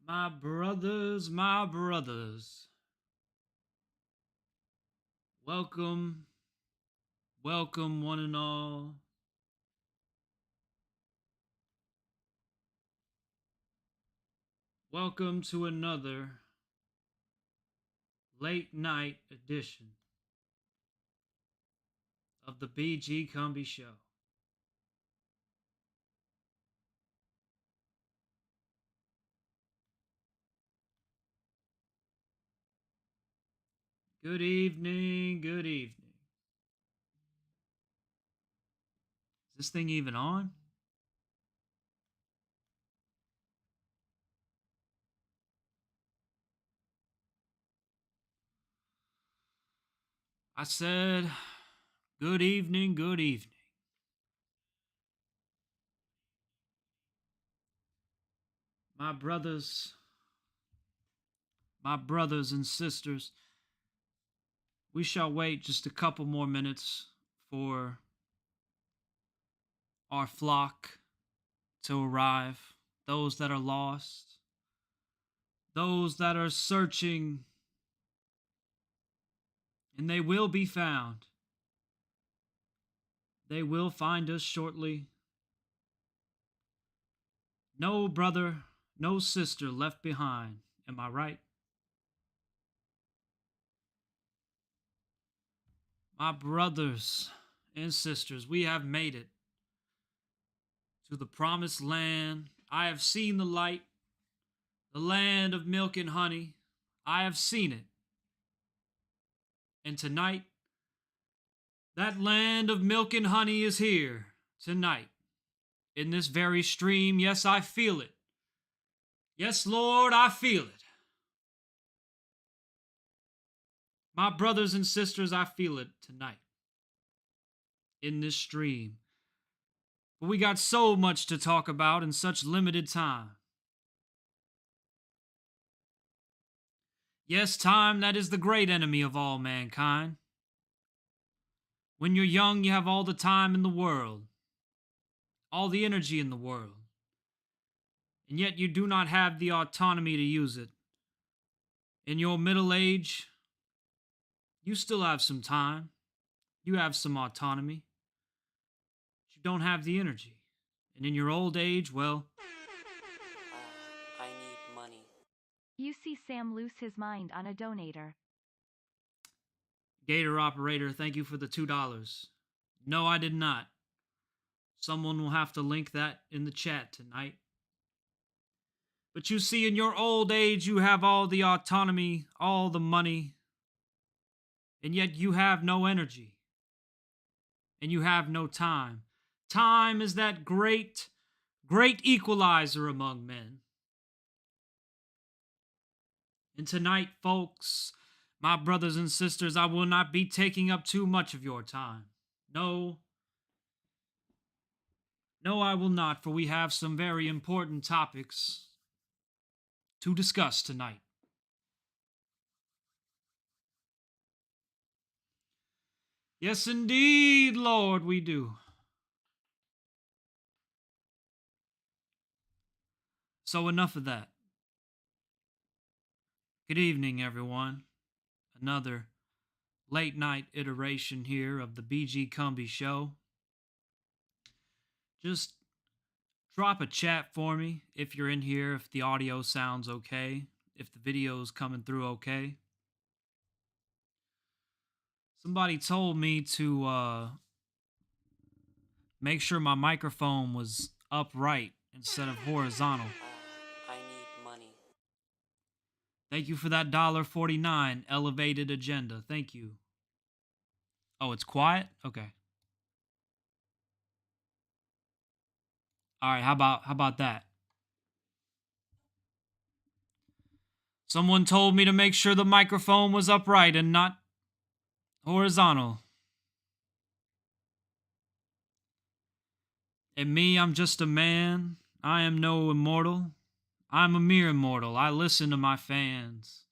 My brothers, welcome, welcome one and all. Welcome to another late night edition of the BG Cumby Show. Good evening, good evening. Is this thing even on? I said, good evening, good evening. My brothers, my brothers and sisters, we shall wait just a couple more minutes for our flock to arrive, those that are lost, those that are searching, and they will be found. They will find us shortly. No brother, no sister left behind. Am I right? My brothers and sisters, we have made it to the promised land. I have seen the light, the land of milk and honey. I have seen it. And tonight, that land of milk and honey is here tonight in this very stream. Yes, I feel it. Yes, Lord, I feel it. My brothers and sisters, I feel it tonight in this stream. But we got so much to talk about in such limited time. Yes, time, that is the great enemy of all mankind. When you're young, you have all the time in the world, all the energy in the world, and yet you do not have the autonomy to use it. In your middle age, you still have some time, you have some autonomy, but you don't have the energy. And in your old age, well, I need money. You see Sam lose his mind on a donator. Gator operator, thank you for the $2. No, I did not. Someone will have to link that in the chat tonight. But you see, in your old age, you have all the autonomy, all the money, and yet you have no energy, and you have no time. Time is that great, great equalizer among men. And tonight, folks, my brothers and sisters, I will not be taking up too much of your time. No, no, I will not, for we have some very important topics to discuss tonight. Yes, indeed, Lord, we do. So, enough of that. Good evening, everyone. Another late night iteration here of the BG Cumby Show. Just drop a chat for me if you're in here, if the audio sounds okay, if the video's coming through okay. Somebody told me to make sure my microphone was upright instead of horizontal. I need money. Thank you for that $1.49 elevated agenda. Thank you. Oh, it's quiet? Okay. All right, how about that? Someone told me to make sure the microphone was upright and not horizontal. And me, I'm just a man. I am no immortal. I'm a mere mortal. I listen to my fans.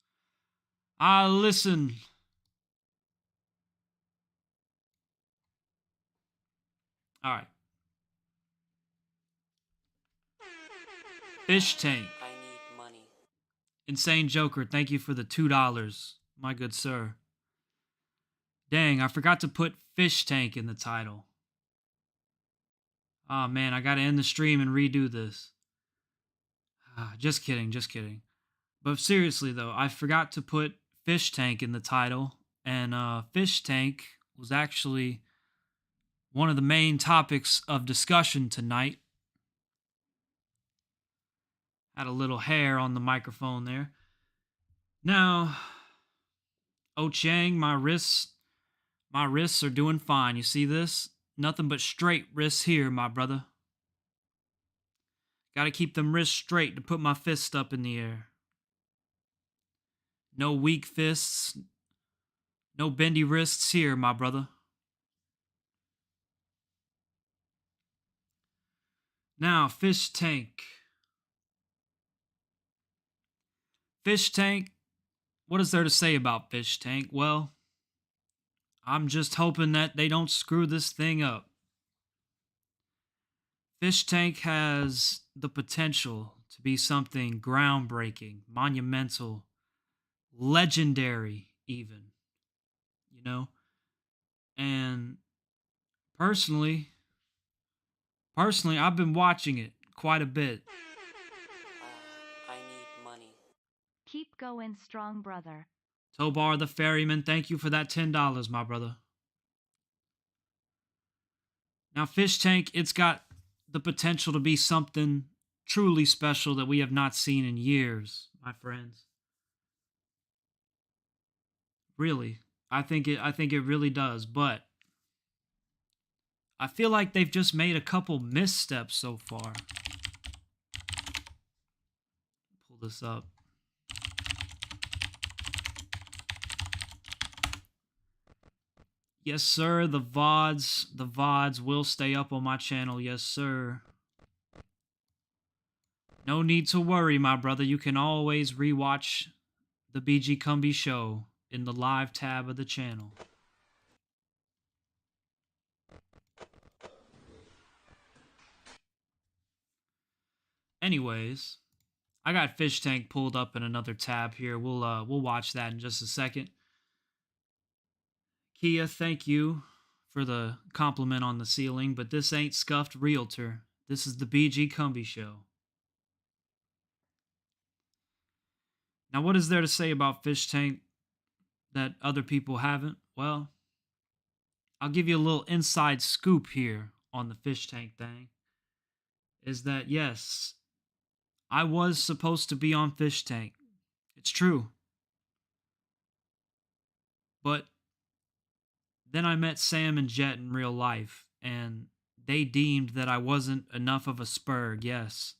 I listen. All right. Fish tank. I need money. Insane Joker, thank you for the $2, my good sir. Dang, I forgot to put Fish Tank in the title. Oh man, I gotta end the stream and redo this. Just kidding, just kidding. But seriously though, I forgot to put Fish Tank in the title, and Fish Tank was actually one of the main topics of discussion tonight. Had a little hair on the microphone there. Now, Oh Chang, my wrists are doing fine. You see this? Nothing but straight wrists here, my brother. Gotta keep them wrists straight to put my fist up in the air. No weak fists, no bendy wrists here, my brother. Now, Fish Tank. Fish Tank, what is there to say about Fish Tank? Well, I'm just hoping that they don't screw this thing up. Fish Tank has the potential to be something groundbreaking, monumental, legendary, even. You know? And personally, I've been watching it quite a bit. I need money. Keep going strong, brother. Tobar the Ferryman, thank you for that $10, my brother. Now, Fish Tank, it's got the potential to be something truly special that we have not seen in years, my friends. Really. I think it really does, but I feel like they've just made a couple missteps so far. Pull this up. Yes, sir. The VODs will stay up on my channel. Yes, sir. No need to worry, my brother. You can always rewatch the BG Cumby show in the live tab of the channel. Anyways, I got Fish Tank pulled up in another tab here. We'll watch that in just a second. Kia, thank you for the compliment on the ceiling, but this ain't Scuffed Realtor. This is the BG Cumby show. Now, what is there to say about Fish Tank that other people haven't? Well, I'll give you a little inside scoop here on the Fish Tank thing. Is that, yes, I was supposed to be on Fish Tank. It's true. But then I met Sam and Jet in real life, and they deemed that I wasn't enough of a spurg, yes.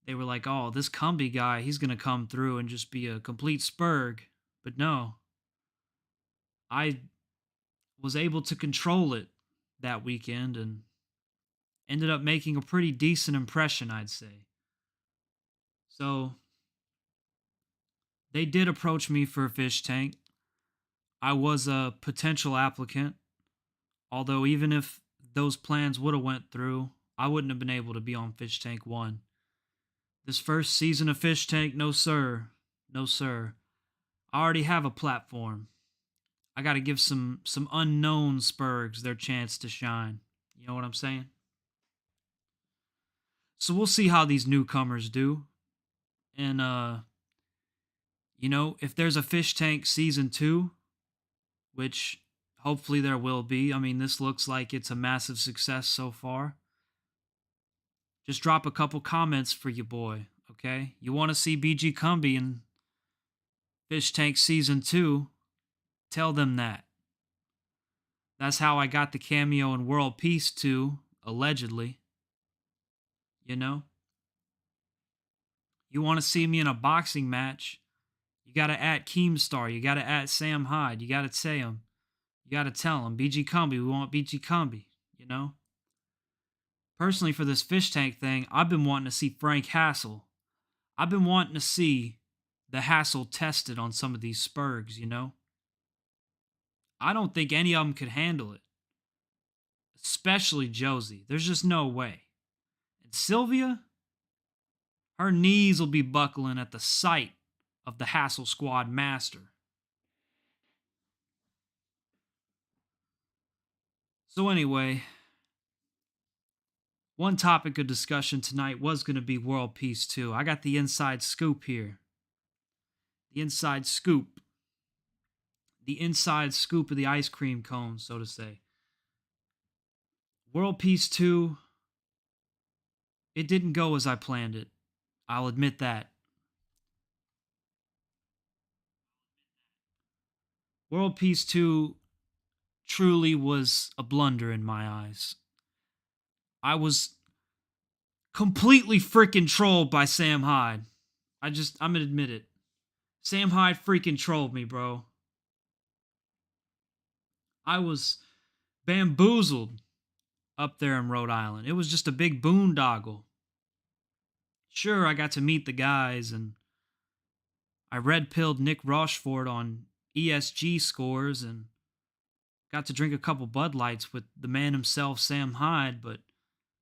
They were like, oh, this Cumby guy, he's going to come through and just be a complete spurg. But no. I was able to control it that weekend and ended up making a pretty decent impression, I'd say. So, they did approach me for a Fish Tank. I was a potential applicant, although even if those plans would have went through, I wouldn't have been able to be on Fish Tank 1. This first season of Fish Tank, no sir. No sir. I already have a platform. I gotta give some unknown spurgs their chance to shine. You know what I'm saying? So we'll see how these newcomers do. And, you know, if there's a Fish Tank Season 2, which hopefully there will be. I mean, this looks like it's a massive success so far. Just drop a couple comments for your boy, okay? You want to see BG Cumby in Fish Tank Season 2? Tell them that. That's how I got the cameo in World Peace 2, allegedly. You know? You want to see me in a boxing match? You got to at Keemstar. You got to at Sam Hyde. You got to say him. You got to tell him, BG Cumby, we want BG Cumby, you know? Personally, for this Fish Tank thing, I've been wanting to see Frank Hassel. I've been wanting to see the Hassel tested on some of these spurgs, you know? I don't think any of them could handle it. Especially Josie. There's just no way. And Sylvia? Her knees will be buckling at the sight of the Hassle Squad master. So anyway, one topic of discussion tonight was going to be World Peace 2. I got the inside scoop here. The inside scoop. The inside scoop of the ice cream cone, so to say. World Peace 2, it didn't go as I planned it. I'll admit that. World Peace 2 truly was a blunder in my eyes. I was completely freaking trolled by Sam Hyde. I'm gonna admit it. Sam Hyde freaking trolled me, bro. I was bamboozled up there in Rhode Island. It was just a big boondoggle. Sure, I got to meet the guys, and I red-pilled Nick Rochefort on ESG scores, and got to drink a couple Bud Lights with the man himself, Sam Hyde, but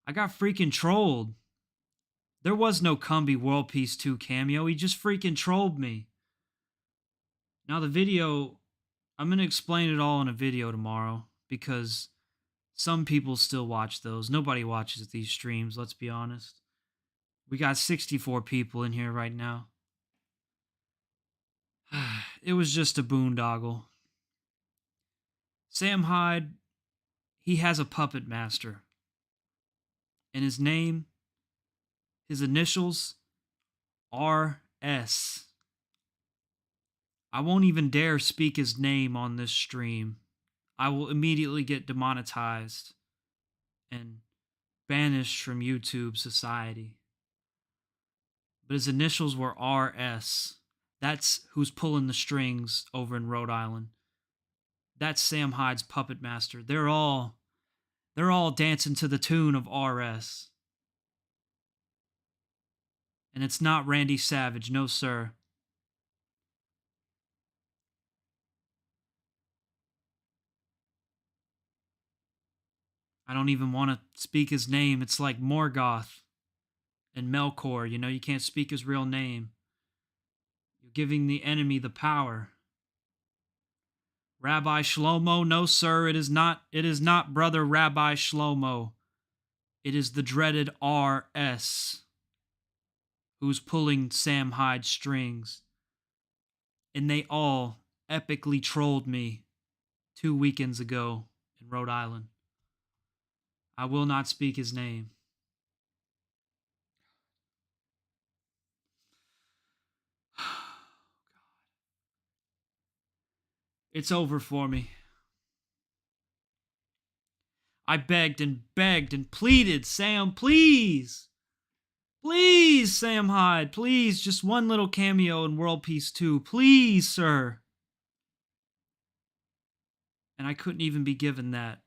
I got freaking trolled. There was no Cumby World Peace 2 cameo. He just freaking trolled me. Now the video, I'm going to explain it all in a video tomorrow because some people still watch those. Nobody watches these streams, let's be honest. We got 64 people in here right now. It was just a boondoggle. Sam Hyde, he has a puppet master. And his name, his initials, RS. I won't even dare speak his name on this stream. I will immediately get demonetized and banished from YouTube society. But his initials were RS. That's who's pulling the strings over in Rhode Island. That's Sam Hyde's puppet master. They're all dancing to the tune of RS. And it's not Randy Savage, no sir. I don't even want to speak his name. It's like Morgoth and Melkor, you can't speak his real name. You're giving the enemy the power. Rabbi Shlomo, no sir, it is not brother Rabbi Shlomo. It is the dreaded RS who's pulling Sam Hyde's strings. And they all epically trolled me 2 weekends ago in Rhode Island. I will not speak his name. It's over for me. I begged and pleaded, Sam, please. Please, Sam Hyde, please, just one little cameo in World Peace 2. Please, sir. And I couldn't even be given that.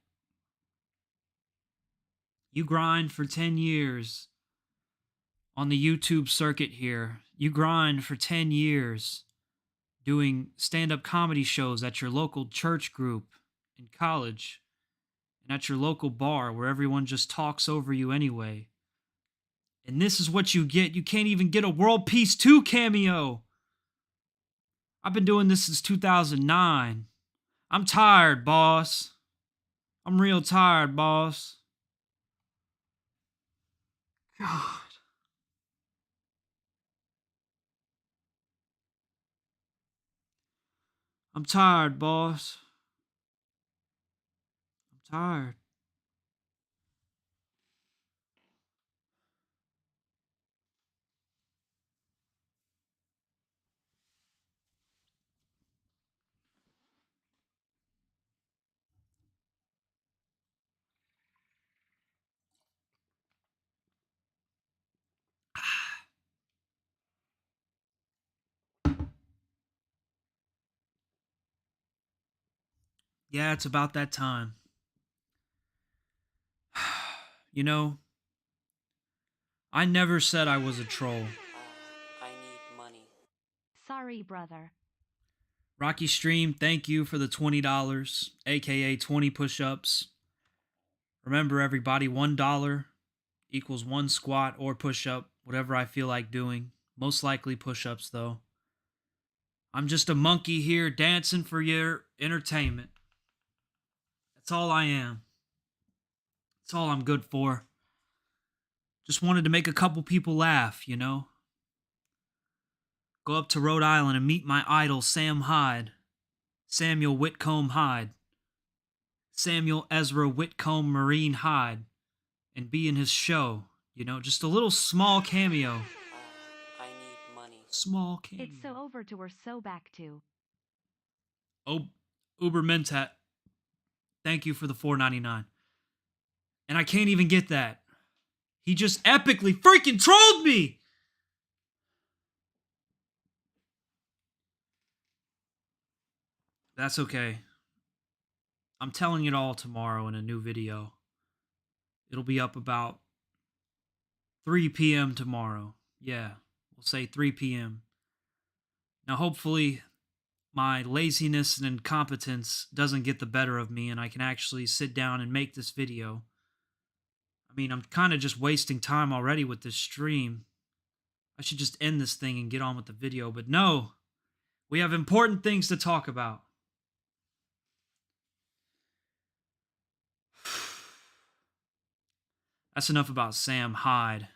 You grind for 10 years on the YouTube circuit here. You grind for 10 years doing stand-up comedy shows at your local church group in college and at your local bar where everyone just talks over you anyway. And this is what you get. You can't even get a World Peace 2 cameo. I've been doing this since 2009. I'm tired, boss. I'm real tired, boss. God. I'm tired, boss. I'm tired. Yeah, it's about that time. I never said I was a troll. I need money. Sorry, brother. Rocky Stream, thank you for the $20, aka 20 push-ups. Remember, everybody, $1 equals 1 squat or push-up. whatever I feel like doing. Most likely push ups, though. I'm just a monkey here dancing for your entertainment. That's all I am. That's all I'm good for. Just wanted to make a couple people laugh, you know? Go up to Rhode Island and meet my idol, Sam Hyde. Samuel Whitcomb Hyde. Samuel Ezra Whitcomb Marine Hyde. And be in his show, you know? Just a little small cameo. I need money. Small cameo. It's so over to we're so back to. Oh, Uber Mentat. Thank you for the $4.99. And I can't even get that. He just epically freaking trolled me! That's okay. I'm telling it all tomorrow in a new video. It'll be up about 3 p.m. tomorrow. Yeah, we'll say 3 p.m. Now, hopefully, my laziness and incompetence doesn't get the better of me and I can actually sit down and make this video. I mean, I'm kind of just wasting time already with this stream. I should just end this thing and get on with the video, but no. We have important things to talk about. That's enough about Sam Hyde.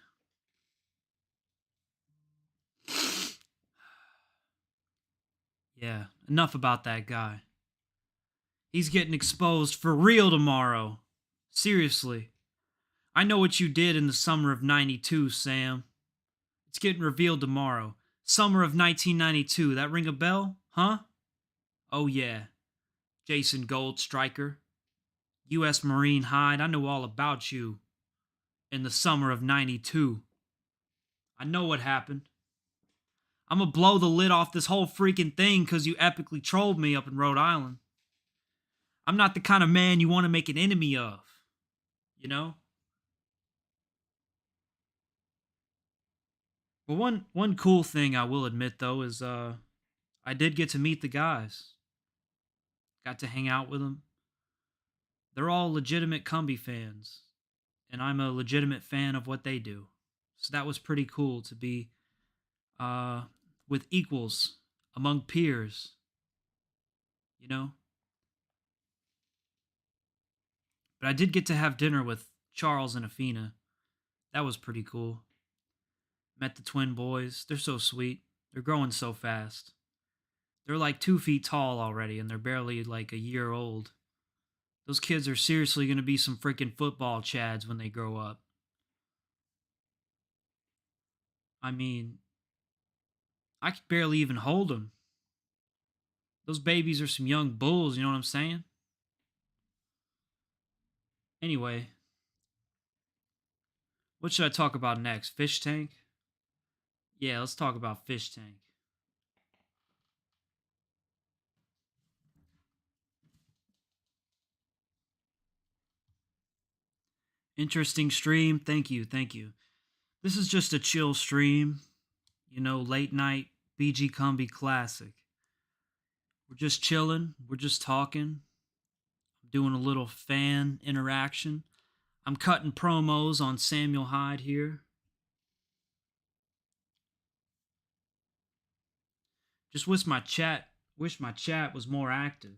Yeah, enough about that guy. He's getting exposed for real tomorrow. Seriously. I know what you did in the summer of '92, Sam. It's getting revealed tomorrow. Summer of 1992. That ring a bell? Huh? Oh yeah. Jason Goldstriker. U.S. Marine Hyde. I know all about you. In the summer of '92. I know what happened. I'm gonna blow the lid off this whole freaking thing because you epically trolled me up in Rhode Island. I'm not the kind of man you want to make an enemy of. You know? Well, one cool thing I will admit, though, is I did get to meet the guys. Got to hang out with them. They're all legitimate Cumby fans. And I'm a legitimate fan of what they do. So that was pretty cool to be with equals among peers. You know? But I did get to have dinner with Charles and Afina. That was pretty cool. Met the twin boys. They're so sweet. They're growing so fast. They're like 2 feet tall already, and they're barely like a year old. Those kids are seriously going to be some freaking football chads when they grow up. I mean, I could barely even hold them. Those babies are some young bulls, you know what I'm saying? Anyway, what should I talk about next? Fish tank? Yeah, let's talk about fish tank. Interesting stream. Thank you. This is just a chill stream. You know, late night BG Cumby classic. We're just chilling. We're just talking. Doing a little fan interaction. I'm cutting promos on Samuel Hyde here. Just wish my chat was more active.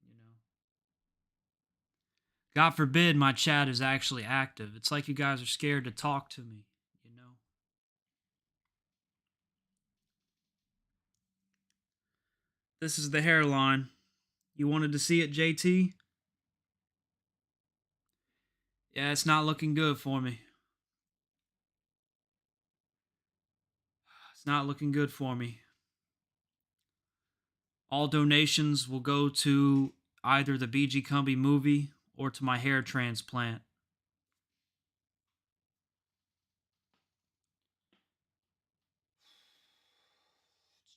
You know. God forbid my chat is actually active. It's like you guys are scared to talk to me, you know. This is the hairline. You wanted to see it, JT? Yeah, it's not looking good for me. It's not looking good for me. All donations will go to either the BG Cumby movie or to my hair transplant.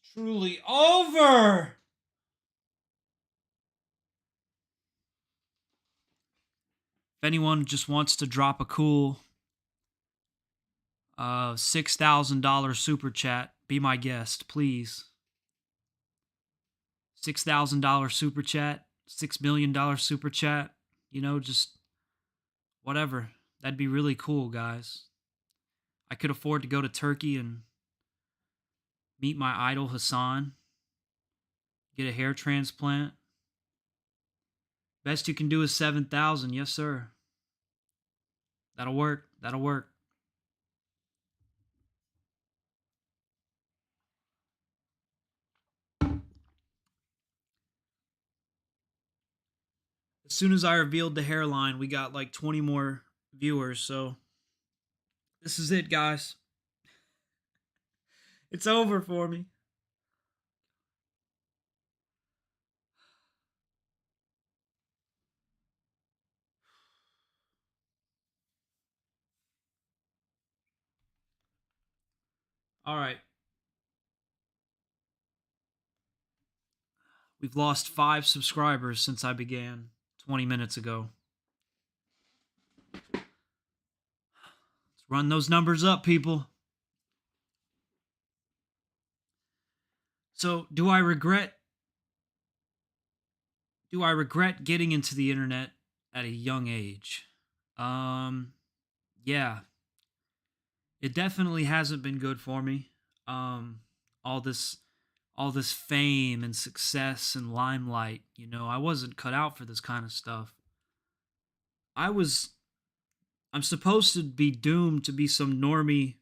It's truly over! If anyone just wants to drop a cool $6,000 super chat, be my guest, please. $6,000 super chat, $6 million super chat, you know, just whatever. That'd be really cool, guys. I could afford to go to Turkey and meet my idol Hassan, get a hair transplant. Best you can do is 7,000. Yes, sir. That'll work. That'll work. As soon as I revealed the hairline, we got like 20 more viewers. So this is it, guys. It's over for me. All right. We've lost 5 subscribers since I began 20 minutes ago. Let's run those numbers up, people. So, do I regret getting into the internet at a young age? Yeah. It definitely hasn't been good for me. Um all this fame and success and limelight, I wasn't cut out for this kind of stuff. I was I'm supposed to be doomed to be some normie.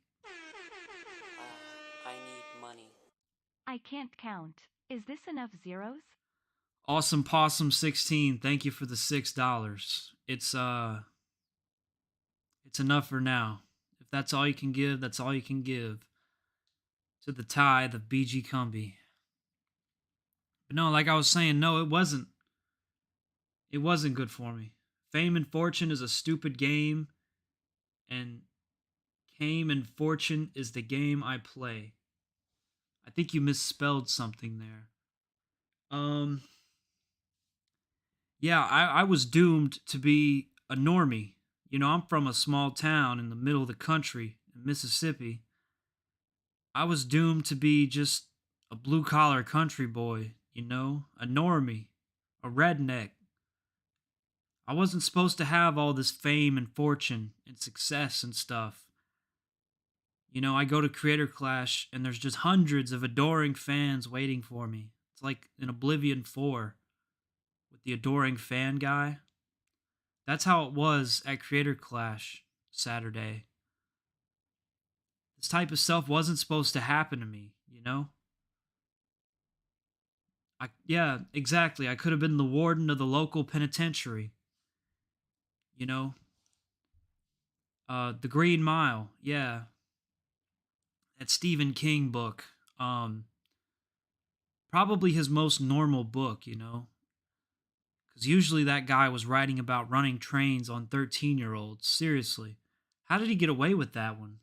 I need money. I can't count. Is this enough zeros? Awesome Possum 16, thank you for the $6. It's enough for now. If that's all you can give, that's all you can give to the tithe of BG Cumby. But no, like I was saying, no, it wasn't. It wasn't good for me. Fame and Fortune is a stupid game, and Came and Fortune is the game I play. I think you misspelled something there. Yeah, I was doomed to be a normie. I'm from a small town in the middle of the country in Mississippi. I was doomed to be just a blue collar country boy, a normie, a redneck. I wasn't supposed to have all this fame and fortune and success and stuff. I go to Creator Clash and there's just hundreds of adoring fans waiting for me. It's like in Oblivion 4 with the adoring fan guy. That's how it was at Creator Clash Saturday. This type of stuff wasn't supposed to happen to me. Yeah, exactly. I could have been the warden of the local penitentiary. You know, The Green Mile. Yeah, that Stephen King book. Probably his most normal book. Because usually that guy was writing about running trains on 13-year-olds. Seriously. How did he get away with that one?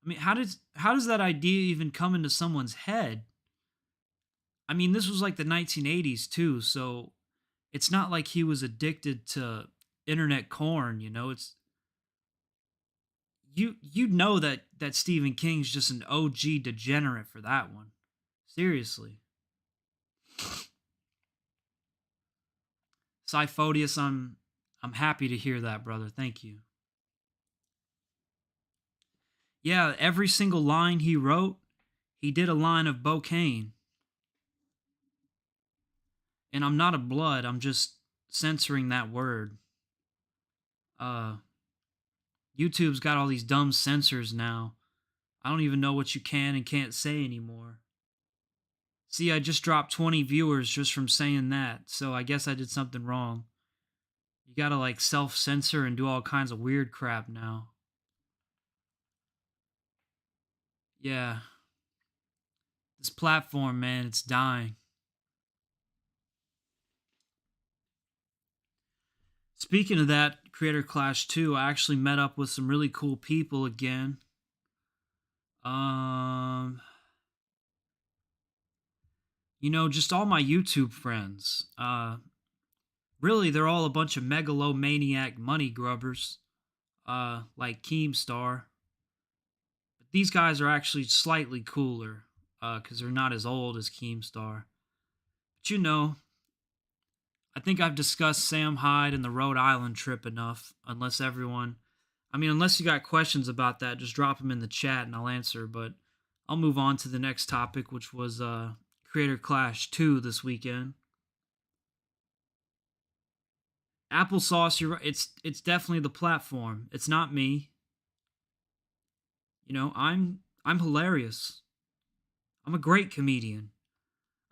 I mean, how does that idea even come into someone's head? I mean, this was like the 1980s too, so it's not like he was addicted to internet corn. It's you know that Stephen King's just an OG degenerate for that one. Seriously. Cyphodius, I'm happy to hear that, brother. Thank you. Yeah, every single line he wrote, he did a line of Bocaine. And I'm not a blood, I'm just censoring that word. Uh YouTube's got all these dumb censors now. I don't even know what you can and can't say anymore. See, I just dropped 20 viewers just from saying that, so I guess I did something wrong. You gotta like self-censor and do all kinds of weird crap now. Yeah. This platform, man, it's dying. Speaking of that, Creator Clash 2, I actually met up with some really cool people again. Just all my YouTube friends. Really, they're all a bunch of megalomaniac money grubbers, like Keemstar. But these guys are actually slightly cooler, because they're not as old as Keemstar. But I think I've discussed Sam Hyde and the Rhode Island trip enough, unless everyone... I mean, unless you got questions about that, just drop them in the chat and I'll answer. But I'll move on to the next topic, which was Creator Clash 2 this weekend. Applesauce, you're right. It's definitely the platform. It's not me. You know, I'm hilarious. I'm a great comedian.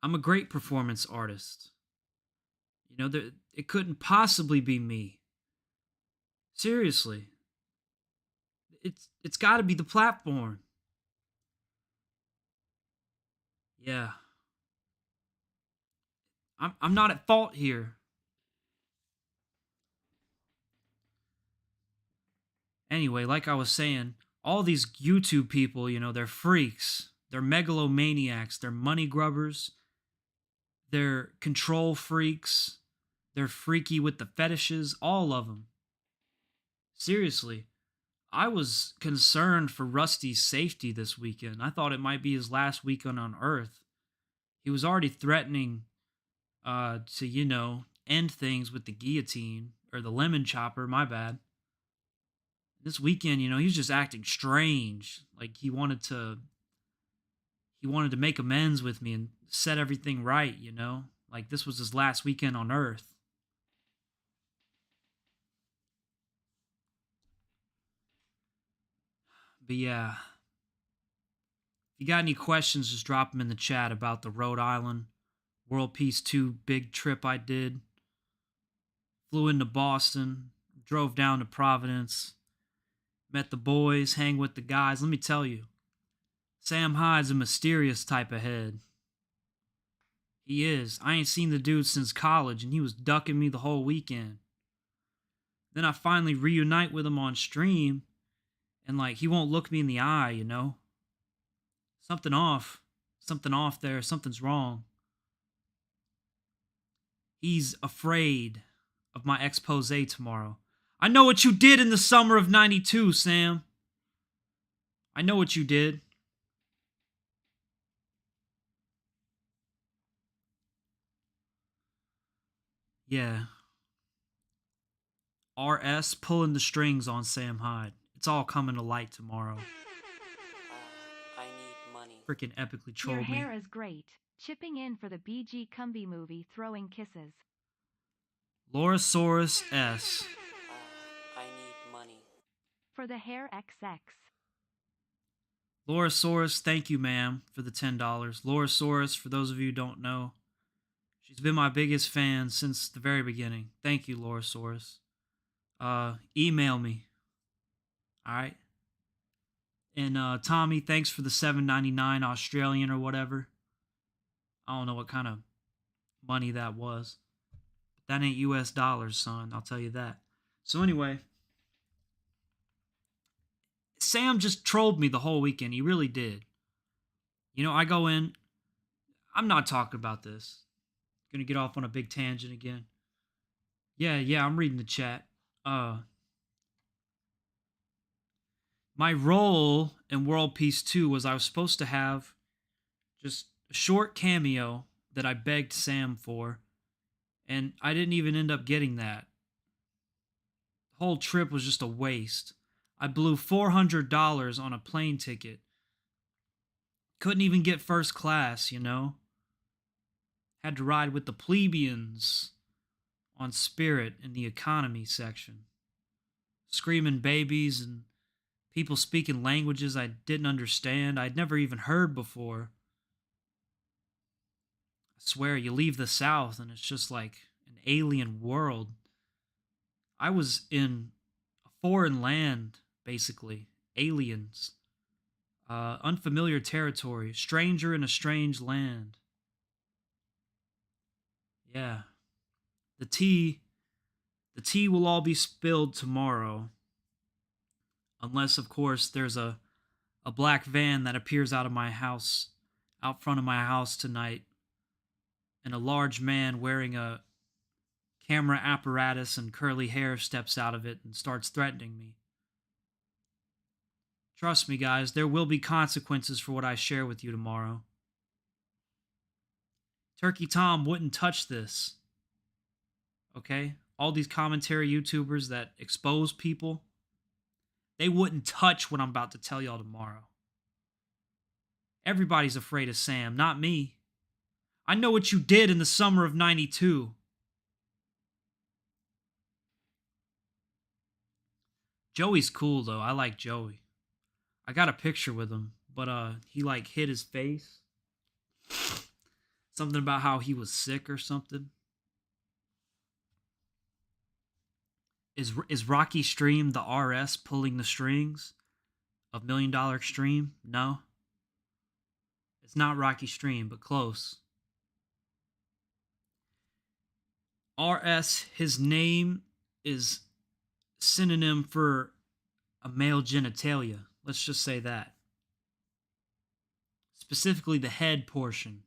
I'm a great performance artist. You know, it couldn't possibly be me. Seriously. It's got to be the platform. Yeah. I'm not at fault here. Anyway, like I was saying, all these YouTube people, you know, they're freaks. They're megalomaniacs. They're money grubbers. They're control freaks. They're freaky with the fetishes. All of them. Seriously. I was concerned for Rusty's safety this weekend. I thought it might be his last weekend on Earth. He was already threatening to, you know, end things with the guillotine or the lemon chopper, my bad. This weekend, you know, he was just acting strange. Like he wanted to make amends with me and set everything right, you know? Like this was his last weekend on Earth. But yeah, if you got any questions, just drop them in the chat about the Rhode Island World Peace 2 big trip I did. Flew into Boston, drove down to Providence, met the boys, hang with the guys. Let me tell you, Sam Hyde's a mysterious type of head. He is. I ain't seen the dude since college, and he was ducking me the whole weekend. Then I finally reunite with him on stream, and like, he won't look me in the eye, you know? Something off. Something off there. Something's wrong. He's afraid of my expose tomorrow. I know what you did in the summer of '92, Sam. I know what you did. Yeah. RS pulling the strings on Sam Hyde. It's all coming to light tomorrow. I need money. Freaking epically Your trolled me. hair is great. Chipping in for the BG Cumby movie Throwing Kisses. Lorosaurus S. I need money. For the hair XX. Lorosaurus, thank you, ma'am, for the $10. Lorosaurus, for those of you who don't know, she's been my biggest fan since the very beginning. Thank you, Lorosaurus. Email me. Alright? And Tommy, thanks for the $7.99 Australian or whatever. I don't know what kind of money that was. But that ain't US dollars, son. I'll tell you that. So anyway, Sam just trolled me the whole weekend. He really did. You know, I go in. I'm not talking about this. Gonna get off on a big tangent again. Yeah, I'm reading the chat. My role in World Peace 2 was I was supposed to have just a short cameo that I begged Sam for, and I didn't even end up getting that. The whole trip was just a waste. I blew $400 on a plane ticket. Couldn't even get first class, you know? Had to ride with the plebeians on Spirit in the economy section. Screaming babies and people speaking languages I didn't understand, I'd never even heard before. I swear, you leave the South and it's just like an alien world. I was in a foreign land, basically. Aliens. Unfamiliar territory. Stranger in a strange land. Yeah. The tea will all be spilled tomorrow. Unless, of course, there's a black van that appears out front of my house tonight, and a large man wearing a camera apparatus and curly hair steps out of it and starts threatening me. Trust me, guys, there will be consequences for what I share with you tomorrow. Turkey Tom wouldn't touch this. Okay? All these commentary YouTubers that expose people, They wouldn't touch what I'm about to tell y'all tomorrow. Everybody's afraid of Sam, not me. I know what you did in the summer of 92. Joey's cool though. I like Joey. I got a picture with him, but he like hid his face. Something about how he was sick or something. Is Rocky Stream the RS pulling the strings of $1 Million Extreme? No. It's not Rocky Stream, but close. RS, his name is synonym for a male genitalia. Let's just say that. Specifically the head portion.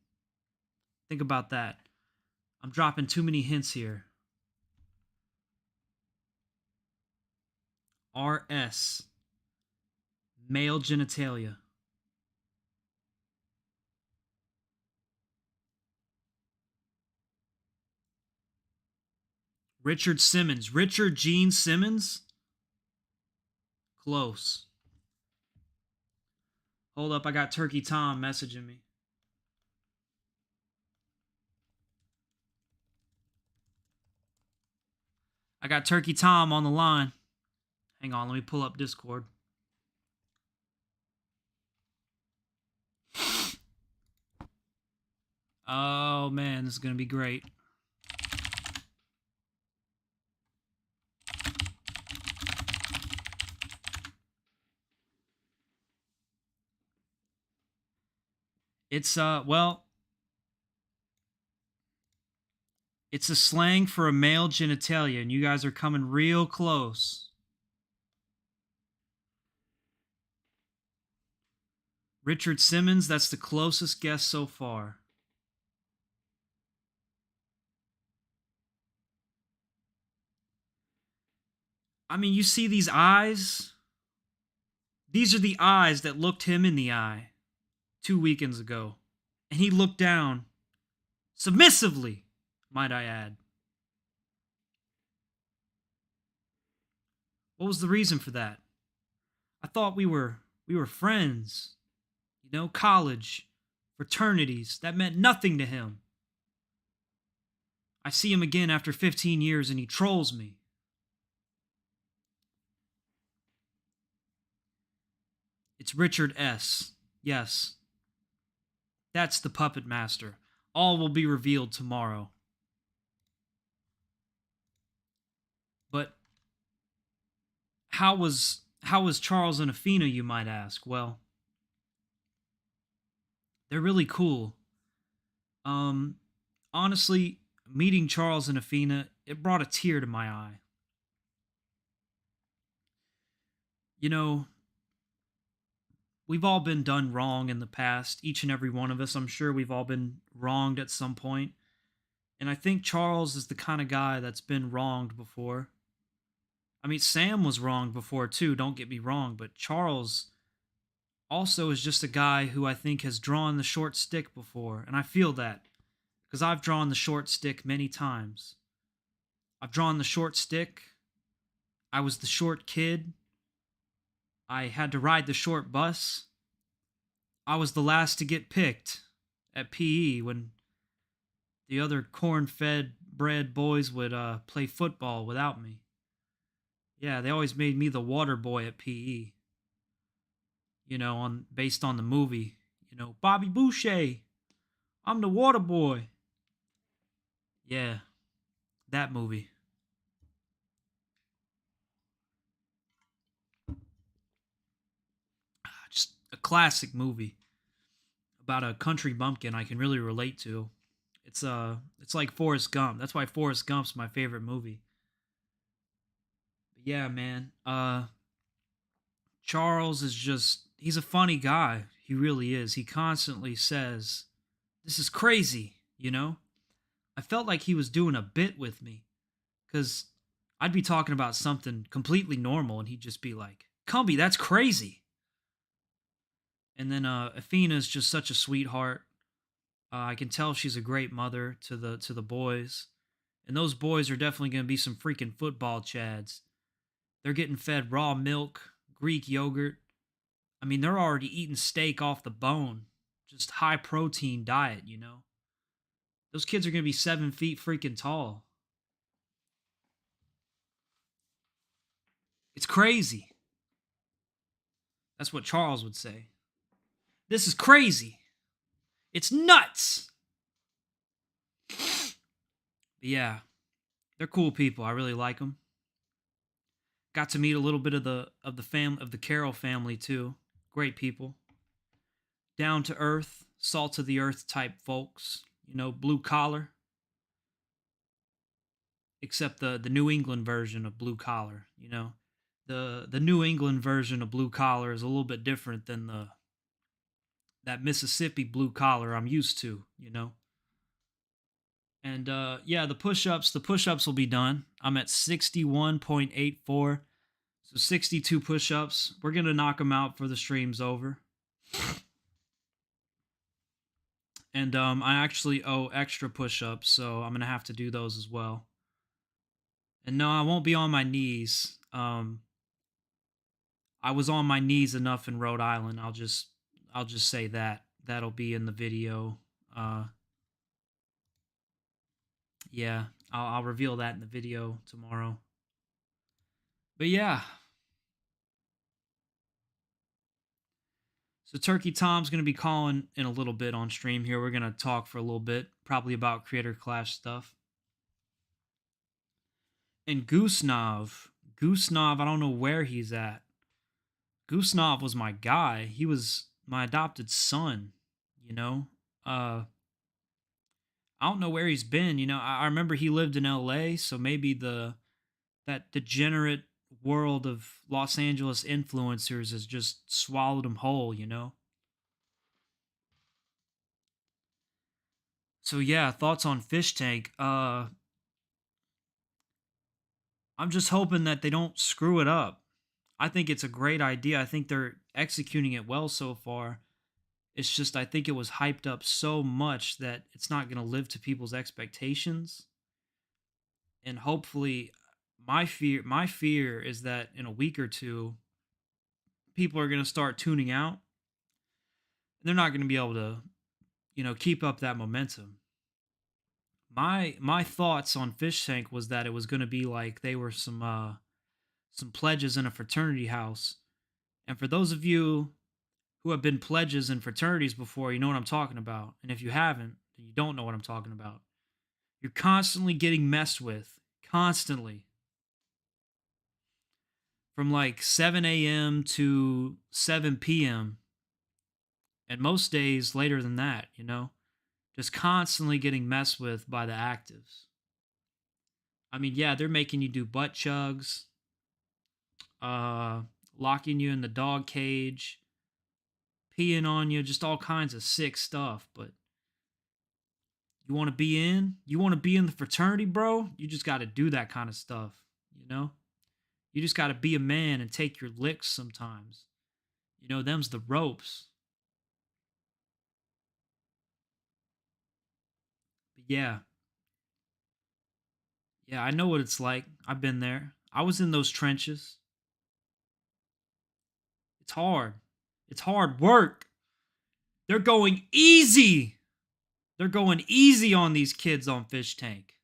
Think about that. I'm dropping too many hints here. RS. Male genitalia. Richard Simmons. Richard Gene Simmons? Close. Hold up, I got Turkey Tom messaging me. I got Turkey Tom on the line. Hang on, let me pull up Discord. Oh man, this is going to be great. It's it's a slang for a male genitalia, and you guys are coming real close. Richard Simmons, that's the closest guess so far. I mean, you see these eyes? These are the eyes that looked him in the eye 2 weekends ago. And he looked down, submissively, might I add. What was the reason for that? I thought we were friends. You know, college, fraternities, that meant nothing to him. I see him again after 15 years and he trolls me. It's Richard S. Yes. That's the puppet master. All will be revealed tomorrow. But how was Charles and Athena, you might ask? Well, they're really cool. Honestly, meeting Charles and Athena, it brought a tear to my eye. You know, we've all been done wrong in the past, each and every one of us. I'm sure we've all been wronged at some point. And I think Charles is the kind of guy that's been wronged before. I mean, Sam was wronged before too, don't get me wrong, but Charles also is just a guy who I think has drawn the short stick before. And I feel that because I've drawn the short stick many times. I've drawn the short stick. I was the short kid. I had to ride the short bus. I was the last to get picked at PE when the other corn-fed bread boys would play football without me. Yeah, they always made me the water boy at PE. You know, based on the movie. You know, Bobby Boucher. I'm the water boy. Yeah, that movie. Just a classic movie about a country bumpkin I can really relate to. It's like Forrest Gump. That's why Forrest Gump's my favorite movie. But yeah, man. Charles is he's a funny guy. He really is. He constantly says, "This is crazy," you know? I felt like he was doing a bit with me cuz I'd be talking about something completely normal and he'd just be like, "Cumby, that's crazy." And then Athena's just such a sweetheart. I can tell she's a great mother to the boys. And those boys are definitely going to be some freaking football chads. They're getting fed raw milk, Greek yogurt. I mean, they're already eating steak off the bone. Just high protein diet, you know? Those kids are going to be 7 feet freaking tall. It's crazy. That's what Charles would say. This is crazy. It's nuts. But yeah, they're cool people. I really like them. Got to meet a little bit of the Carroll family too. Great people. Down to earth, salt of the earth type folks. You know, blue collar. Except the New England version of blue collar, you know. The New England version of blue collar is a little bit different than that Mississippi blue collar I'm used to, you know. And yeah, the push-ups will be done. I'm at 61.84. So 62 push-ups. We're going to knock them out for the stream's over. And I actually owe extra push-ups, so I'm going to have to do those as well. And no, I won't be on my knees. I was on my knees enough in Rhode Island. I'll just say that. That'll be in the video. Yeah, I'll reveal that in the video tomorrow. But yeah. So Turkey Tom's going to be calling in a little bit on stream here. We're going to talk for a little bit, probably about Creator Clash stuff. And Goosenov, I don't know where he's at. Goosenov was my guy. He was my adopted son, you know. I don't know where he's been, you know. I remember he lived in LA, so maybe that degenerate world of Los Angeles influencers has just swallowed him whole, you know. So yeah, thoughts on Fish Tank. I'm just hoping that they don't screw it up. I think it's a great idea. I think they're executing it well so far. It's just I think it was hyped up so much that it's not going to live to people's expectations. And hopefully my fear is that in a week or two people are going to start tuning out. They're not going to be able to, you know, keep up that momentum. My thoughts on Fish Tank was that it was going to be like they were some pledges in a fraternity house. And for those of you who have been pledges in fraternities before, you know what I'm talking about. And if you haven't, then you don't know what I'm talking about. You're constantly getting messed with. Constantly. From like 7 a.m. to 7 p.m. And most days later than that, you know? Just constantly getting messed with by the actives. I mean, yeah, they're making you do butt chugs, locking you in the dog cage, peeing on you, just all kinds of sick stuff. But you want to be in? You want to be in the fraternity, bro? You just got to do that kind of stuff, you know? You just got to be a man and take your licks sometimes. You know, them's the ropes. But yeah. Yeah, I know what it's like. I've been there. I was in those trenches. It's hard. It's hard work. They're going easy. They're going easy on these kids on Fish Tank.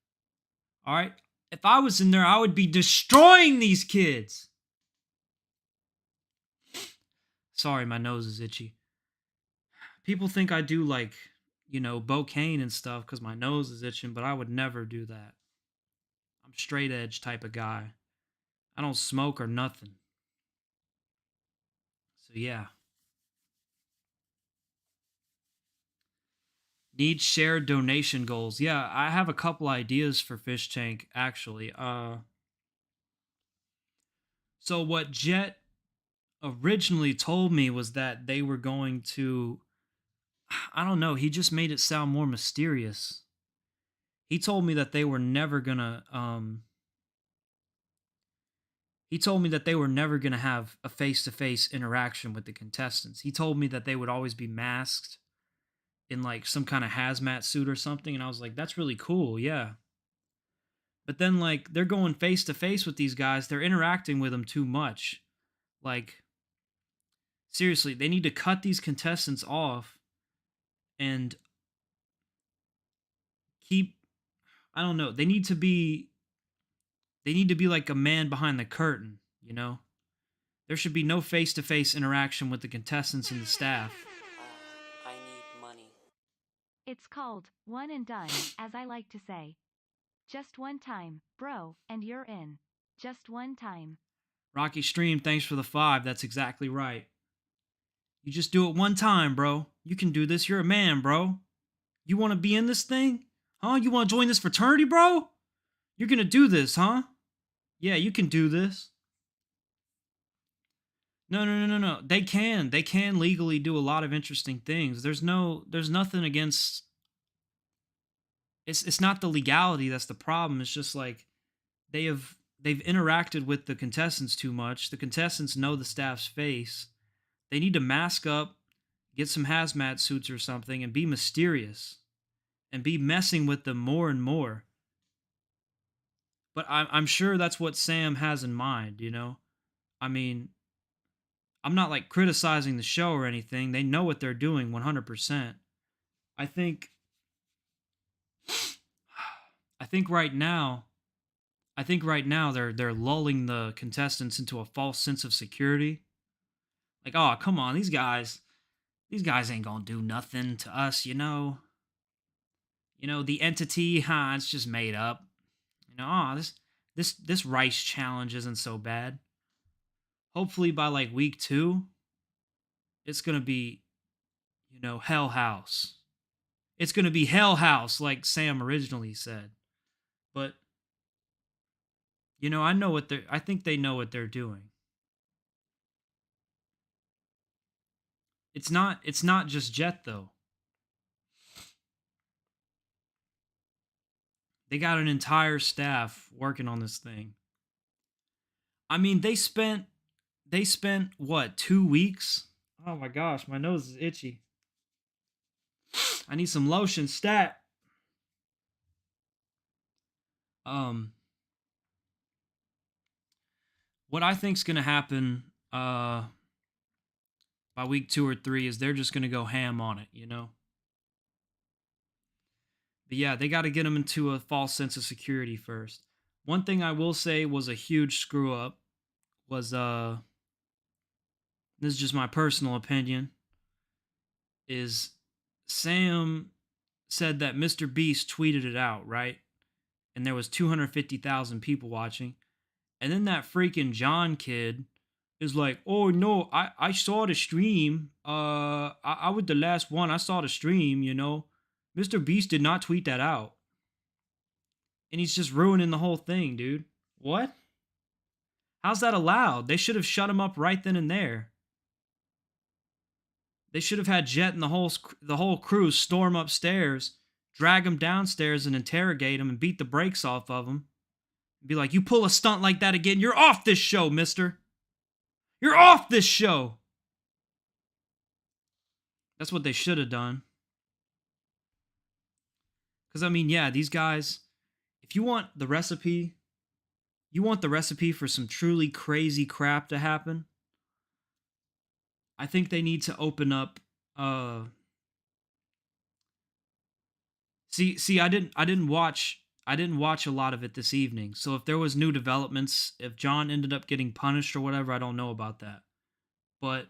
All right? If I was in there, I would be destroying these kids. Sorry, my nose is itchy. People think I do like, you know, cocaine and stuff because my nose is itching, but I would never do that. I'm straight edge type of guy. I don't smoke or nothing. So yeah. Need shared donation goals. Yeah, I have a couple ideas for Fish Tank actually. So what Jet originally told me was that they were going to, I don't know, he just made it sound more mysterious. He told me that they were never gonna he told me that they were never gonna have a face-to-face interaction with the contestants. He told me that they would always be masked in like some kind of hazmat suit or something, and I was like, that's really cool, yeah. But then like they're going face to face with these guys, they're interacting with them too much. Like Seriously, they need to cut these contestants off and keep, I don't know, they need to be like a man behind the curtain, you know? There should be no face-to-face interaction with the contestants and the staff. I need money. It's called one and done, as I like to say. Just one time, bro, and you're in. Just one time. Rocky Stream, thanks for the 5. That's exactly right. You just do it one time, bro. You can do this. You're a man, bro. You want to be in this thing? Huh? You want to join this fraternity, bro? You're going to do this, huh? Yeah, you can do this. No. They can. They can legally do a lot of interesting things. There's nothing against. It's not the legality that's the problem. It's just like they've interacted with the contestants too much. The contestants know the staff's face. They need to mask up, get some hazmat suits or something, and be mysterious, and be messing with them more and more. But I'm sure that's what Sam has in mind. You know, I mean, I'm not like criticizing the show or anything. They know what they're doing 100%. I think I think right now they're lulling the contestants into a false sense of security. Like, oh, come on, these guys ain't gonna do nothing to us, you know. You know, the entity, it's just made up. You know, oh, this rice challenge isn't so bad. Hopefully by like week 2, it's gonna be, you know, Hell House. It's gonna be Hell House, like Sam originally said. But you know, I think they know what they're doing. It's not just Jet though. They got an entire staff working on this thing. I mean, they spent what, 2 weeks? Oh my gosh, my nose is itchy. I need some lotion stat. What I think's going to happen by week 2 or 3 is they're just going to go ham on it, you know. But yeah, they got to get them into a false sense of security first. One thing I will say was a huge screw up was this is just my personal opinion, is Sam said that Mr. Beast tweeted it out, right? And there was 250,000 people watching. And then that freaking John kid is like, "Oh no, I saw the stream. I was the last one. I saw the stream, you know. Mr. Beast did not tweet that out." And he's just ruining the whole thing, dude. What? How's that allowed? They should have shut him up right then and there. They should have had Jet and the whole crew storm upstairs, drag him downstairs and interrogate him and beat the brakes off of him. Be like, "You pull a stunt like that again, you're off this show, mister. You're off this show." That's what they should have done. Because, I mean, yeah, these guys, if you want the recipe for some truly crazy crap to happen, I think they need to open up, See, I didn't watch a lot of it this evening. So if there was new developments, if John ended up getting punished or whatever, I don't know about that. But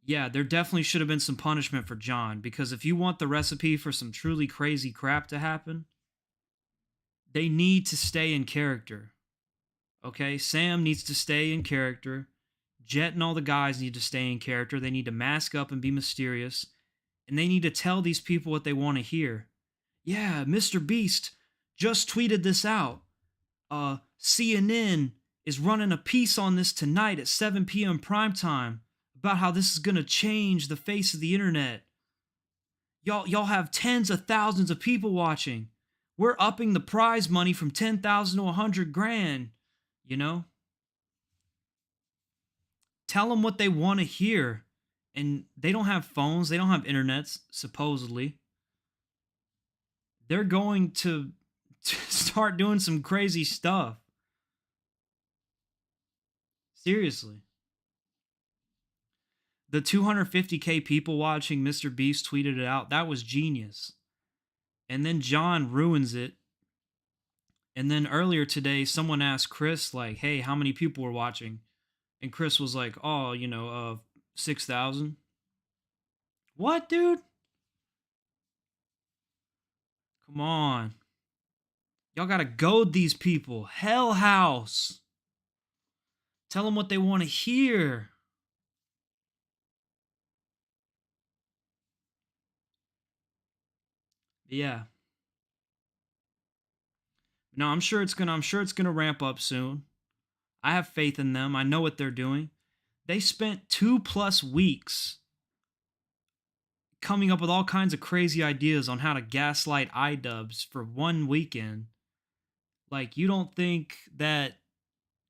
yeah, there definitely should have been some punishment for John, because if you want the recipe for some truly crazy crap to happen, they need to stay in character. Okay? Sam needs to stay in character. Jet and all the guys need to stay in character. They need to mask up and be mysterious. And they need to tell these people what they want to hear. Yeah, Mr. Beast just tweeted this out. CNN is running a piece on this tonight at 7 p.m. primetime about how this is going to change the face of the internet. Y'all have tens of thousands of people watching. We're upping the prize money from 10,000 to 100 grand, you know? Tell them what they want to hear. And they don't have phones, they don't have internets, supposedly. They're going to start doing some crazy stuff. Seriously. The 250K people watching Mr. Beast tweeted it out. That was genius. And then John ruins it. And then earlier today, someone asked Chris, like, hey, how many people were watching? And Chris was like, oh, 6,000. What, dude? Come on. Y'all gotta goad these people. Hell House. Tell them what they want to hear. Yeah. No, I'm sure it's gonna ramp up soon. I have faith in them. I know what they're doing. They spent 2+ weeks coming up with all kinds of crazy ideas on how to gaslight iDubbbz for one weekend. Like, you don't think that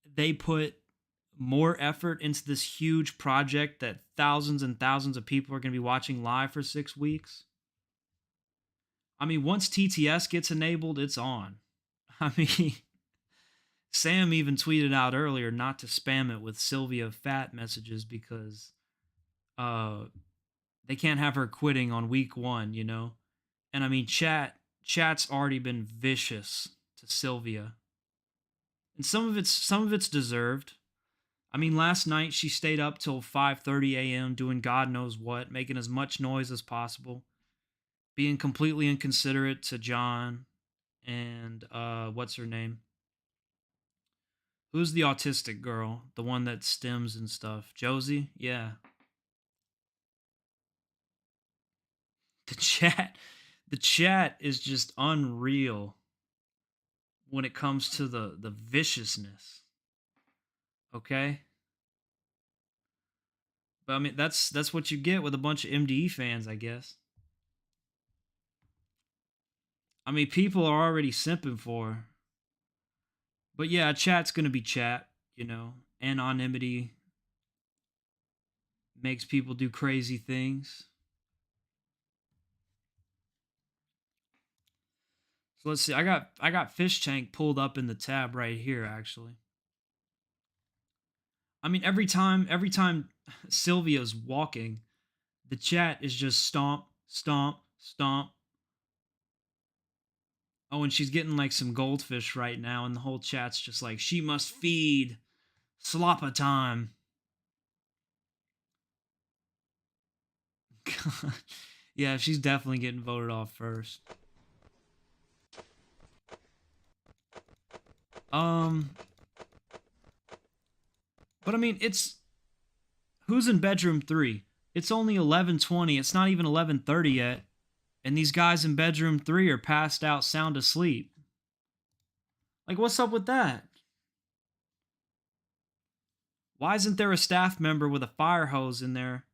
they put more effort into this huge project that thousands and thousands of people are going to be watching live for 6 weeks? I mean, once TTS gets enabled, it's on. I mean, Sam even tweeted out earlier not to spam it with Sylvia Fat messages because they can't have her quitting on week 1, you know? And I mean, chat's already been vicious to Sylvia. And some of it's deserved. I mean, last night she stayed up till 5:30 a.m. doing God knows what, making as much noise as possible, being completely inconsiderate to John and what's her name? Who's the autistic girl? The one that stims and stuff. Josie? Yeah. The chat is just unreal when it comes to the viciousness. Okay? But I mean, that's what you get with a bunch of MDE fans, I guess. I mean, people are already simping for her. But yeah, chat's gonna be chat, you know. Anonymity makes people do crazy things. So let's see. I got Fish Tank pulled up in the tab right here, actually. I mean, every time Sylvia's walking, the chat is just stomp, stomp, stomp. Oh, and she's getting like some goldfish right now, and the whole chat's just like, she must feed. Sloppa time. God. Yeah, she's definitely getting voted off first. But I mean, it's who's in bedroom 3? It's only 11:20. It's not even 11:30 yet, and these guys in bedroom 3 are passed out sound asleep. Like, what's up with that? Why isn't there a staff member with a fire hose in there?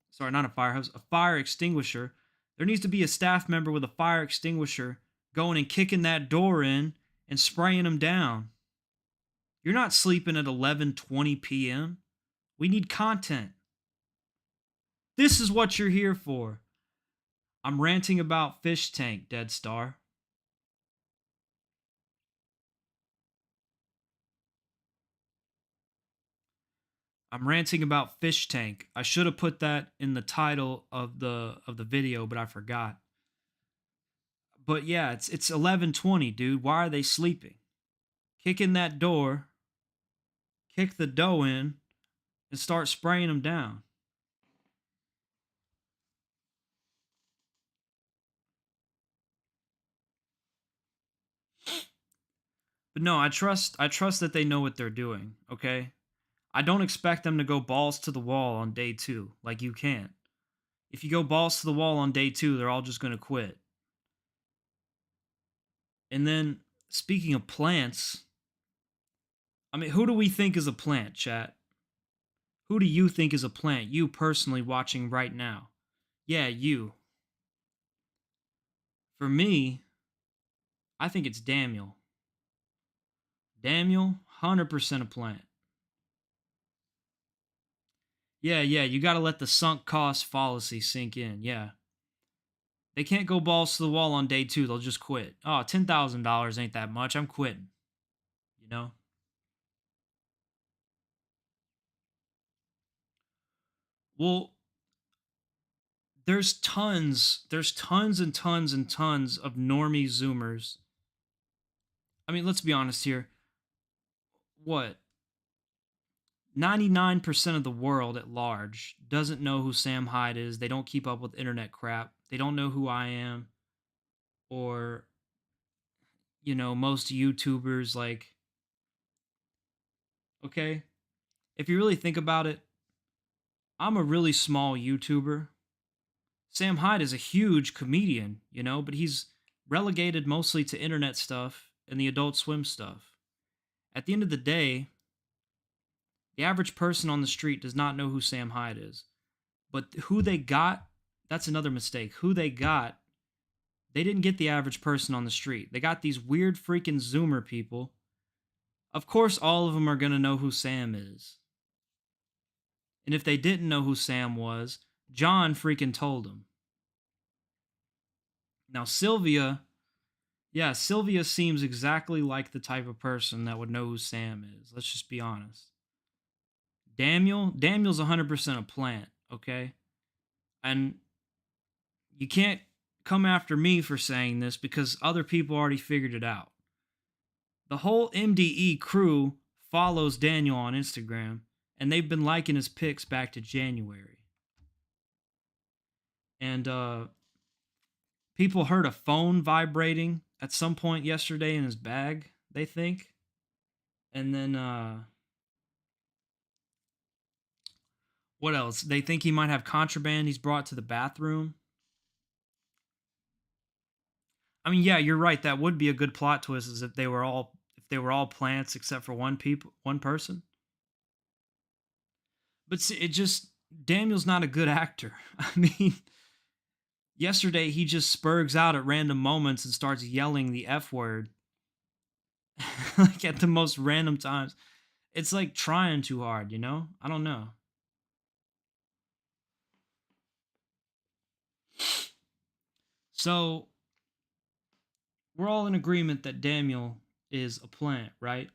Sorry, not a fire hose, a fire extinguisher. There needs to be a staff member with a fire extinguisher going and kicking that door in and spraying them down. You're not sleeping at 11:20 p.m. We need content. This is what you're here for. I'm ranting about Fish Tank, Dead Star. I'm ranting about Fish Tank. I should have put that in the title of the video, but I forgot. But yeah, it's 11:20, dude. Why are they sleeping? Kick in that door, kick the dough in, and start spraying them down. But no, I trust that they know what they're doing, okay? I don't expect them to go balls to the wall on day 2. Like, you can't. If you go balls to the wall on day 2, they're all just going to quit. And then, speaking of plants, I mean, who do we think is a plant, chat? Who do you think is a plant? You personally watching right now. Yeah, you. For me, I think it's Daniel. Daniel, 100% a plant. Yeah, you got to let the sunk cost fallacy sink in. Yeah. They can't go balls to the wall on day 2. They'll just quit. Oh, $10,000 ain't that much. I'm quitting. You know? Well, there's tons and tons and tons of normie Zoomers. I mean, let's be honest here. What? 99% of the world at large doesn't know who Sam Hyde is. They don't keep up with internet crap. They don't know who I am or, most YouTubers. Like, okay, if you really think about it, I'm a really small YouTuber. Sam Hyde is a huge comedian, but he's relegated mostly to internet stuff and the Adult Swim stuff. At the end of the day, the average person on the street does not know who Sam Hyde is. But who they got, that's another mistake. Who they got, they didn't get the average person on the street. They got these weird freaking Zoomer people. Of course, all of them are going to know who Sam is. And if they didn't know who Sam was, John freaking told them. Now, Sylvia seems exactly like the type of person that would know who Sam is. Let's just be honest. Daniel's 100% a plant, okay? And you can't come after me for saying this because other people already figured it out. The whole MDE crew follows Daniel on Instagram, and they've been liking his pics back to January. And people heard a phone vibrating at some point yesterday in his bag, they think. And then what else? They think he might have contraband he's brought to the bathroom. I mean, yeah, you're right. That would be a good plot twist, is if they were all plants except for one person. But see, Daniel's not a good actor. I mean, yesterday he just spurgs out at random moments and starts yelling the F word like at the most random times. It's like trying too hard, I don't know. So, we're all in agreement that Daniel is a plant, right?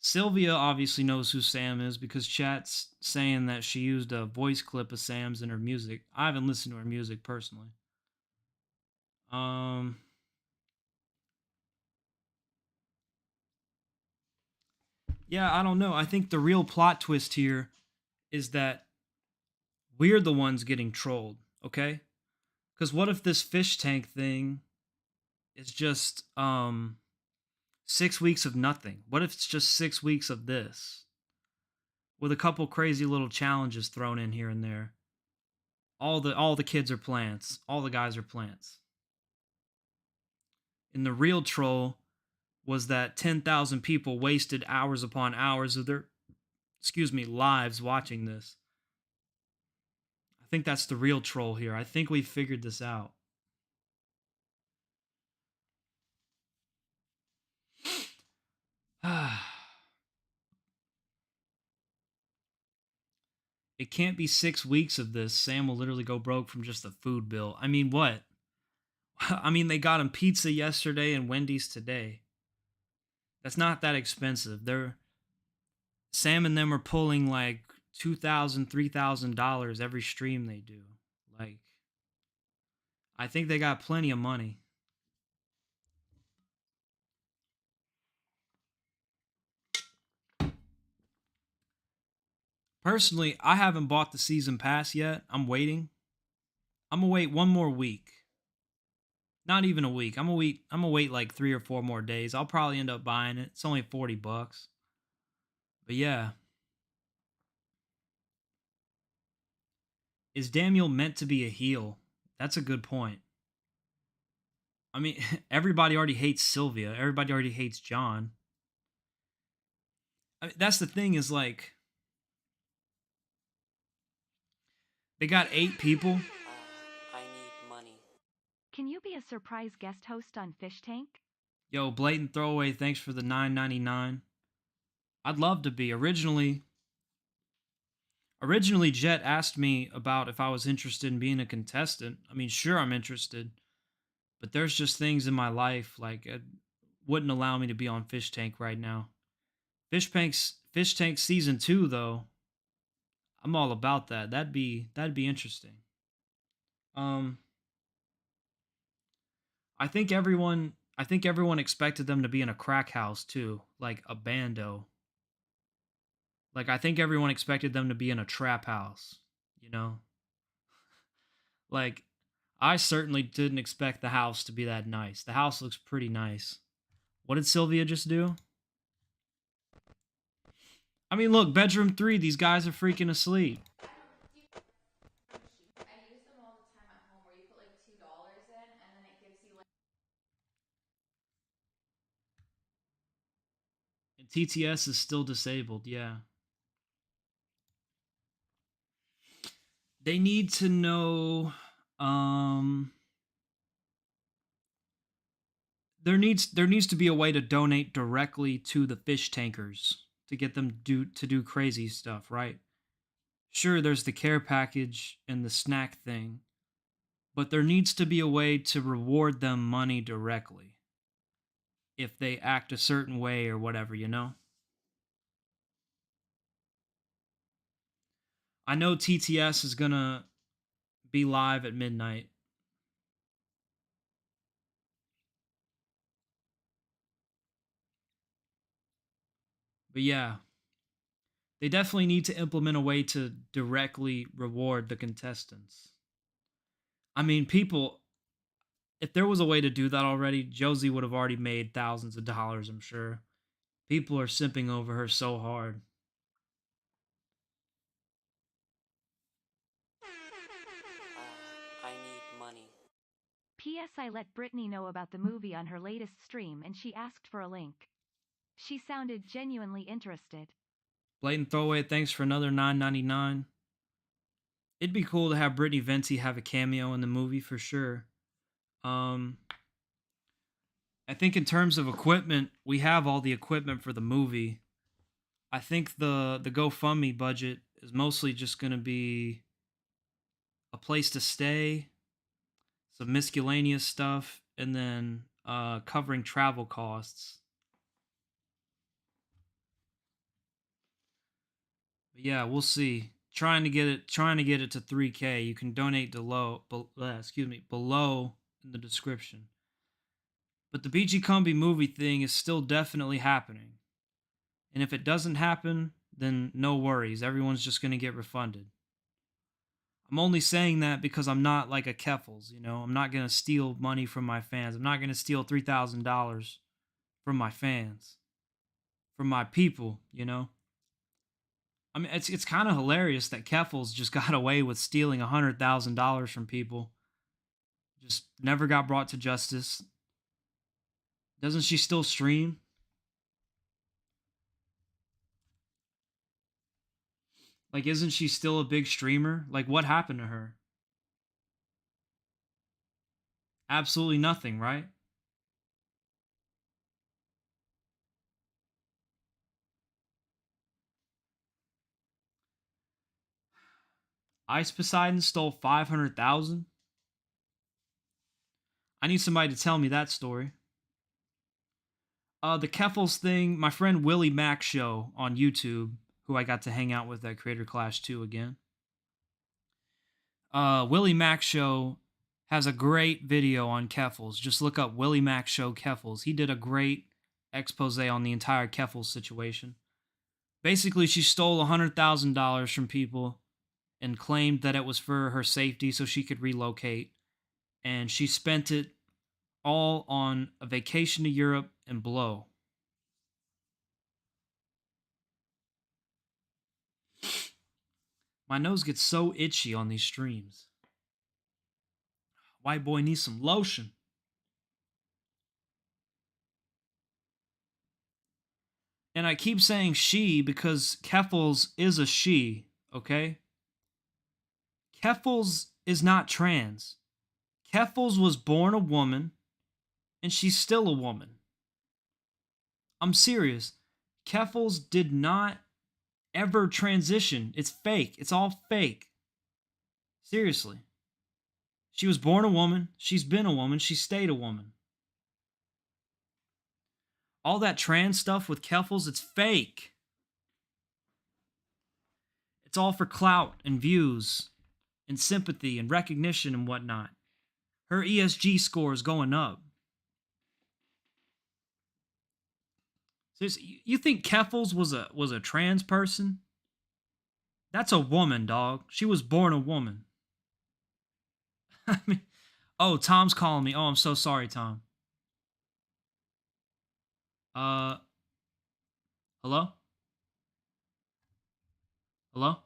Sylvia obviously knows who Sam is because chat's saying that she used a voice clip of Sam's in her music. I haven't listened to her music personally. Yeah, I don't know. I think the real plot twist here is that we're the ones getting trolled, okay? Because what if this fish tank thing is just 6 weeks of nothing? What if it's just 6 weeks of this with a couple crazy little challenges thrown in here and there? All the kids are plants. All the guys are plants. And the real troll was that 10,000 people wasted hours upon hours of their lives watching this. I think that's the real troll here. I think we figured this out. It can't be 6 weeks of this. Sam will literally go broke from just the food bill. I mean, what? I mean, they got him pizza yesterday and Wendy's today. That's not that expensive. Sam and them are pulling like $2,000, $3,000 every stream they do. Like, I think they got plenty of money. Personally, I haven't bought the season pass yet. I'm waiting. I'm gonna wait one more week. Not even a week. I'm gonna wait like 3 or 4 more days. I'll probably end up buying it. It's only $40. But yeah. Is Daniel meant to be a heel? That's a good point. I mean, everybody already hates Sylvia. Everybody already hates John. I mean, that's the thing, is like, they got 8 people. I need money. Can you be a surprise guest host on Fish Tank? Yo, blatant throwaway, thanks for the $9.99. I'd love to be. Originally, Jet asked me about if I was interested in being a contestant. I mean, sure, I'm interested. But there's just things in my life, like, it wouldn't allow me to be on Fish Tank right now. Fish Tank Season 2, though, I'm all about that. That'd be interesting. Um, I think everyone expected them to be in a crack house too, like a bando. Like I think everyone expected them to be in a trap house, you know? Like I certainly didn't expect the house to be that nice. The house looks pretty nice. What did Sylvia just do? I mean, look, bedroom 3, these guys are freaking asleep. I use them all the time at home where you put like $2 in and then it gives you like And TTS is still disabled, yeah. They need to know um there needs to be a way to donate directly to the fish tankers to get them to do crazy stuff, right? Sure, there's the care package and the snack thing, but there needs to be a way to reward them money directly if they act a certain way or whatever, you know? I know TTS is going to be live at midnight. But yeah, they definitely need to implement a way to directly reward the contestants. I mean, people, if there was a way to do that already, Josie would have already made thousands of dollars, I'm sure. People are simping over her so hard. I need money. P.S. I let Brittany know about the movie on her latest stream and she asked for a link. She sounded genuinely interested. Blatant throwaway, thanks for another $9.99. It'd be cool to have Brittany Venti have a cameo in the movie for sure. Um, I think in terms of equipment, we have all the equipment for the movie. I think the GoFundMe budget is mostly just going to be a place to stay, some miscellaneous stuff, and then covering travel costs. But yeah, we'll see. Trying to get it to 3K. You can donate below in the description. But the BG Combi movie thing is still definitely happening. And if it doesn't happen, then no worries. Everyone's just going to get refunded. I'm only saying that because I'm not like a Keffels, you know? I'm not going to steal money from my fans. I'm not going to steal $3,000 from my fans, from my people, you know? I mean, it's kind of hilarious that Keffels just got away with stealing $100,000 from people. Just never got brought to justice. Doesn't she still stream? Like, isn't she still a big streamer? Like, what happened to her? Absolutely nothing, right? Ice Poseidon stole 500,000. I need somebody to tell me that story. The Keffels thing, my friend Willie Mack show on YouTube, who I got to hang out with at Creator Clash 2 again. Willie Mack show has a great video on Keffels. Just look up Willie Mack show Keffels. He did a great expose on the entire Keffels situation. Basically, she stole $100,000 from people and claimed that it was for her safety so she could relocate. And she spent it all on a vacation to Europe and blow. My nose gets so itchy on these streams. White boy needs some lotion. And I keep saying she because Keffels is a she, okay? Keffels is not trans. Keffels was born a woman, and she's still a woman. I'm serious. Keffels did not ever transition. It's fake. It's all fake. Seriously. She was born a woman. She's been a woman. She stayed a woman. All that trans stuff with Keffels, it's fake. It's all for clout and views. and sympathy and recognition and whatnot. Her ESG score is going up. Seriously, you think Keffels was a trans person? That's a woman, dog. She was born a woman. I mean, oh, Tom's calling me. Oh, I'm so sorry, Tom. Uh, hello? Hello?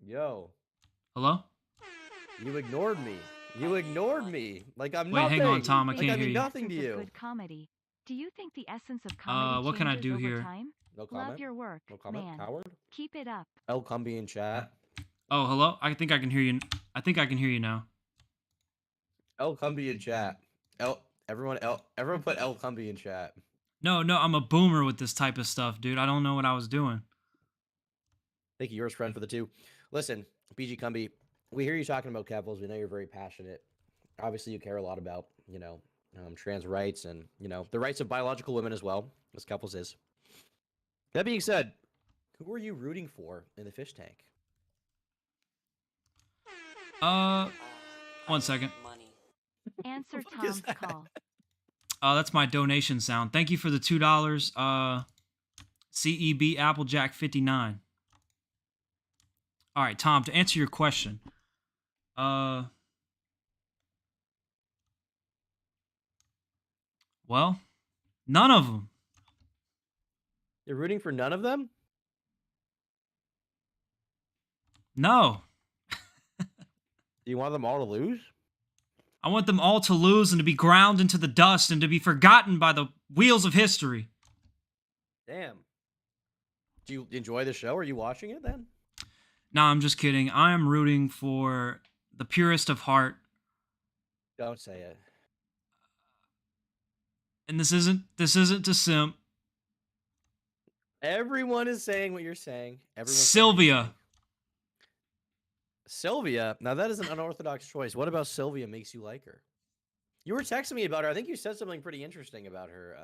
Yo, Hello? you ignored me. You ignored me. Like I'm Wait, nothing. hang on, Tom. I Like can't I hear mean you. nothing to Essence of you. good comedy. Do you think the essence of comedy What can I changes do over here? time? No comment. Love your work, No comment. man. Coward. Keep it up. El Cumby in chat. Oh, hello? I think I can hear you. I think I can hear you now. El Cumby in chat. Everyone put El Cumby in chat. No, I'm a boomer with this type of stuff, dude. I don't know what I was doing. Thank you, yours friend, for the 2. Listen, BG Cumby, we hear you talking about Kevils. We know you're very passionate. Obviously, you care a lot about, trans rights and, the rights of biological women as well, as Kevils is. That being said, who are you rooting for in the fish tank? I 1 need second. money. Answer fuck is Tom's that? call. That's my donation sound. Thank you for the $2. CEB Applejack 59. All right, Tom, to answer your question. Well, none of them. You're rooting for none of them? No. Do you want them all to lose? I want them all to lose and to be ground into the dust and to be forgotten by the wheels of history. Damn. Do you enjoy the show? Are you watching it then? Nah, I'm just kidding. I am rooting for the purest of heart. Don't say it. And this isn't to simp. Everyone is saying what you're saying. Everyone's Sylvia. Sylvia? Now that is an unorthodox choice. What about Sylvia makes you like her? You were texting me about her. I think you said something pretty interesting about her.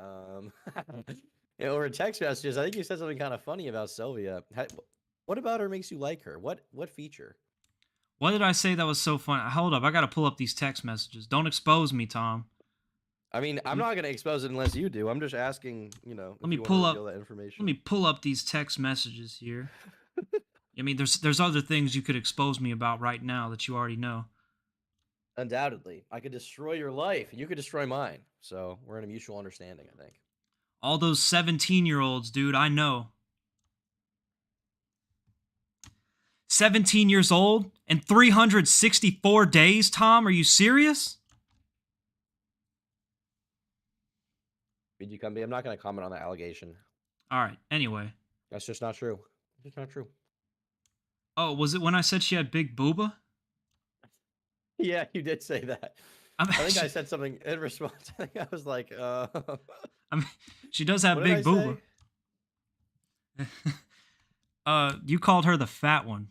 Or text messages. I think you said something kind of funny about Sylvia. What about her makes you like her? What feature? What did I say that was so funny? Hold up, I gotta pull up these text messages. Don't expose me, Tom. I mean, I'm not going to expose it unless you do. I'm just asking, Let me pull up that information. Let me pull up these text messages here. I mean, there's other things you could expose me about right now that you already know. Undoubtedly. I could destroy your life, and you could destroy mine. So we're in a mutual understanding, I think. All those 17-year-olds, dude, I know. 17 years old and 364 days, Tom? Are you serious? BG Cumby, I'm not going to comment on that allegation. All right, anyway. That's just not true. It's just not true. Oh, was it when I said she had big booba? Yeah, you did say that. I think I said something in response. I think I was like, I mean, she does have what big did I booba. You called her the fat one.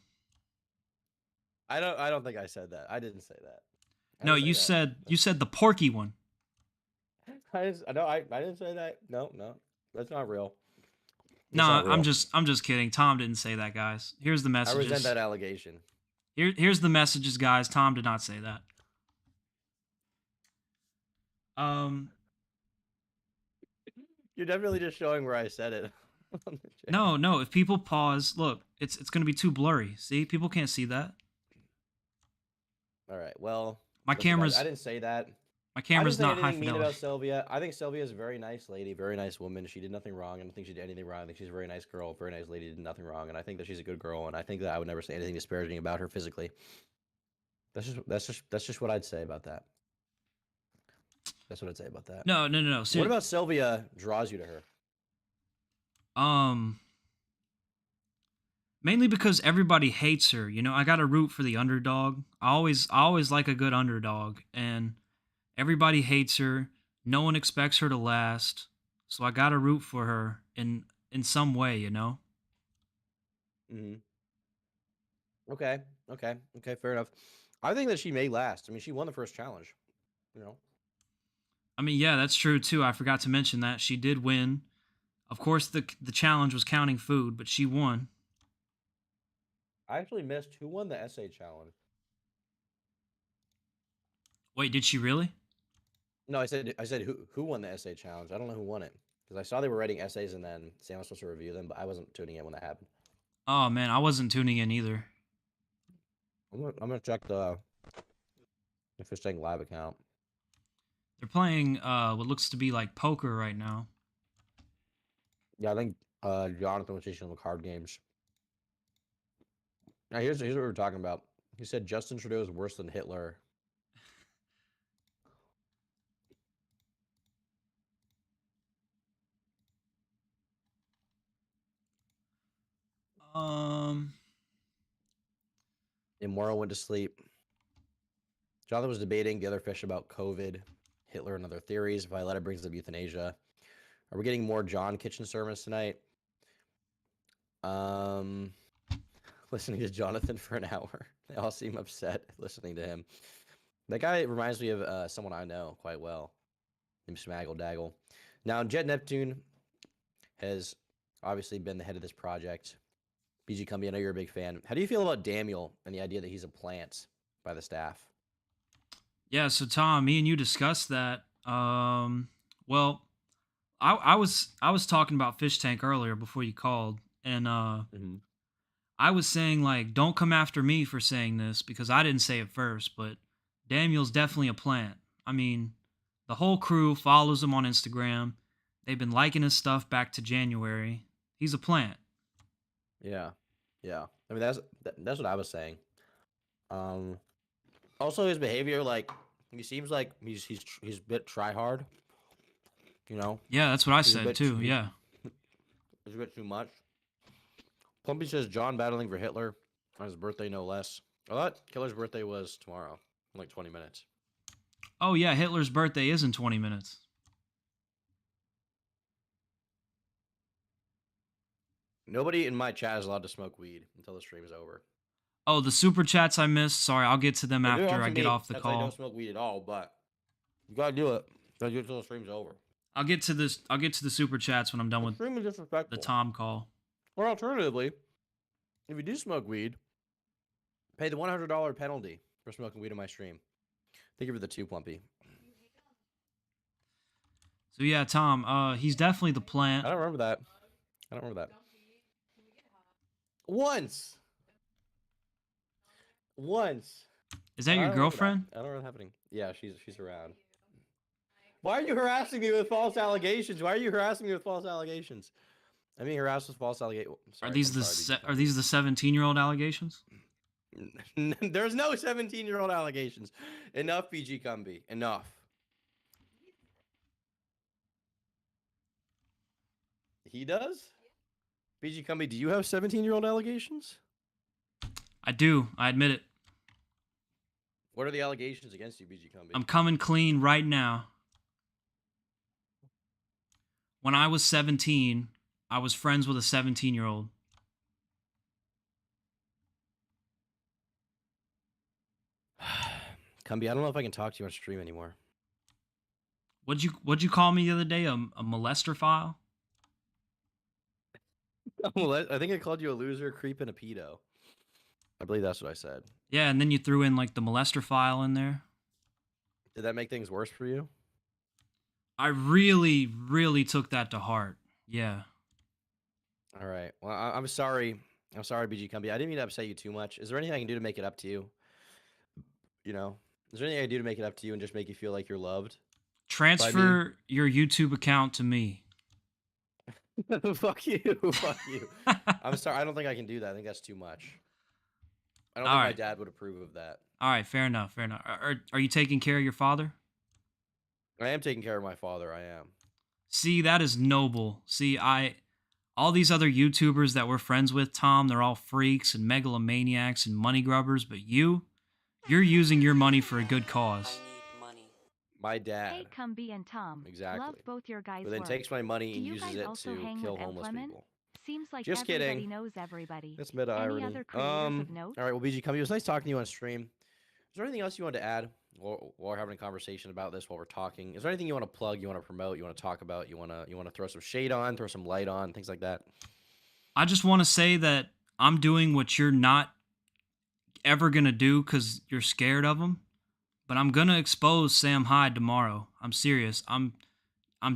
I don't think I said that. I didn't say that. No, you said the porky one. I didn't say that. No, that's not real. No, I'm just kidding. Tom didn't say that, guys. Here's the messages. I resent that allegation. Here's the messages, guys. Tom did not say that. You're definitely just showing where I said it. No. If people pause, look, it's gonna be too blurry. See, people can't see that. All right. Well, my camera's. I didn't say that. My camera's not high fidelity. fidelity. About Sylvia. I think Sylvia is a very nice lady, very nice woman. She did nothing wrong. I don't think she did anything wrong. I think she's a very nice girl, very nice lady, did nothing wrong. And I think that she's a good girl. And I think that I would never say anything disparaging about her physically. That's just what I'd say about that. That's what I'd say about that. No. What about Sylvia draws you to her? Mainly because everybody hates her. You know, I gotta root for the underdog. I always like a good underdog, and everybody hates her. No one expects her to last, so I gotta root for her in some way. You know. Mm-hmm. Okay. Fair enough. I think that she may last. I mean, she won the first challenge. You know. I mean, yeah, that's true too. I forgot to mention that she did win. Of course, the challenge was counting food, but she won. I actually missed who won the essay challenge. Wait, did she really? No, I said who won the essay challenge? I don't know who won it because I saw they were writing essays and then Sam was supposed to review them, but I wasn't tuning in when that happened. Oh man, I wasn't tuning in either. I'm gonna check the Fish Tank Live account. They're playing what looks to be like poker right now. Yeah, I think Jonathan was teaching them card games. Now here's what we're talking about. He said Justin Trudeau is worse than Hitler. Um, Immoral went to sleep. Jonathan was debating the other fish about COVID, Hitler, and other theories. Violetta brings up euthanasia. Are we getting more John Kitchen sermons tonight? Listening to Jonathan for an hour. They all seem upset listening to him. That guy reminds me of someone I know quite well, named Smaggle Daggle. Now, Jet Neptune has obviously been the head of this project. BG Cumbie, I know you're a big fan. How do you feel about Daniel and the idea that he's a plant by the staff? yeah. So Tom, me and you discussed that. Well, I was talking about Fish Tank earlier before you called, and I was saying like, don't come after me for saying this because I didn't say it first, but Daniel's definitely a plant. I mean, the whole crew follows him on Instagram. They've been liking his stuff back to January. He's a plant. Yeah. I mean, that's what I was saying. Also, his behavior, like, he seems like he's a bit try hard. You know, Yeah, that's what I he's a said bit too. Yeah. It's a bit too much. Plumpy says John battling for Hitler on his birthday, no less. I thought Killer's birthday was tomorrow, in like 20 minutes. Oh yeah, Hitler's birthday is in 20 minutes. Nobody in my chat is allowed to smoke weed until the stream is over. Oh, the super chats I missed. Sorry, I'll get to them If you're after on I to get me, off the that's why I call. don't smoke weed at all, but you gotta do it. Gotta do it until the stream's over. I'll get to this. I'll get to the super chats when I'm done with Extremely disrespectful. the Tom call. Or alternatively, if you do smoke weed, pay the $100 penalty for smoking weed in my stream. Thank you for the 2, Plumpy. So yeah, Tom. He's definitely the plant. I don't remember that. Once. Is that I your don't remember girlfriend? that. I don't know what's happening. Yeah, she's around. Why are you harassing me with false allegations? I mean, harassed with false allegations. Are these the 17-year-old allegations? There's no 17-year-old allegations. Enough, PG Cumbie. Enough. He does? PG Cumbie, do you have 17-year-old allegations? I do. I admit it. What are the allegations against you, PG Cumbie? I'm coming clean right now. When I was 17, I was friends with a 17-year-old. Cumbie, I don't know if I can talk to you on stream anymore. What'd you call me the other day? A molester file? I think I called you a loser, creep, and a pedo. I believe that's what I said. Yeah, and then you threw in like the molester file in there. Did that make things worse for you? I really, really took that to heart. Yeah. All right. Well, I'm sorry. I'm sorry, BG Cumbie. I didn't mean to upset you too much. Is there anything I can do to make it up to you? You know, is there anything I can do to make it up to you and just make you feel like you're loved? Transfer your YouTube account to me. Fuck you. Fuck you. I'm sorry. I don't think I can do that. I think that's too much. I don't think my dad would approve of that. All right. Fair enough. Are you taking care of your father? I am taking care of my father. I am. See, that is noble. See, all these other YouTubers that we're friends with, Tom, they're all freaks and megalomaniacs and money grubbers, but you're using your money for a good cause. I need money. My dad. Hey, Cumbie and Tom. Exactly. Love both your guys' Who then work. takes my money Do and you uses guys it also to hang kill with homeless Clement? people. Seems like Just everybody kidding. knows everybody. That's meta Any irony. other creators of note? All right. Well, BG Cumbie, it was nice talking to you on stream. Is there anything else you wanted to add while we're having a conversation about this while we're talking? Is there anything you want to plug, you want to promote, you want to talk about, you want to throw some shade on, throw some light on, things like that? I just want to say that I'm doing what you're not ever going to do because you're scared of them, but but I'm gonna expose Sam Hyde tomorrow. I'm serious. I'm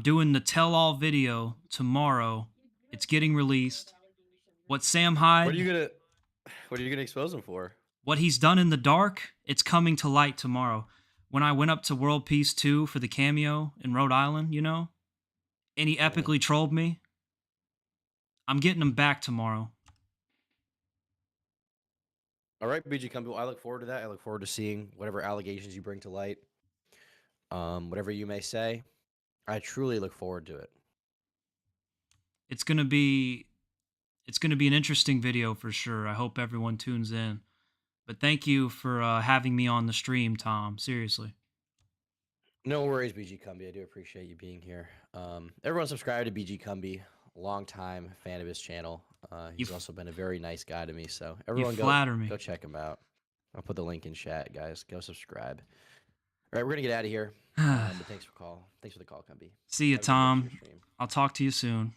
doing the tell-all video tomorrow. It's getting released. What Sam What are you Hyde, gonna What are you gonna expose him for? what he's done in the dark, it's coming to light tomorrow. When I went up to World Peace 2 for the cameo in Rhode Island, you know, and he Mhm. epically trolled me, I'm getting him back tomorrow. All right, BG Company. Well, I look forward to that. I look forward to seeing whatever allegations you bring to light. Whatever you may say, I truly look forward to it. It's gonna be an interesting video for sure. I hope everyone tunes in. But thank you for having me on the stream, Tom. Seriously. No worries, BG Cumby. I do appreciate you being here. Everyone subscribe to BG Cumby, longtime fan of his channel. He's You also been a very nice guy to me. So you everyone flatter me. go check him out. I'll put the link in chat, guys. Go subscribe. All right, we're gonna get out of here. But thanks for the call, Cumby. See you, Have a good rest of Tom. your stream. I'll talk to you soon.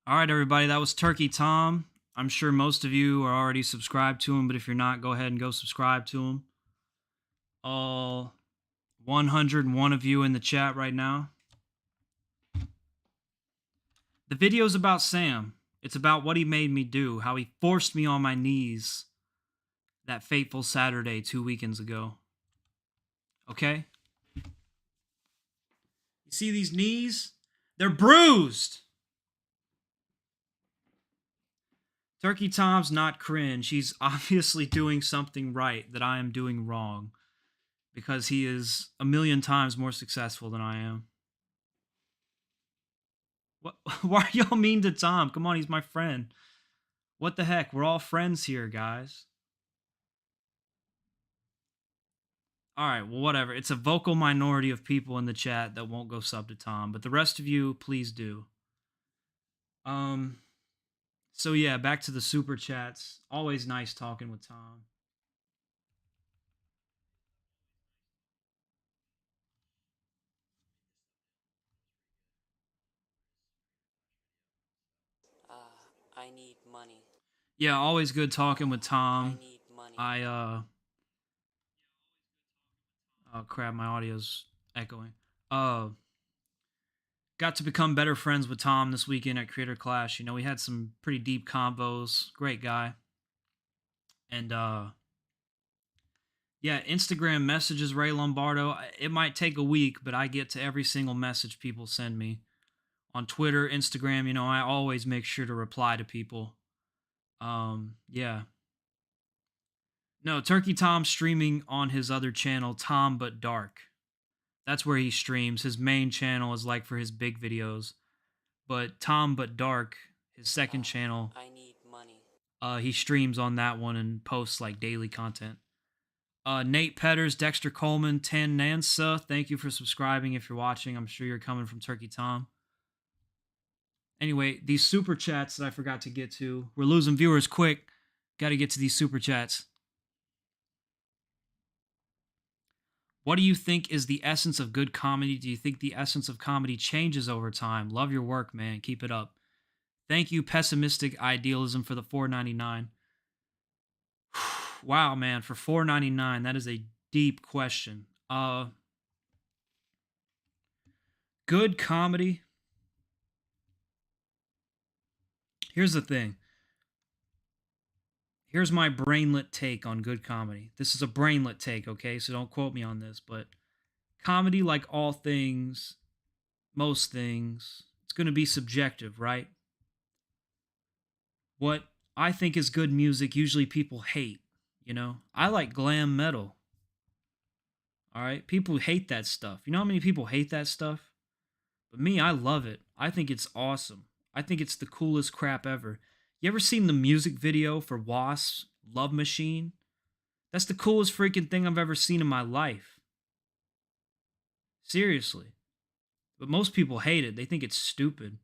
All right, everybody. That was Turkey Tom. I'm sure most of you are already subscribed to him, but if you're not, go ahead and go subscribe to him. All 101 of you in the chat right now. The video's about Sam. It's about what he made me do, how he forced me on my knees that fateful Saturday 2 weekends ago. Okay? You see these knees? They're bruised. Turkey Tom's not cringe. He's obviously doing something right that I am doing wrong because he is a million times more successful than I am. What? Why are y'all mean to Tom? Come on, he's my friend. What the heck? We're all friends here, guys. All right, well, whatever. It's a vocal minority of people in the chat that won't go sub to Tom, but the rest of you, please do. So yeah, back to the super chats. Always nice talking with Tom. I need money. Yeah, always good talking with I Tom. need money. Oh crap, my audio's echoing. Got to become better friends with Tom this weekend at Creator Clash. You know, we had some pretty deep combos. Great guy. And yeah, Instagram messages Ray Lombardo. It might take a week, but I get to every single message people send me. On Twitter, Instagram, you know, I always make sure to reply to people. Yeah. No, Turkey Tom's streaming on his other channel, Tom But Dark. That's where he streams. His main channel is like for his big videos. But Tom But Dark, his second channel, I need money. he streams on that one and posts like daily content. Nate Petters, Dexter Coleman, Tan Nansa, thank you for subscribing if you're watching. I'm sure you're coming from Turkey Tom. Anyway, these super chats that I forgot to get to. We're losing viewers quick. Got to get to these super chats. What do you think is the essence of good comedy? Do you think the essence of comedy changes over time? Love your work, man. Keep it up. Thank you, Pessimistic Idealism, for the $4.99. Wow, man, for $4.99, that is a deep question. Good comedy. Here's the thing. Here's my brainlet take on good comedy. This is a brainlet take, okay? So don't quote me on this, but comedy, like all things, most things, it's going to be subjective, right? What I think is good music, usually people hate, you know? I like glam metal. All right? People hate that stuff. You know how many people hate that stuff? But me, I love it. I think it's awesome. I think it's the coolest crap ever. You ever seen the music video for Wasp's Love Machine? That's the coolest freaking thing I've ever seen in my life. Seriously. But most people hate it. They think it's stupid.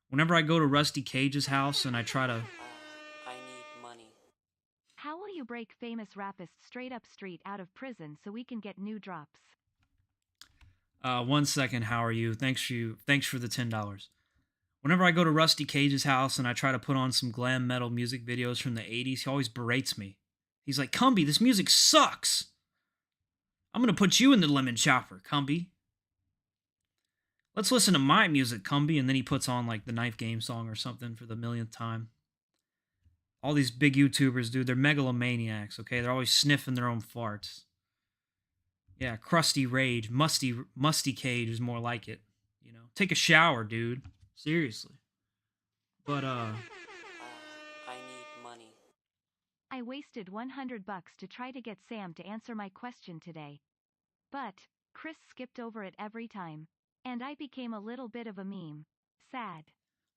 Whenever I go to Rusty Cage's house and I try to... I need money. How will you break famous rapist Straight Up Street out of prison so we can get new drops? 1 second, how are you? Thanks for the $10. Whenever I go to Rusty Cage's house and I try to put on some glam metal music videos from the 80s, he always berates me. He's like, Cumby, this music sucks. I'm going to put you in the lemon chopper, Cumby. Let's listen to my music, Cumby. And then he puts on like the Knife Game song or something for the millionth time. All these big YouTubers, dude, they're megalomaniacs, okay? They're always sniffing their own farts. Yeah, crusty rage, musty cage is more like it. You know, take a shower, dude. Seriously. But I need money. I wasted $100 to try to get Sam to answer my question today. But Chris skipped over it every time, and I became a little bit of a meme. Sad.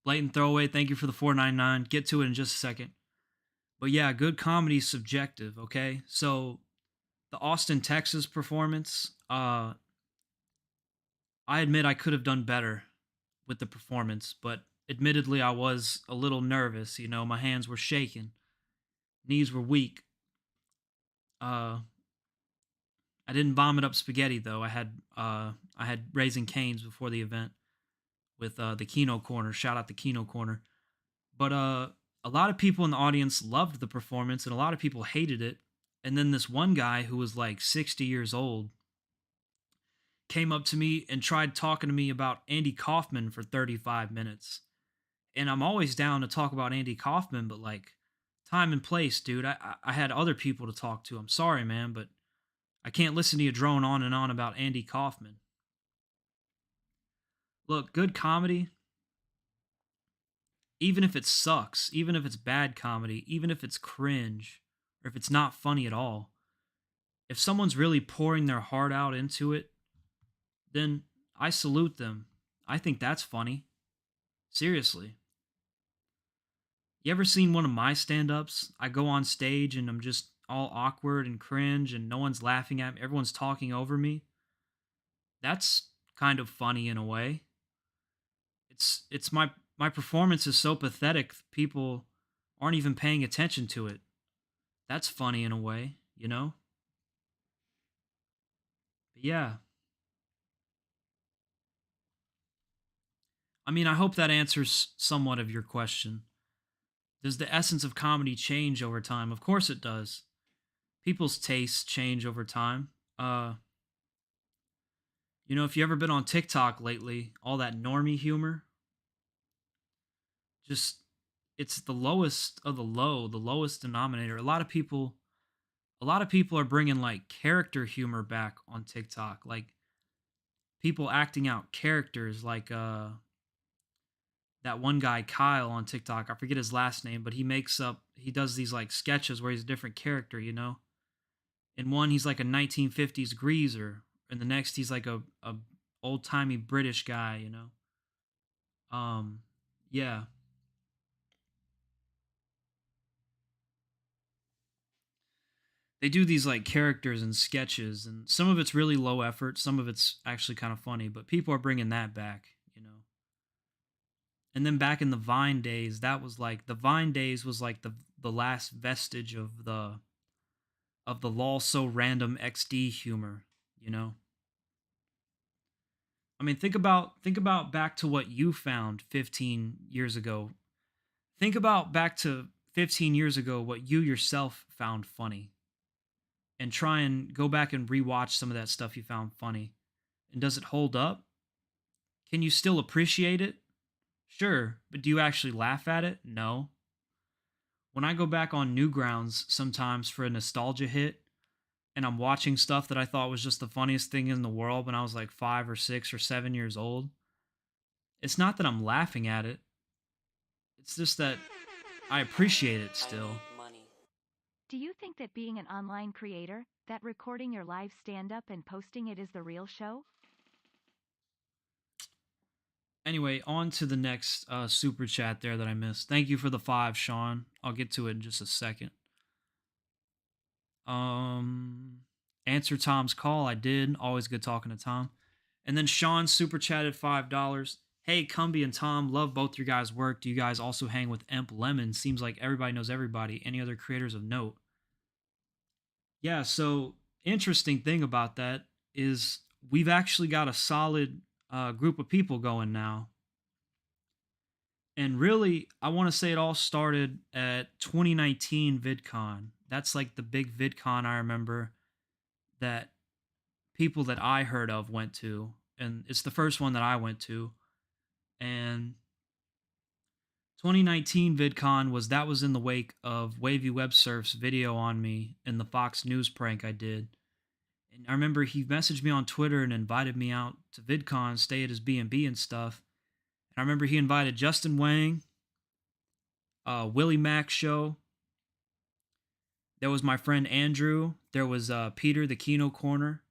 blatant throwaway. Thank you for the 4.99. Get to it in just a second. But yeah, good comedy is subjective. Okay, so the Austin, Texas performance. I admit I could have done better with the performance, but admittedly I was a little nervous. You know, my hands were shaking, knees were weak. I didn't vomit up spaghetti though. I had Raising Cane's before the event with the Kino Corner. Shout out the Kino Corner. But a lot of people in the audience loved the performance, and a lot of people hated it. And then this one guy who was like 60 years old came up to me and tried talking to me about Andy Kaufman for 35 minutes. And I'm always down to talk about Andy Kaufman, but like time and place, dude. I had other people to talk to. I'm sorry, man, but I can't listen to you drone on and on about Andy Kaufman. Look, good comedy, even if it sucks, even if it's bad comedy, even if it's cringe, or if it's not funny at all, if someone's really pouring their heart out into it, then I salute them. I think that's funny. Seriously. You ever seen one of my stand-ups? I go on stage and I'm just all awkward and cringe and no one's laughing at me. Everyone's talking over me. That's kind of funny in a way. It's my performance is so pathetic people aren't even paying attention to it. That's funny in a way, you know? But yeah. I mean, I hope that answers somewhat of your question. Does the essence of comedy change over time? Of course it does. People's tastes change over time. You know, if you ever been on TikTok lately, all that normie humor, just it's the lowest of the low, the lowest denominator. A lot of people are bringing like character humor back on TikTok, like people acting out characters like that one guy Kyle on TikTok. I forget his last name, but he does these like sketches where he's a different character, you know? In one he's like a 1950s greaser, and the next he's like a old-timey British guy, you know? Yeah. They do these like characters and sketches, and some of it's really low effort, some of it's actually kind of funny, but people are bringing that back, you know? And then back in the Vine days, the Vine days was like the last vestige of the lol so random XD humor, you know? I mean, think about back to what you found 15 years ago. Think about back to 15 years ago what you yourself found funny, and try and go back and rewatch some of that stuff you found funny. And does it hold up? Can you still appreciate it? Sure, but do you actually laugh at it? No. When I go back on Newgrounds sometimes for a nostalgia hit, and I'm watching stuff that I thought was just the funniest thing in the world when I was like 5 or 6 or 7 years old, it's not that I'm laughing at it. It's just that I appreciate it I still. need money. Do you think that being an online creator, that recording your live stand-up and posting it is the real show? Anyway, on to the next super chat there that I missed. Thank you for the 5, Sean. I'll get to it in just a second. Answer Tom's call. I did. Always good talking to Tom. And then Sean super chatted $5. Hey, Cumby and Tom, love both your guys' work. Do you guys also hang with Emp Lemon? Seems like everybody knows everybody. Any other creators of note? Yeah, so interesting thing about that is we've actually got a solid group of people going now. And really, I want to say it all started at 2019 VidCon. That's like the big VidCon I remember that people that I heard of went to. And it's the first one that I went to. And 2019 VidCon was in the wake of Wavy Web Surf's video on me and the Fox News prank I did. And I remember he messaged me on Twitter and invited me out to VidCon, stay at his B&B and stuff. And I remember he invited Justin Wang, Willie Mack show. There was my friend Andrew. There was Peter, the Kino Corner.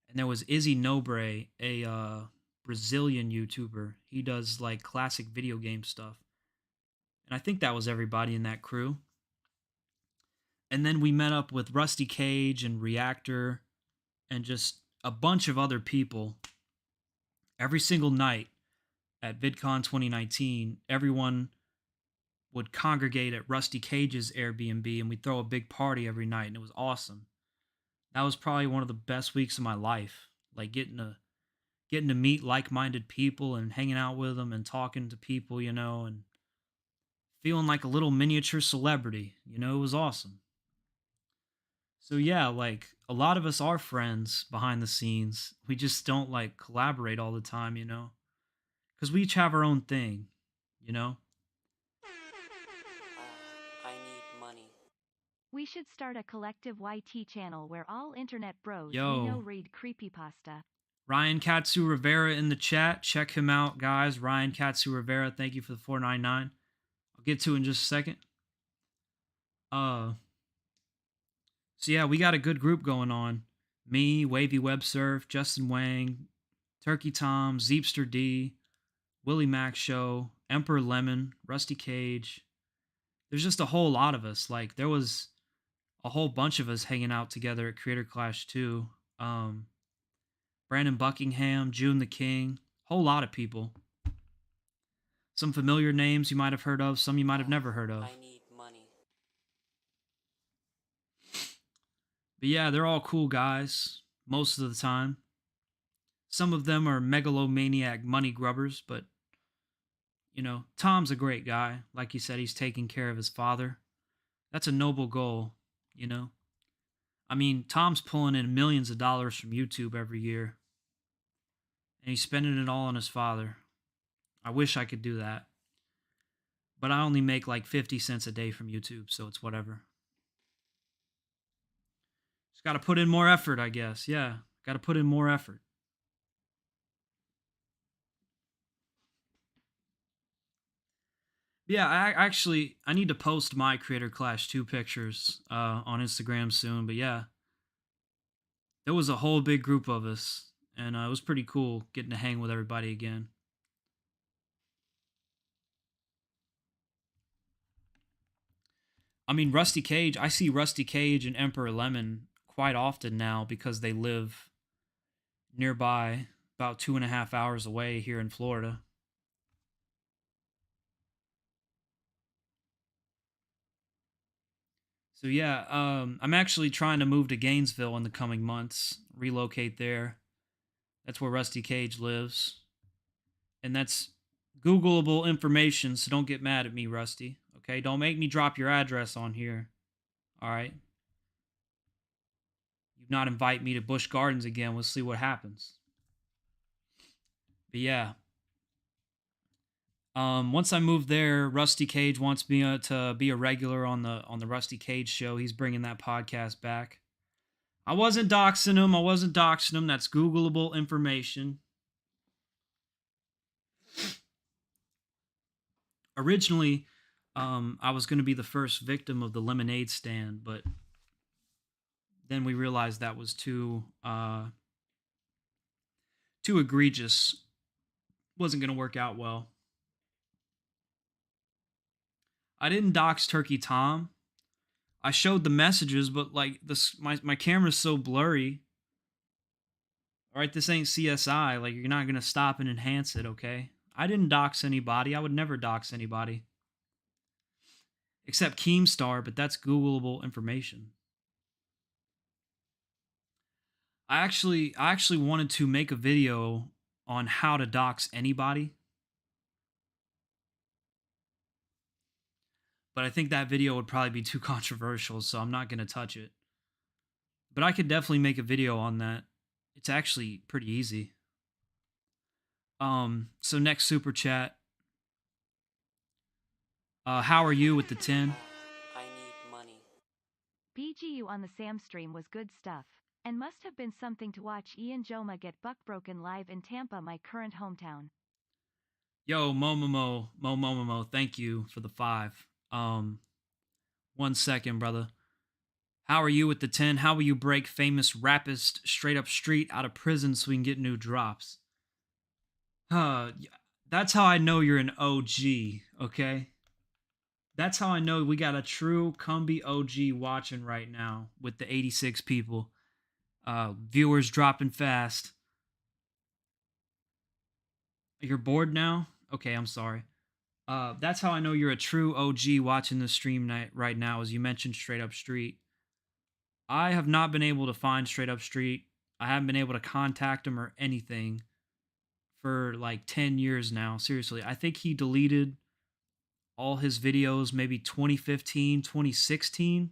And there was Izzy Nobre, a Brazilian YouTuber. He does like classic video game stuff. And I think that was everybody in that crew. And then we met up with Rusty Cage and Reactor and just a bunch of other people. Every single night at VidCon 2019, everyone would congregate at Rusty Cage's Airbnb and we'd throw a big party every night, and it was awesome. That was probably one of the best weeks of my life. Like getting to meet like-minded people and hanging out with them and talking to people, and feeling like a little miniature celebrity. It was awesome. So yeah, like a lot of us are friends behind the scenes. We just don't like collaborate all the time, because we each have our own thing, you know. I need money. We should start a collective YT channel where all internet bros Yo. we know read creepypasta. Ryan Katsu Rivera in the chat. Check him out, guys. Ryan Katsu Rivera, thank you for the 499. I'll get to it in just a second. So yeah, we got a good group going on. Me, Wavy Web Surf, Justin Wang, Turkey Tom, Zeepster D, Willie Mack Show, Emperor Lemon, Rusty Cage. There's just a whole lot of us. Like there was a whole bunch of us hanging out together at Creator Clash 2. Brandon Buckingham, June the King, whole lot of people. Some familiar names you might have heard of, some you might have never heard of. I need money. But yeah, they're all cool guys most of the time. Some of them are megalomaniac money grubbers, but Tom's a great guy. Like he said, he's taking care of his father. That's a noble goal, I mean, Tom's pulling in millions of dollars from YouTube every year. And he's spending it all on his father. I wish I could do that. But I only make like 50 cents a day from YouTube, so it's whatever. Just got to put in more effort, I guess. Yeah, got to put in more effort. Yeah, I need to post my Creator Clash 2 pictures on Instagram soon. But yeah, there was a whole big group of us, and it was pretty cool getting to hang with everybody again. I mean, Rusty Cage, I see Rusty Cage and Emperor Lemon quite often now because they live nearby, about 2.5 hours away here in Florida. So yeah, I'm actually trying to move to Gainesville in the coming months, relocate there. That's where Rusty Cage lives. And that's Googleable information, so don't get mad at me, Rusty. Okay, don't make me drop your address on here. All right. You not invite me to Busch Gardens again. We'll see what happens. But yeah. Once I move there, Rusty Cage wants me to be a regular on the Rusty Cage show. He's bringing that podcast back. I wasn't doxing him. That's Googleable information. Originally, I was going to be the first victim of the lemonade stand, but then we realized that was too egregious. Wasn't going to work out well. I didn't dox Turkey Tom. I showed the messages, but like my camera's so blurry. All right, this ain't CSI. Like you're not going to stop and enhance it, okay? I didn't dox anybody. I would never dox anybody. Except Keemstar, but that's Googleable information. I actually wanted to make a video on how to dox anybody. but I think that video would probably be too controversial, so I'm not going to touch it. But I could definitely make a video on that. It's actually pretty easy. So next super chat. How are you with the 10? I need money. BGU on the Sam stream was good stuff, and must have been something to watch Ian Joma get buckbroken live in Tampa, my current hometown. Yo, Momomo, thank you for the 5. 1 second, brother. How are you with the 10? How will you break famous rapist straight up street out of prison so we can get new drops? That's how I know you're an OG, okay? That's how I know we got a true Cumby OG watching right now with the 86 people. Viewers dropping fast. You're bored now? Okay, I'm sorry. That's how I know you're a true OG watching the stream night right now, as you mentioned Straight Up Street. I have not been able to find Straight Up Street. I haven't been able to contact him or anything for like 10 years now. Seriously, I think he deleted all his videos maybe 2015, 2016.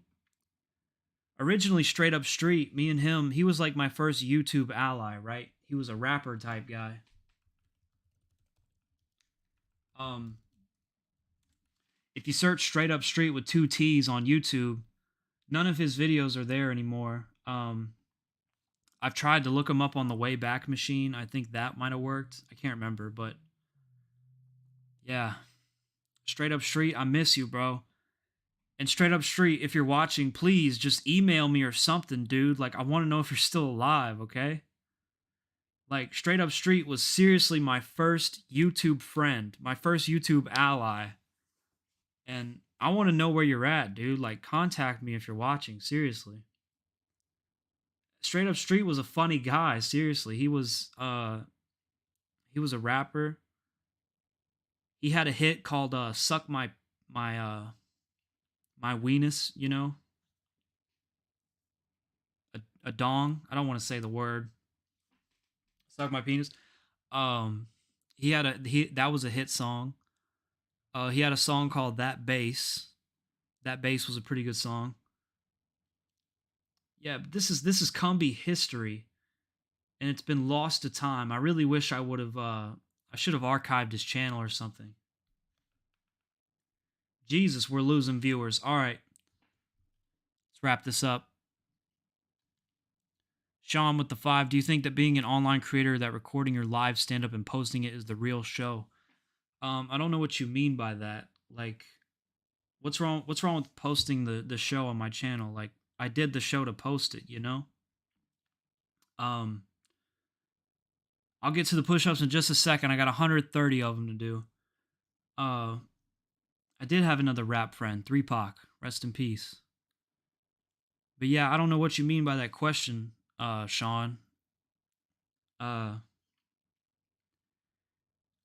Originally, Straight Up Street, me and him, he was like my first YouTube ally, right? He was a rapper type guy. If you search Straight Up Street with 2 T's on YouTube, none of his videos are there anymore. I've tried to look him up on the Wayback Machine. I think that might have worked. I can't remember, but yeah. Straight Up Street, I miss you, bro. And Straight Up Street, if you're watching, please just email me or something, dude. Like, I want to know if you're still alive, okay? Like, Straight Up Street was seriously my first YouTube friend, my first YouTube ally. And I want to know where you're at, dude. Like, contact me if you're watching, seriously. Straight Up Street was a funny guy, seriously. He was a rapper. He had a hit called Suck My Weenus, you know? A dong. I don't want to say the word. Suck My Penis. That was a hit song. He had a song called That Bass. That Bass was a pretty good song. Yeah, but this is Cumby history, and it's been lost to time. I really wish I would have. I should have archived his channel or something. Jesus, we're losing viewers. All right, let's wrap this up. Sean with the 5. Do you think that being an online creator, that recording your live stand-up and posting it is the real show? I don't know what you mean by that. Like, what's wrong with posting the show on my channel? Like, I did the show to post it, you know? I'll get to the push-ups in just a second. I got 130 of them to do. I did have another rap friend, 3Pac. Rest in peace. But yeah, I don't know what you mean by that question, Sean. I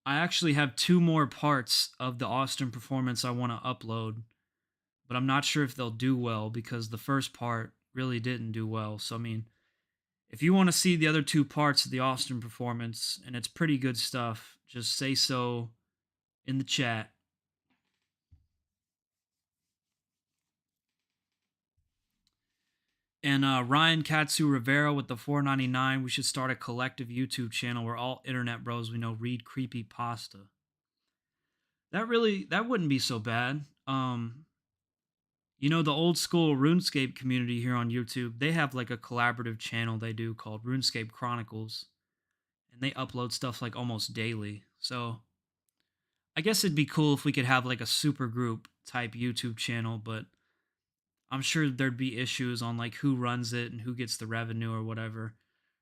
actually have 2 more parts of the Austin performance I want to upload, but I'm not sure if they'll do well because the first part really didn't do well. So, I mean, if you want to see the other 2 parts of the Austin performance, and it's pretty good stuff, just say so in the chat. And Ryan Katsu Rivera with the $4.99. We should start a collective YouTube channel where all internet bros we know read creepy pasta. That wouldn't be so bad. You know, the old school RuneScape community here on YouTube, they have like a collaborative channel they do called RuneScape Chronicles, and they upload stuff like almost daily. So I guess it'd be cool if we could have like a super group type YouTube channel, but I'm sure there'd be issues on like who runs it and who gets the revenue or whatever.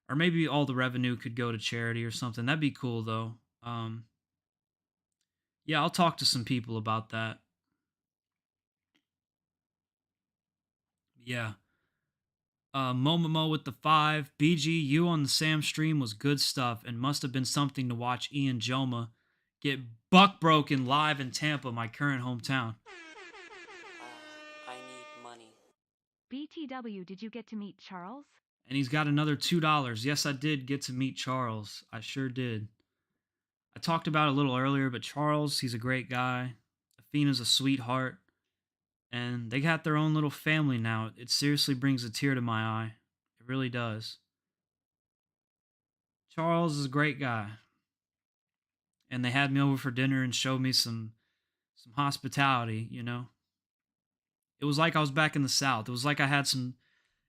Or maybe all the revenue could go to charity or something. That'd be cool though. Yeah, I'll talk to some people about that. Yeah. Momomo with the 5. BG, you on the Sam stream was good stuff and must have been something to watch Ian Joma get buck broken live in Tampa, my current hometown. I need money. BTW, did you get to meet Charles? And he's got another $2. Yes, I did get to meet Charles. I sure did. I talked about it a little earlier, but Charles, he's a great guy. Athena's a sweetheart. and they got their own little family now. It seriously brings a tear to my eye. It really does. Charles is a great guy, and they had me over for dinner and showed me some hospitality. It was like I was back in the South. It was like I had some.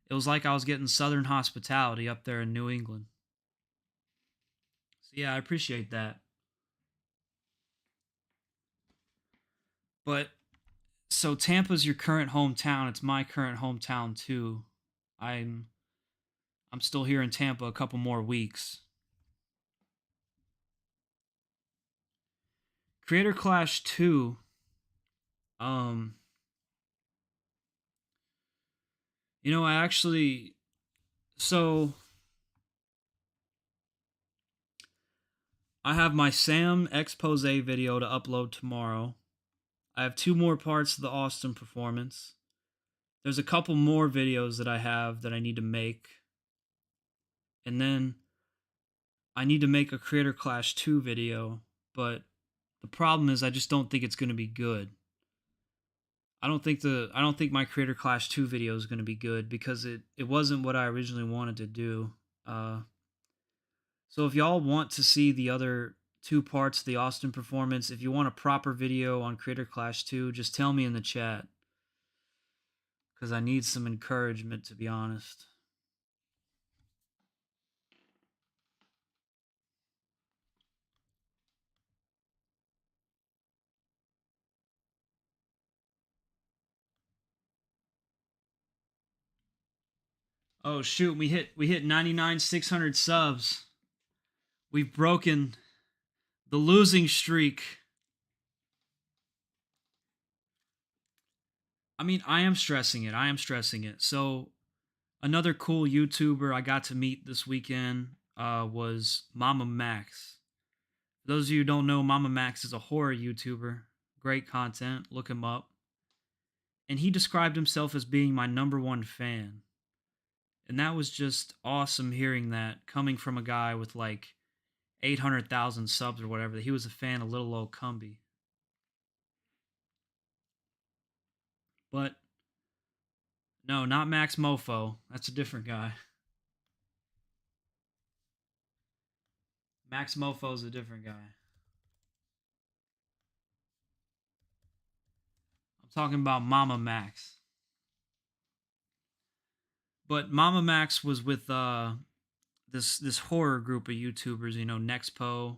It was like I was getting Southern hospitality up there in New England. So yeah, I appreciate that. But so Tampa's your current hometown. It's my current hometown too. I'm I'm still here in Tampa a couple more weeks. Creator Clash 2. Um, I actually so I have my Sam expose video to upload tomorrow. I have two more parts of the Austin performance. There's a couple more videos that I have that I need to make. And then I need to make a Creator Clash 2 video, but the problem is I just don't think it's going to be good. I don't think my Creator Clash 2 video is going to be good because it wasn't what I originally wanted to do. So if y'all want to see the other two parts of the Austin performance, if you want a proper video on Creator Clash 2, just tell me in the chat because I need some encouragement, to be honest. Oh shoot, we hit 99,600 subs. We've broken the losing streak. I mean, I am stressing it. I am stressing it. So, another cool YouTuber I got to meet this weekend was Mama Max. For those of you who don't know, Mama Max is a horror YouTuber. Great content. Look him up. And he described himself as being my number one fan. And that was just awesome hearing that coming from a guy with like 800,000 subs or whatever. That he was a fan of Little Old Cumby. But no, not Max Mofo. That's a different guy. Max Mofo's a different guy. I'm talking about Mama Max. But Mama Max was with this horror group of YouTubers, Nexpo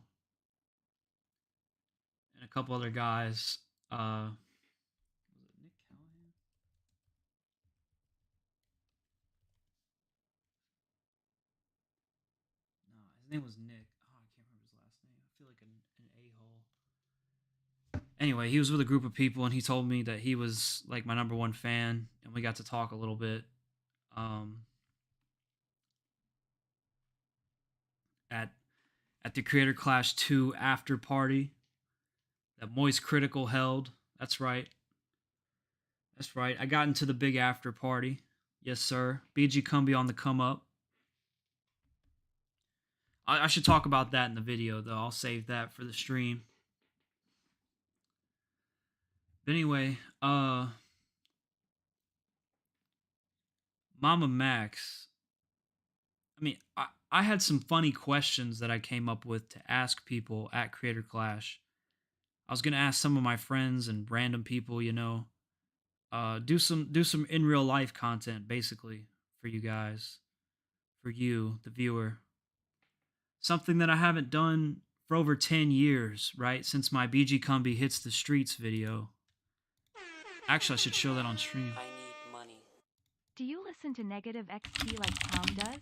and a couple other guys. Was it Nick Callahan? No, his name was Nick. Oh, I can't remember his last name. I feel like an a-hole. Anyway, he was with a group of people, and he told me that he was like my number one fan, and we got to talk a little bit. At the Creator Clash 2 after party that Moist Critical held. That's right. That's right. I got into the big after party. Yes, sir. BG Cumby on the come up. I should talk about that in the video, though. I'll save that for the stream. But anyway, Mama Max. I mean, I had some funny questions that I came up with to ask people at Creator Clash. I was gonna ask some of my friends and random people, do some in real life content, basically, for you guys, for you, the viewer. Something that I haven't done for over 10 years, right? Since my BG Cumby Hits the Streets video. Actually, I should show that on stream. I need money. Do you listen to Negative XP like Tom does?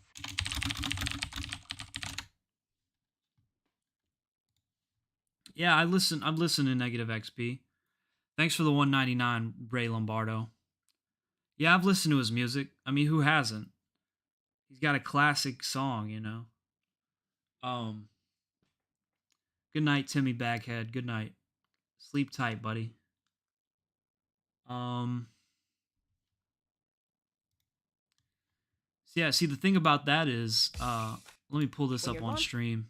Yeah, I'm listening to Negative XP. Thanks for the 199, Ray Lombardo. Yeah, I've listened to his music. I mean, who hasn't? He's got a classic song, Good night, Timmy Baghead. Good night. Sleep tight, buddy. So yeah, see the thing about that is, let me pull this up on stream.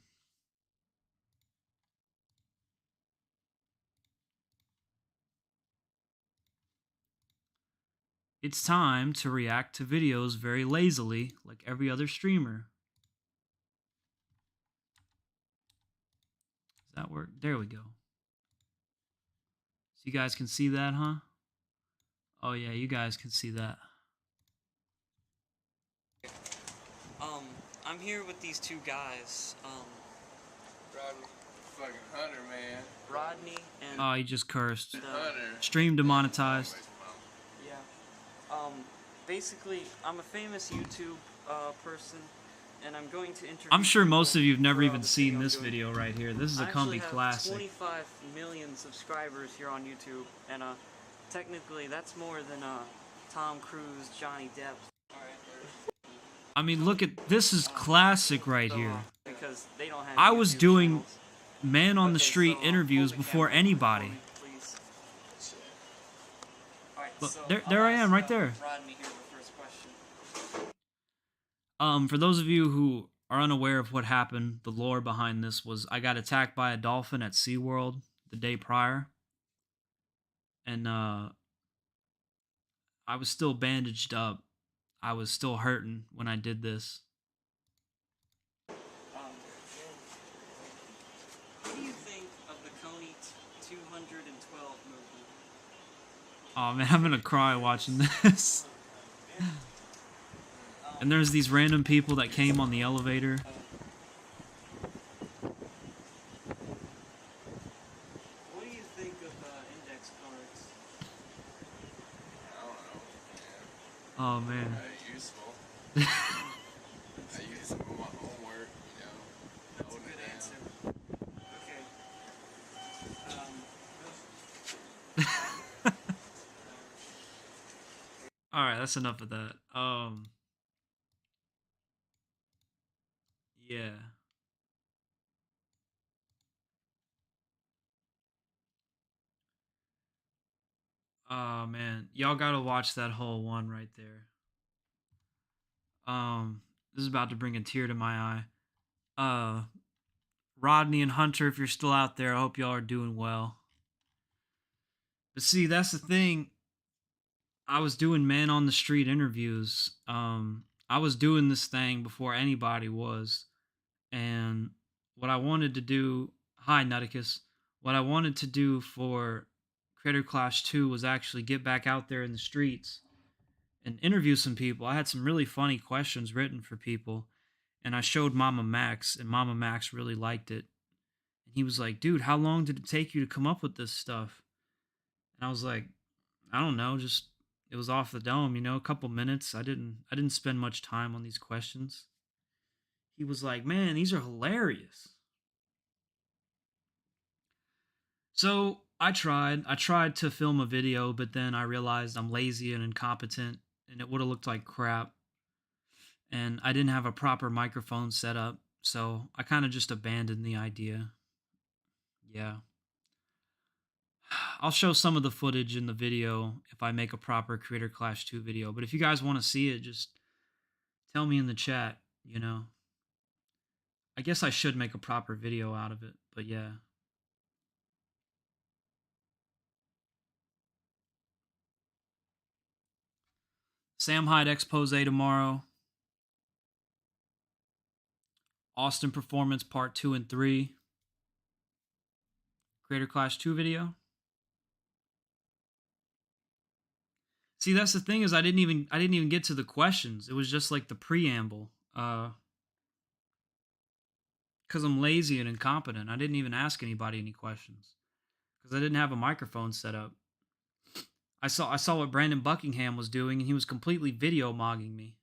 it's time to react to videos very lazily, like every other streamer. Does that work? There we go. So you guys can see that, huh? Oh yeah, you guys can see that. I'm here with these two guys, Rodney, fucking Hunter, man. Rodney and Oh, he just cursed. Hunter. Stream demonetized. yeah. Basically, I'm a famous YouTube person, and I'm going to interview. I'm sure most people of you've never for, even the seen thing I'm this doing. video right here. This is a I actually Cumbie have classic. 25 million subscribers here on YouTube, and technically that's more than Tom Cruise, Johnny Depp. I mean, look at this is classic right So, here. because they don't have I was YouTube doing channels. man on the Okay, street so, interviews hold the before camera anybody. for me, please. Alright, Look, so there I'll I am, ask, right there. Rodney here the first question. For those of you who are unaware of what happened, the lore behind this was I got attacked by a dolphin at SeaWorld the day prior. And I was still bandaged up. I was still hurting when I did this. What do you think of the Coney 212 movie? Oh man, I'm gonna cry watching this. And there's these random people that came on the elevator. What do you think of index cards? I don't know, man. Oh man. Very useful. I use them for my homework, you know. That's a holding good it down. answer. Okay. Alright, that's enough of that. Yeah. Oh man, y'all gotta watch that whole one right there. This is about to bring a tear to my eye. Rodney and Hunter, if you're still out there, I hope y'all are doing well. But see, that's the thing. I was doing man on the street interviews. I was doing this thing before anybody was. And what I wanted to do, hi Nutticus, what I wanted to do for Creator Clash 2 was actually get back out there in the streets and interview some people. I had some really funny questions written for people, and I showed Mama Max, and Mama Max really liked it. And he was like, dude, how long did it take you to come up with this stuff? And I was like, I don't know, just it was off the dome, a couple minutes. I didn't spend much time on these questions. He was like, man, these are hilarious. So I tried to film a video, but then I realized I'm lazy and incompetent, and it would have looked like crap. And I didn't have a proper microphone set up, so I kind of just abandoned the idea. Yeah. I'll show some of the footage in the video if I make a proper Creator Clash 2 video, but if you guys want to see it, just tell me in the chat, I guess I should make a proper video out of it, but yeah. Sam Hyde expose tomorrow. Austin Performance Part 2 and 3. Creator Clash 2 video. See, that's the thing is I didn't even get to the questions. It was just like the preamble. Cuz I'm lazy and incompetent. I didn't even ask anybody any questions cuz I didn't have a microphone set up. I saw what Brandon Buckingham was doing, and he was completely video mogging me.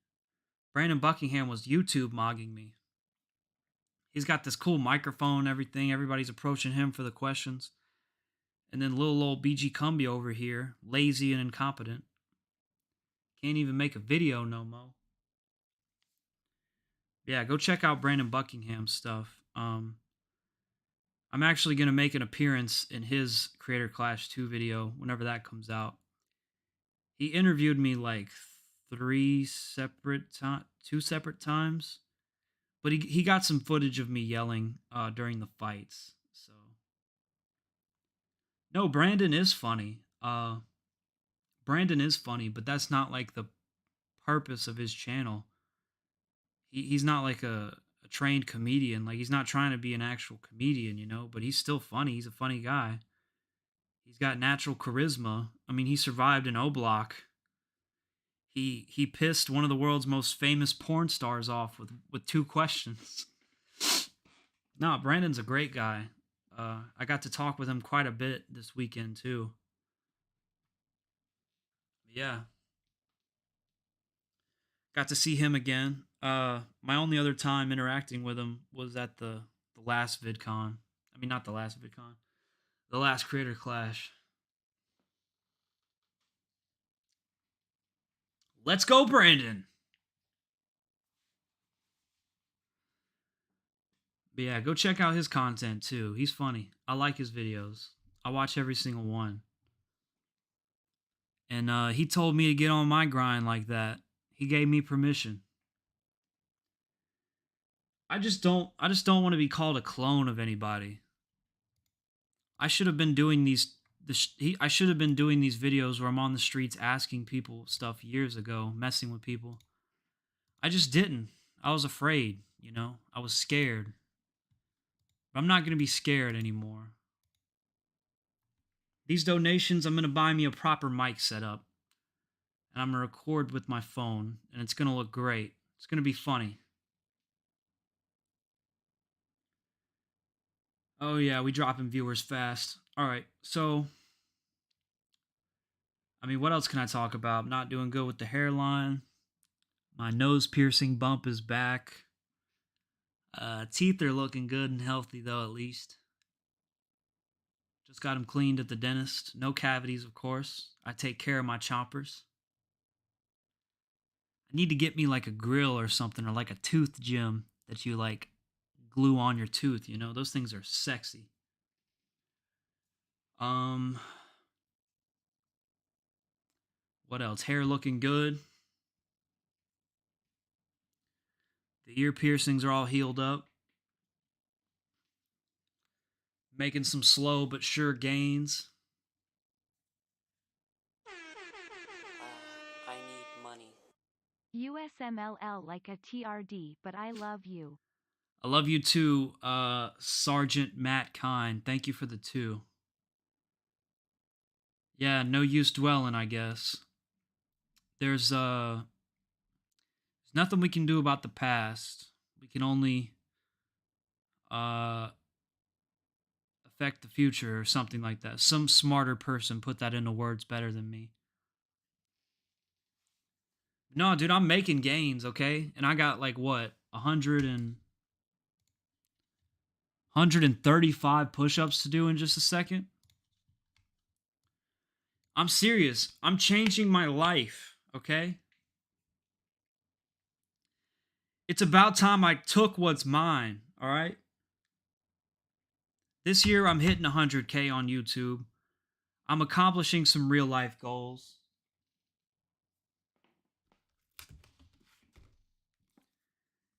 Brandon Buckingham was YouTube mogging me. He's got this cool microphone and everything. Everybody's approaching him for the questions. And then little old BG Cumbie over here, lazy and incompetent. Can't even make a video no mo. Yeah, go check out Brandon Buckingham's stuff. I'm actually going to make an appearance in his Creator Clash 2 video whenever that comes out. He interviewed me like 2 separate times, but he got some footage of me yelling during the fights. So no, Brandon is funny. Brandon is funny, but that's not like the purpose of his channel. He's not like a trained comedian. Like he's not trying to be an actual comedian, you know, but he's still funny. He's a funny guy. He's got natural charisma. I mean, he survived an O Block. He pissed one of the world's most famous porn stars off with 2 questions. No, Brandon's a great guy. I got to talk with him quite a bit this weekend too. Yeah. Got to see him again. My only other time interacting with him was at the last VidCon. I mean, not the last VidCon. The last Creator Clash. Let's go, Brandon. But yeah, go check out his content too. He's funny. I like his videos. I watch every single one. And he told me to get on my grind like that. He gave me permission. I just don't want to be called a clone of anybody. I should have been doing these I should have been doing these videos where I'm on the streets asking people stuff years ago, messing with people. I just didn't. I was afraid, you know? I was scared. But I'm not going to be scared anymore. These donations, I'm going to buy me a proper mic setup. And I'm going to record with my phone. And it's going to look great. It's going to be funny. Oh yeah, we dropping viewers fast. Alright, so... I mean, what else can I talk about? I'm not doing good with the hairline. My nose piercing bump is back. Teeth are looking good and healthy, though, at least. Just got them cleaned at the dentist. No cavities, of course. I take care of my chompers. I need to get me like a grill or something, or like a tooth gem that you like glue on your tooth, you know? Those things are sexy. What else? Hair looking good. The ear piercings are all healed up. Making some slow but sure gains. I need money. USMLL like a TRD, but I love you. I love you too, Sergeant Matt Kine. Thank you for the 2. Yeah, no use dwelling, I guess. There's nothing we can do about the past. We can only affect the future or something like that. Some smarter person put that into words better than me. No, dude, I'm making gains, okay? And I got like what? 135 push-ups to do in just a second. I'm serious. I'm changing my life, okay? It's about time I took what's mine, all right? This year, I'm hitting 100K on YouTube. I'm accomplishing some real-life goals.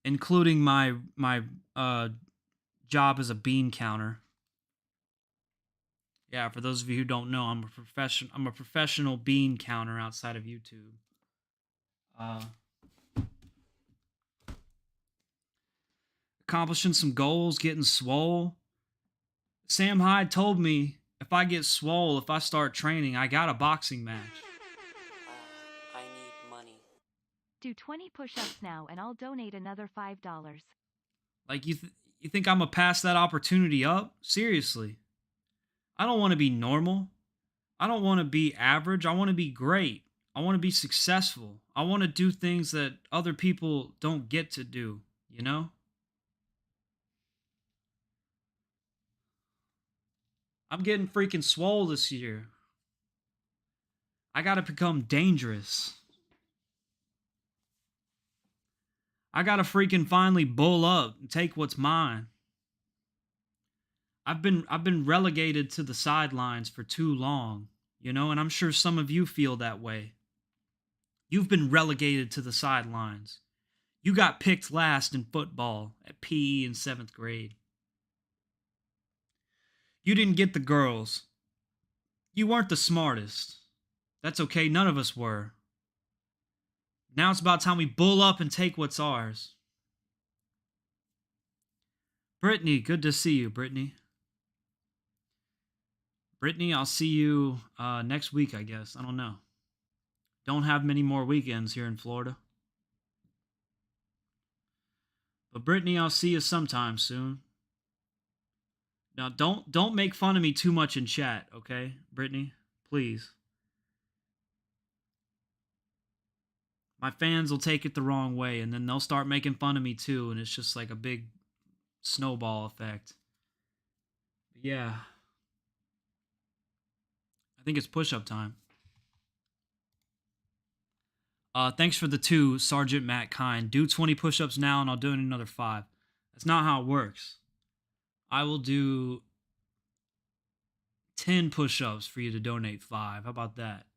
Including my job as a bean counter. Yeah, for those of you who don't know, I'm a professional bean counter outside of YouTube. Accomplishing some goals, getting swole. Sam Hyde told me if I get swole, if I start training, I got a boxing match. I need money. Do 20 push-ups now and I'll donate another $5. Like, you think I'm gonna pass that opportunity up? Seriously. I don't want to be normal. I don't want to be average. I want to be great. I want to be successful. I want to do things that other people don't get to do, you know? I'm getting freaking swole this year. I gotta become dangerous. I gotta freaking finally bull up and take what's mine. I've been relegated to the sidelines for too long, you know, and I'm sure some of you feel that way. You've been relegated to the sidelines. You got picked last in football at PE in 7th grade. You didn't get the girls. You weren't the smartest. That's okay. None of us were. Now it's about time we bull up and take what's ours. Brittany, good to see you, Brittany. Brittany, I'll see you next week, I guess. I don't know. Don't have many more weekends here in Florida. But Brittany, I'll see you sometime soon. Now, don't make fun of me too much in chat, okay, Brittany? Please. My fans will take it the wrong way, and then they'll start making fun of me too, and it's just like a big snowball effect. But yeah. I think it's push-up time. Thanks for the 2, Sergeant Matt Kine. Do 20 push-ups now, and I'll do another 5. That's not how it works. I will do 10 push-ups for you to donate 5. How about that?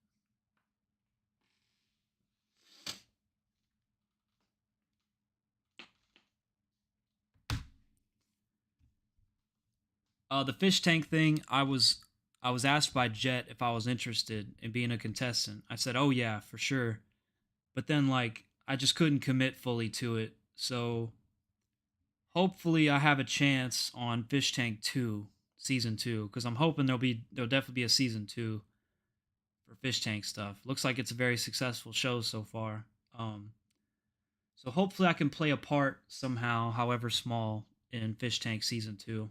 The fish tank thing, I was asked by Jet if I was interested in being a contestant. I said, "Oh yeah, for sure." But then like I just couldn't commit fully to it. So hopefully I have a chance on Fish Tank 2, season 2, cuz I'm hoping there'll definitely be a season 2 for Fish Tank stuff. Looks like it's a very successful show so far. So hopefully I can play a part somehow, however small, in Fish Tank season 2.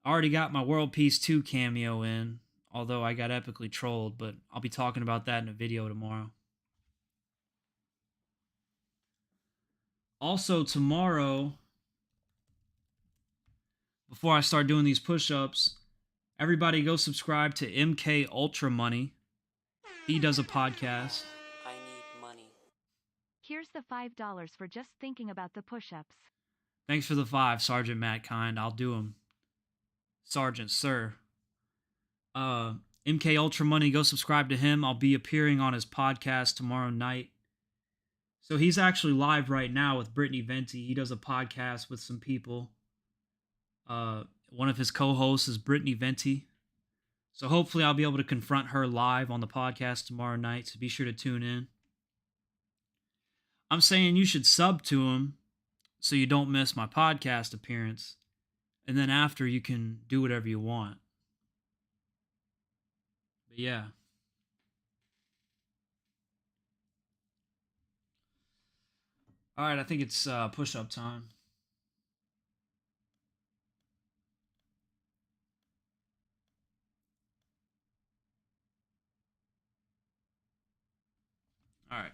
I already got my World Peace 2 cameo in, although I got epically trolled, but I'll be talking about that in a video tomorrow. Also, tomorrow, before I start doing these push-ups, everybody go subscribe to MK Ultra Money. He does a podcast. I need money. Here's the $5 for just thinking about the push-ups. Thanks for the 5, Sergeant Matt Kind. I'll do them. Sergeant, sir. MK Ultra Money, go subscribe to him. I'll be appearing on his podcast tomorrow night. So he's actually live right now with Brittany Venti. He does a podcast with some people. One of his co-hosts is Brittany Venti. So hopefully I'll be able to confront her live on the podcast tomorrow night. So be sure to tune in. I'm saying you should sub to him so you don't miss my podcast appearance. And then after, you can do whatever you want. But yeah. All right, I think it's push-up time. All right.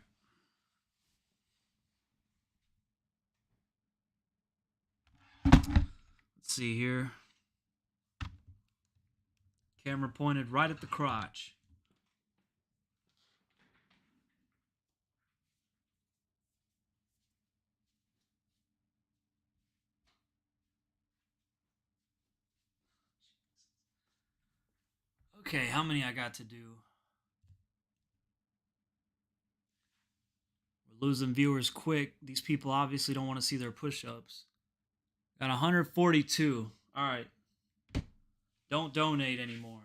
Let's see here. Camera pointed right at the crotch. Okay, how many I got to do? We're losing viewers quick. These people obviously don't want to see their push-ups. Got 142. All right. Don't donate anymore.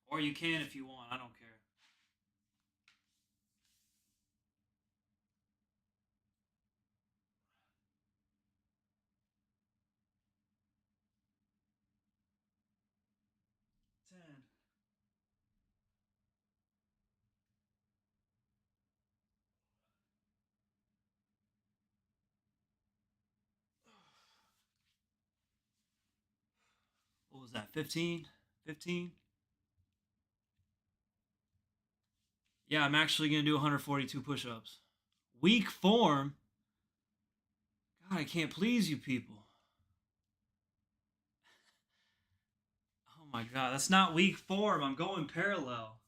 Or you can if you want. I don't care. What was that? 15? 15? Yeah, I'm actually going to do 142 push-ups. Weak form? God, I can't please you people. Oh my God, that's not weak form. I'm going parallel.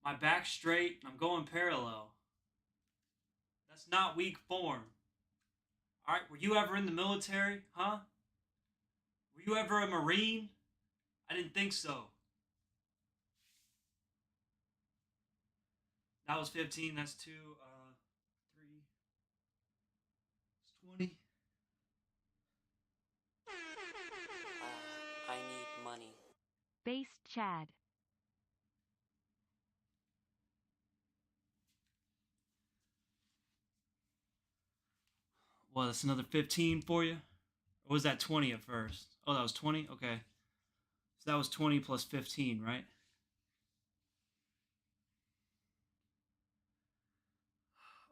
My back straight. I'm going parallel. That's not weak form. All right, were you ever in the military? Huh? Were you ever a Marine? I didn't think so. That was 15. That's 2, 3. It's 20. Based Chad. Well, that's another 15 for you. Or was that 20 at first? Oh, that was 20? Okay. So that was 20 plus 15, right?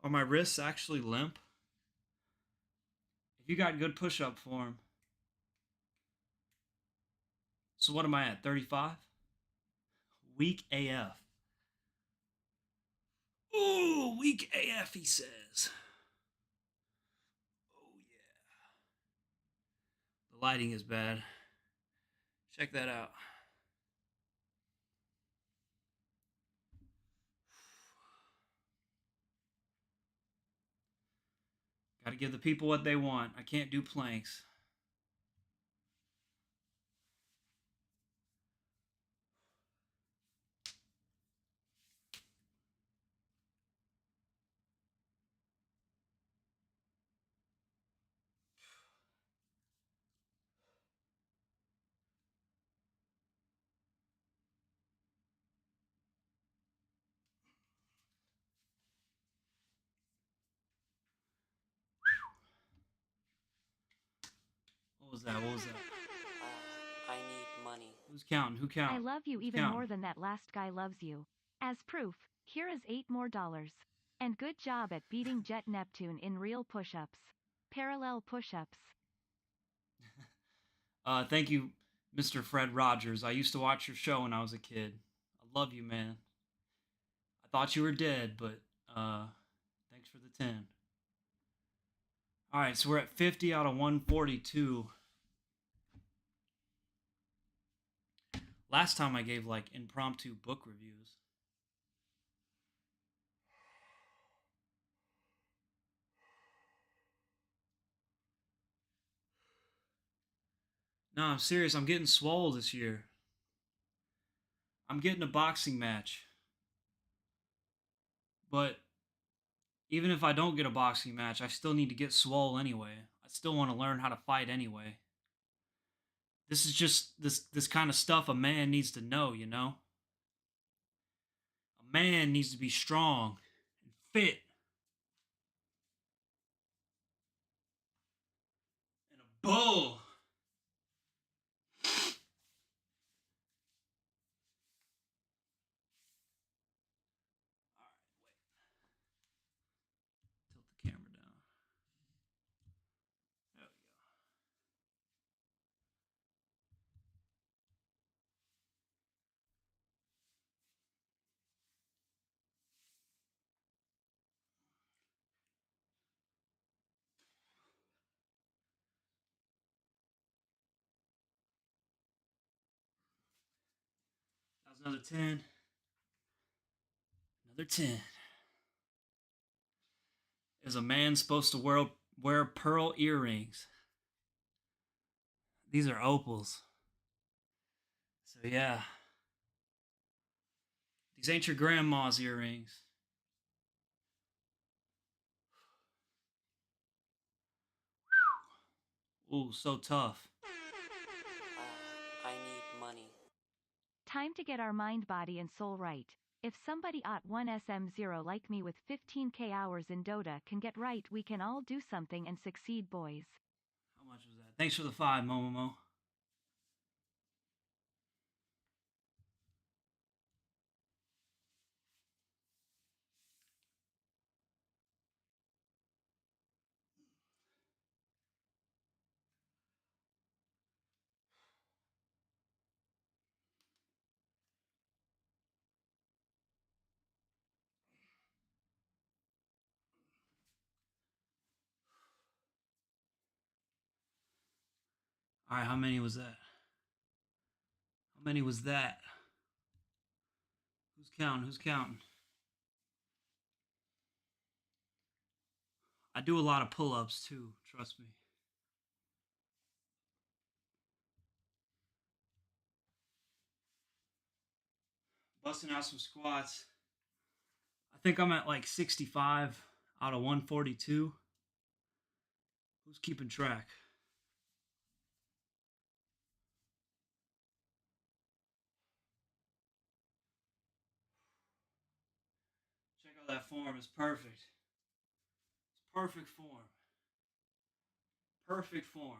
Are my wrists actually limp? If you got good push-up form. So what am I at? 35? Weak AF. Ooh, weak AF, he says. Oh, yeah. The lighting is bad. Check that out. Got to give the people what they want. I can't do planks. What was that? What was that? I need money. Who's counting? Who counting? I love you Who's even counting? more than that last guy loves you. As proof, here is $8 more. And good job at beating Jet Neptune in real push-ups. Parallel push-ups. Thank you, Mr. Fred Rogers. I used to watch your show when I was a kid. I love you, man. I thought you were dead, but thanks for the 10. All right, so we're at 50 out of 142. Last time I gave like impromptu book reviews. No, I'm serious. I'm getting swole this year. I'm getting a boxing match. But even if I don't get a boxing match, I still need to get swole anyway. I still want to learn how to fight anyway. This is just this kind of stuff a man needs to know, you know? A man needs to be strong and fit. And a bull. Tilt the camera down. There we go. That was another 10. Another 10. Is a man supposed to wear pearl earrings? These are opals. So yeah. These ain't your grandma's earrings. Ooh, so tough. I need money. Time to get our mind, body, and soul right. If somebody at 1SM0 like me with 15k hours in Dota can get right, we can all do something and succeed, boys. How much was that? Thanks for the 5, Momomo. All right, how many was that? How many was that? Who's counting? Who's counting? I do a lot of pull-ups too, trust me. Busting out some squats. I think I'm at like 65 out of 142. Who's keeping track? that form is perfect. It's perfect form. Perfect form.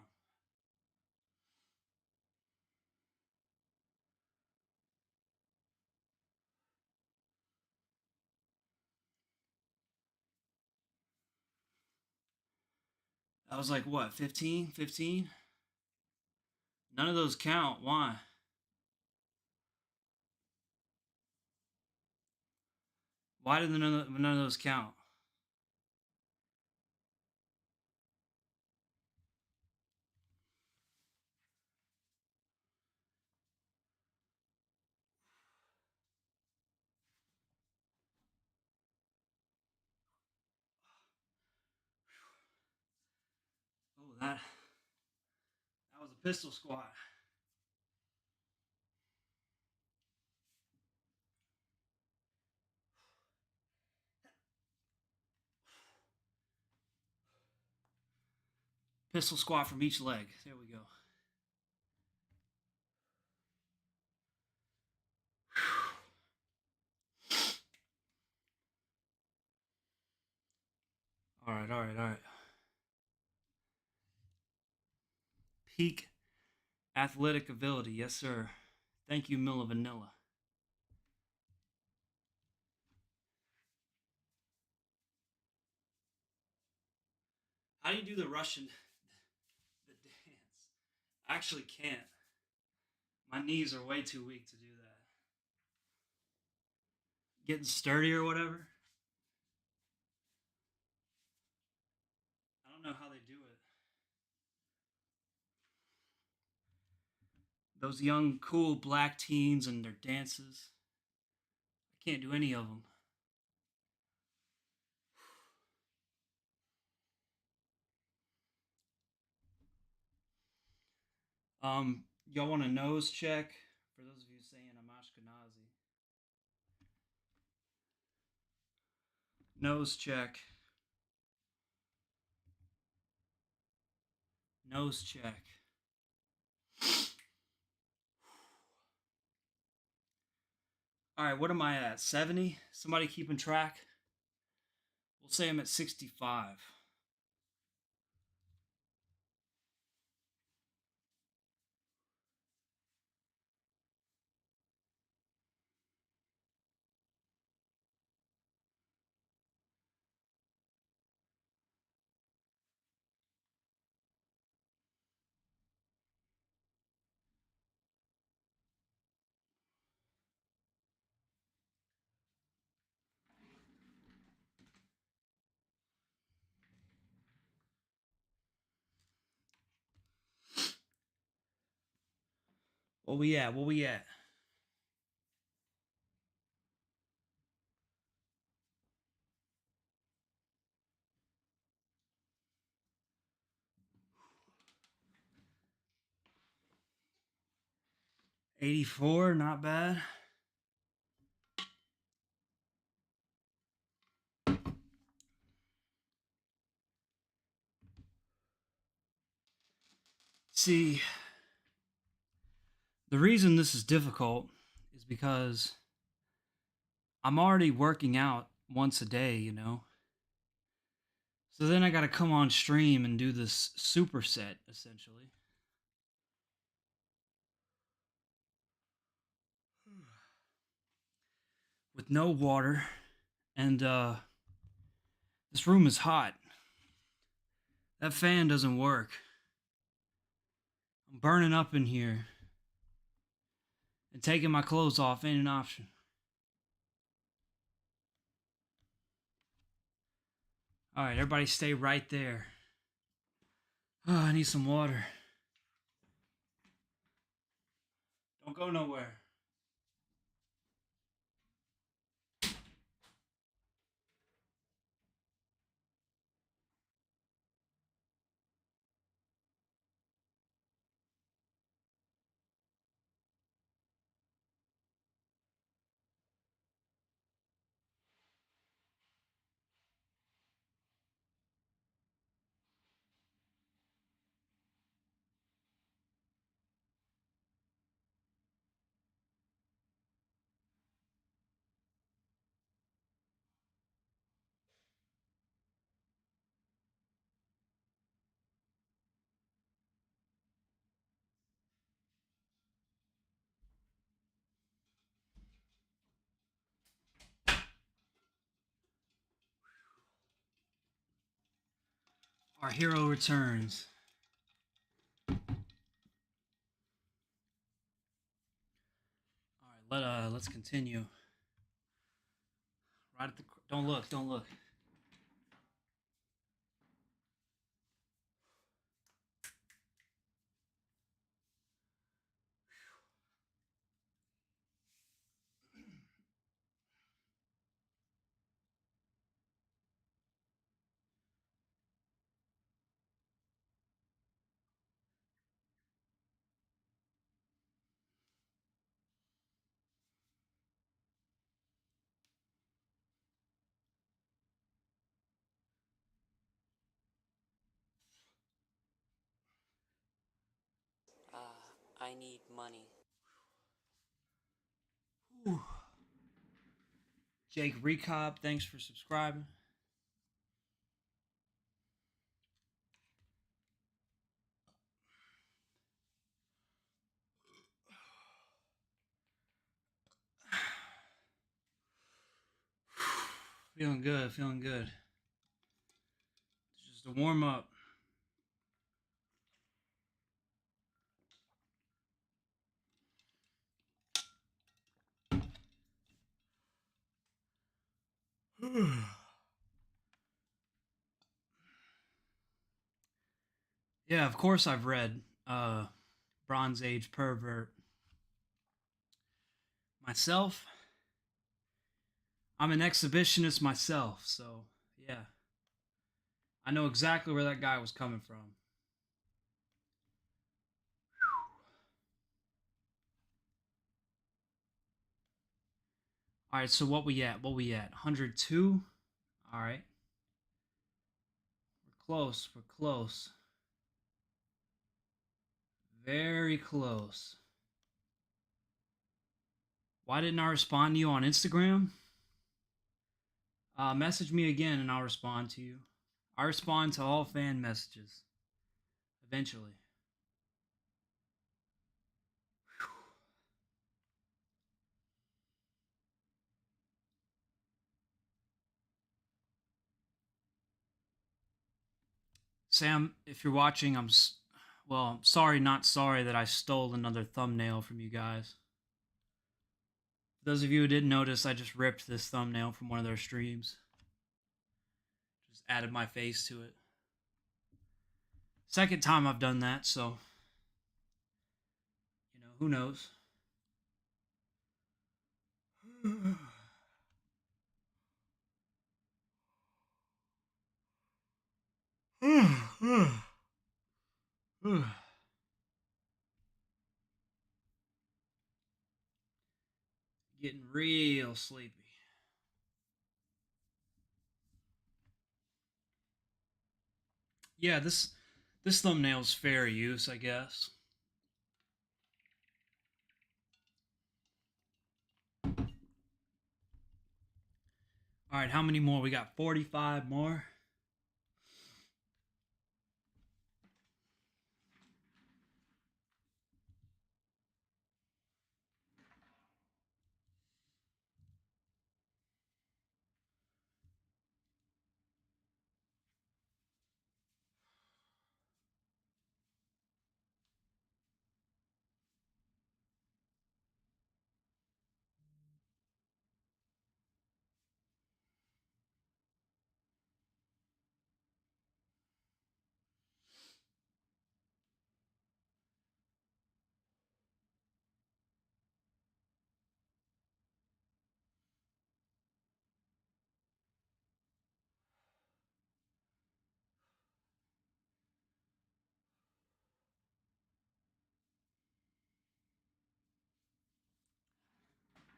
I was like, what, 15? 15? None of those count. Why? Why did none of those count? Oh, that was a pistol squat. Pistol squat from each leg. There we go. All right, all right, all right. Peak athletic ability. Yes, sir. Thank you, Milla Vanilla. How do you do the Russian the dance? I actually can't. My knees are way too weak to do that. Getting sturdy or whatever. I don't know how they do it. Those young, cool black teens and their dances. I can't do any of them. Y'all want a nose check? For those of you saying I'm Ashkenazi. Nose check. Nose check. All right, what am I at? 70? Somebody keeping track? We'll say I'm at 65. What we at? What we at? $84, not bad. See, the reason this is difficult is because I'm already working out once a day, you know? So then I gotta come on stream and do this superset, essentially. With no water, and this room is hot. That fan doesn't work. I'm burning up in here. And taking my clothes off ain't an option. Alright, everybody stay right there. Oh, I need some water. Don't go nowhere. Our hero returns. All right, let's continue. Right at the don't look, don't look. I need money. Whew. Jake Recop, thanks for subscribing. Feeling good, feeling good. It's just a warm up. Yeah, of course I've read Bronze Age Pervert. Myself, I'm an exhibitionist myself, so yeah. I know exactly where that guy was coming from. All right, so what we at? 102? All right. We're close, we're close. Very close. Why didn't I respond to you on Instagram? Message me again and I'll respond to you. I respond to all fan messages. Eventually. Sam, if you're watching, well, sorry, not sorry that I stole another thumbnail from you guys. For those of you who didn't notice, I just ripped this thumbnail from one of their streams. Just added my face to it. Second time I've done that, so, who knows? Getting real sleepy. Yeah, this thumbnail's fair use, I guess. All right, how many more? We got 45 more.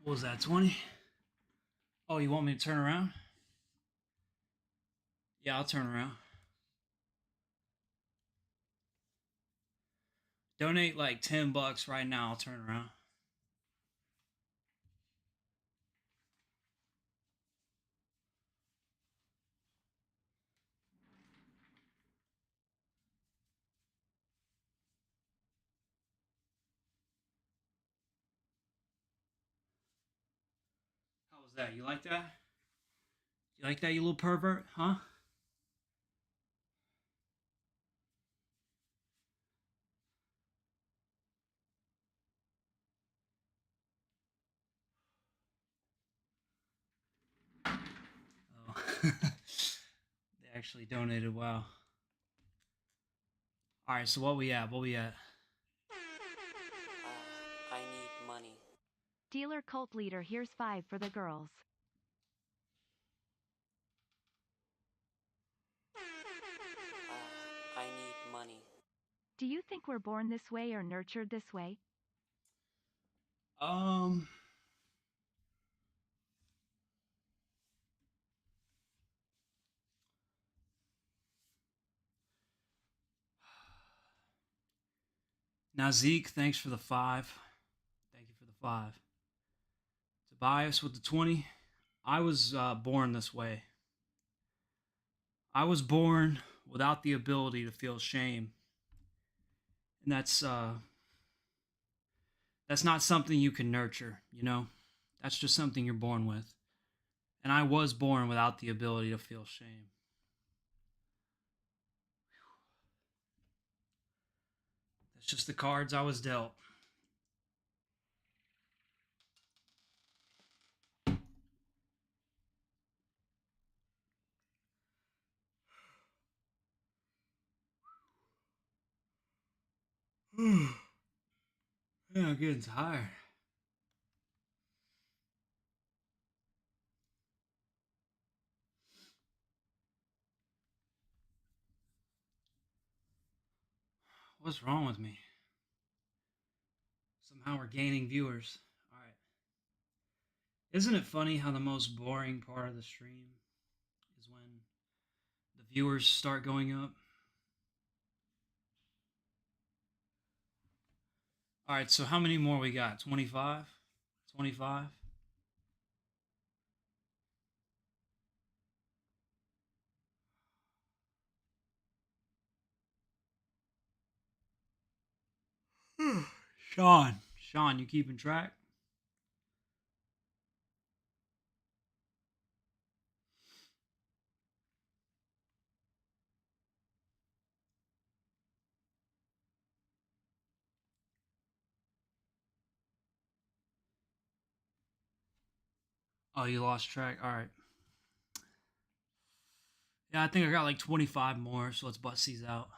What was that, 20? Oh, you want me to turn around? Yeah, I'll turn around. Donate like $10 right now. I'll turn around. How was that? You like that? You like that, you little pervert? Huh? They actually donated. Wow. All right, so what we at? What we at? I need money. Dealer cult leader, here's 5 for the girls. I need money. Do you think we're born this way or nurtured this way? Um. Now Zeke, thanks for the 5. Thank you for the 5. Tobias with the 20. I was born this way. I was born without the ability to feel shame, and that's not something you can nurture. You know, that's just something you're born with. And I was born without the ability to feel shame. That's just the cards I was dealt. Yeah, I'm getting tired. What's wrong with me? Somehow we're gaining viewers. All right. Isn't it funny how the most boring part of the stream is when the viewers start going up? All right, so how many more we got? 25? 25? Sean, you keeping track? Oh, you lost track. All right. Yeah, I think I got like 25 more, so let's bust these out.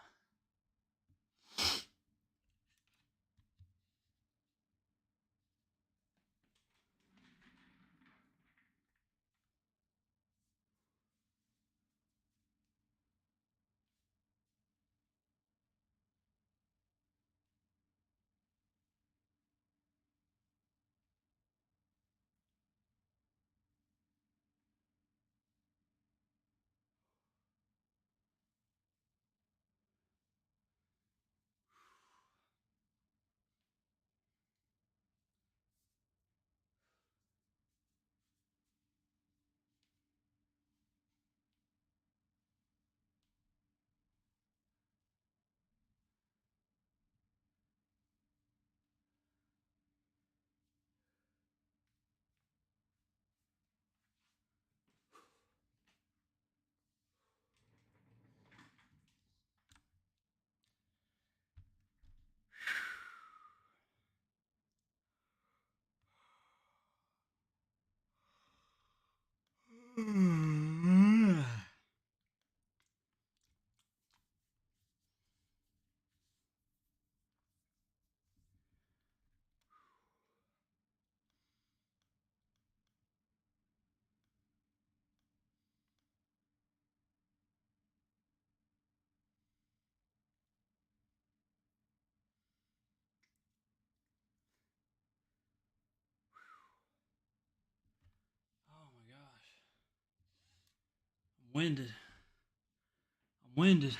Oh my gosh. I'm winded. I'm winded.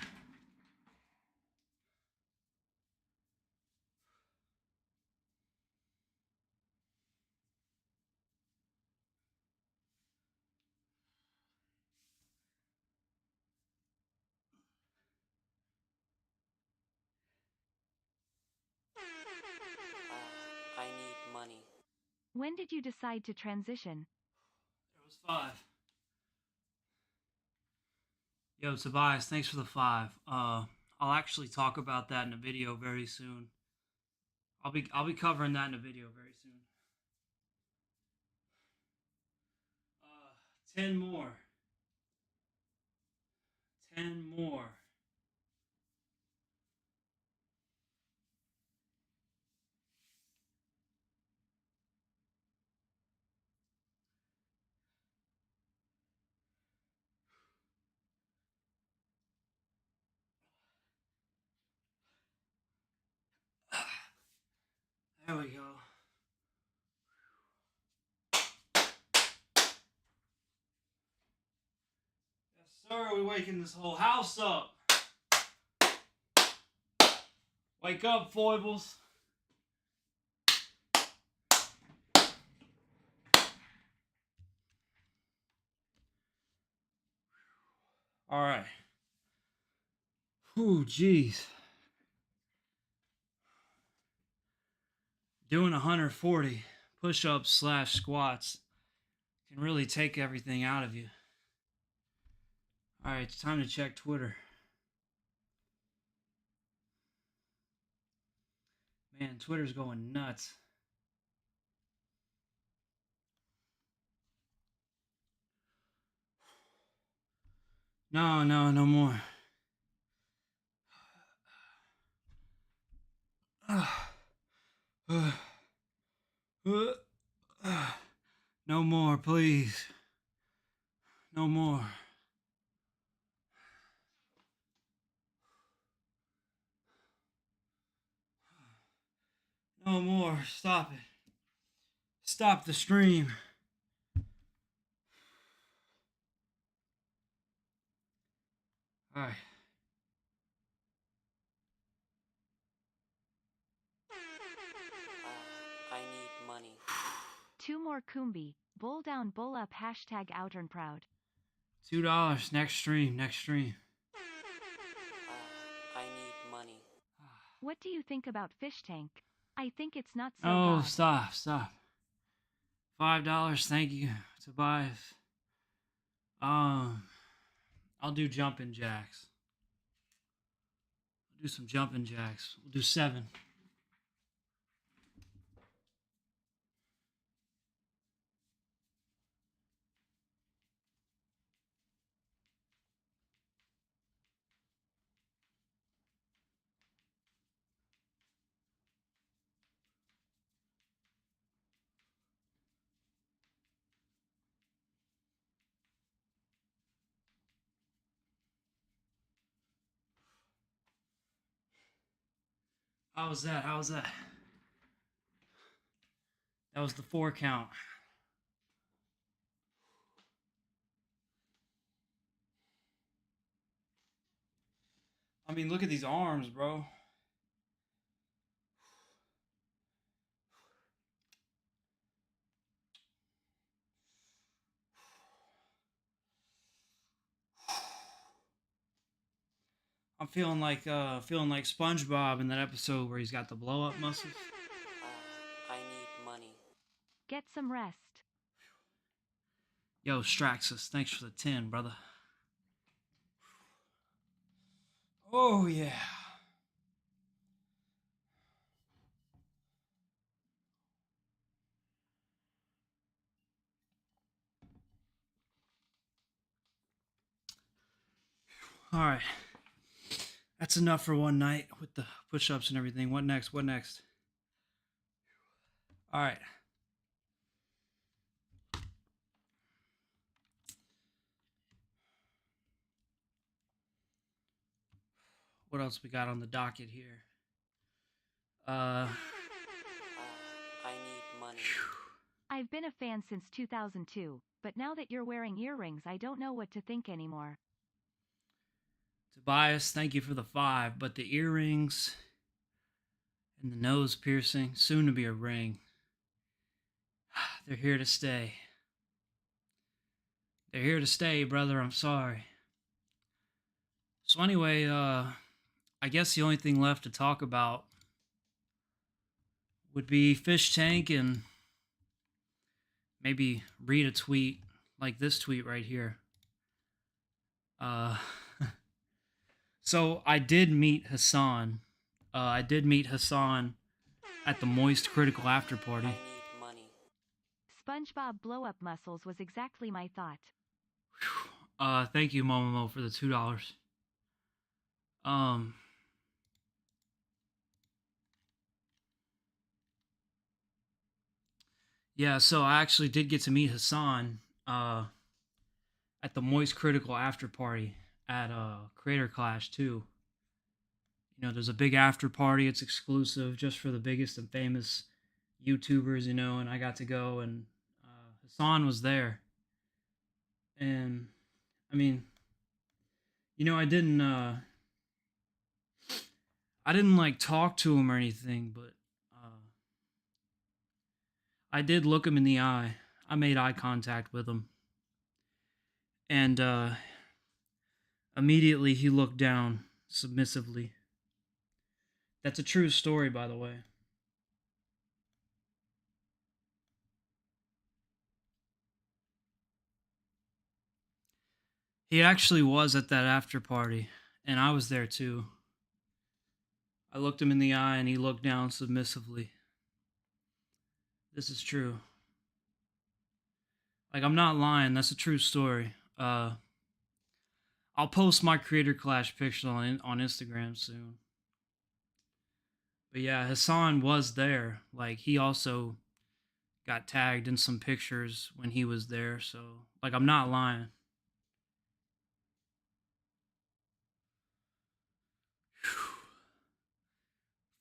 I need money. When did you decide to transition? There was 5. Yo, Tobias, thanks for the 5. I'll actually talk about that in a video very soon. I'll be covering that in a video very soon. 10 more. 10 more. There we go. Yes, sir. We're waking this whole house up. Wake up, foibles. All right. Ooh, jeez. Doing 140 push-ups / squats can really take everything out of you. All right, it's time to check Twitter. Man, Twitter's going nuts. No more. No more, please. No more. No more. Stop it. Stop the stream. All right. I need money. 2 more Kumbi. Bull down, bull up. Hashtag outern proud. $2 next stream. I need money. What do you think about Fish Tank? I think it's not so Oh, god. stop. $5, thank you, Tobias. I'll do jumping jacks. I'll do some jumping jacks. We'll do 7. How was that? That was the 4 count. I mean, look at these arms, bro. I'm feeling like SpongeBob in that episode where he's got the blow up muscles. I need money. Get some rest. Yo, Straxus, thanks for the 10, brother. Oh yeah. All right. That's enough for one night with the push-ups and everything. What next? All right. What else we got on the docket here? I need money. I've been a fan since 2002, but now that you're wearing earrings, I don't know what to think anymore. Tobias, thank you for the 5, but the earrings and the nose piercing, soon to be a ring. They're here to stay. They're here to stay, brother. I'm sorry. So anyway, I guess the only thing left to talk about would be Fish Tank and maybe read a tweet like this tweet right here. So I did meet Hassan. At the Moist Critical After Party. I need money. SpongeBob blow up muscles was exactly my thought. Thank you, Momomo, for the $2. Um, yeah, so I actually did get to meet Hassan at the Moist Critical after party at Creator Clash too. You know, there's a big after party. It's exclusive just for the biggest and famous YouTubers, you know, and I got to go, and Hassan was there. And I mean, you know, I didn't like talk to him or anything, but I did look him in the eye. I made eye contact with him. And immediately he looked down submissively. That's a true story, by the way. He actually was at that after party, and I was there too. I looked him in the eye and he looked down submissively. This is true. Like, I'm not lying, that's a true story. I'll post my Creator Clash picture on Instagram soon. But yeah, Hassan was there. Like, he also got tagged in some pictures when he was there, so like, I'm not lying.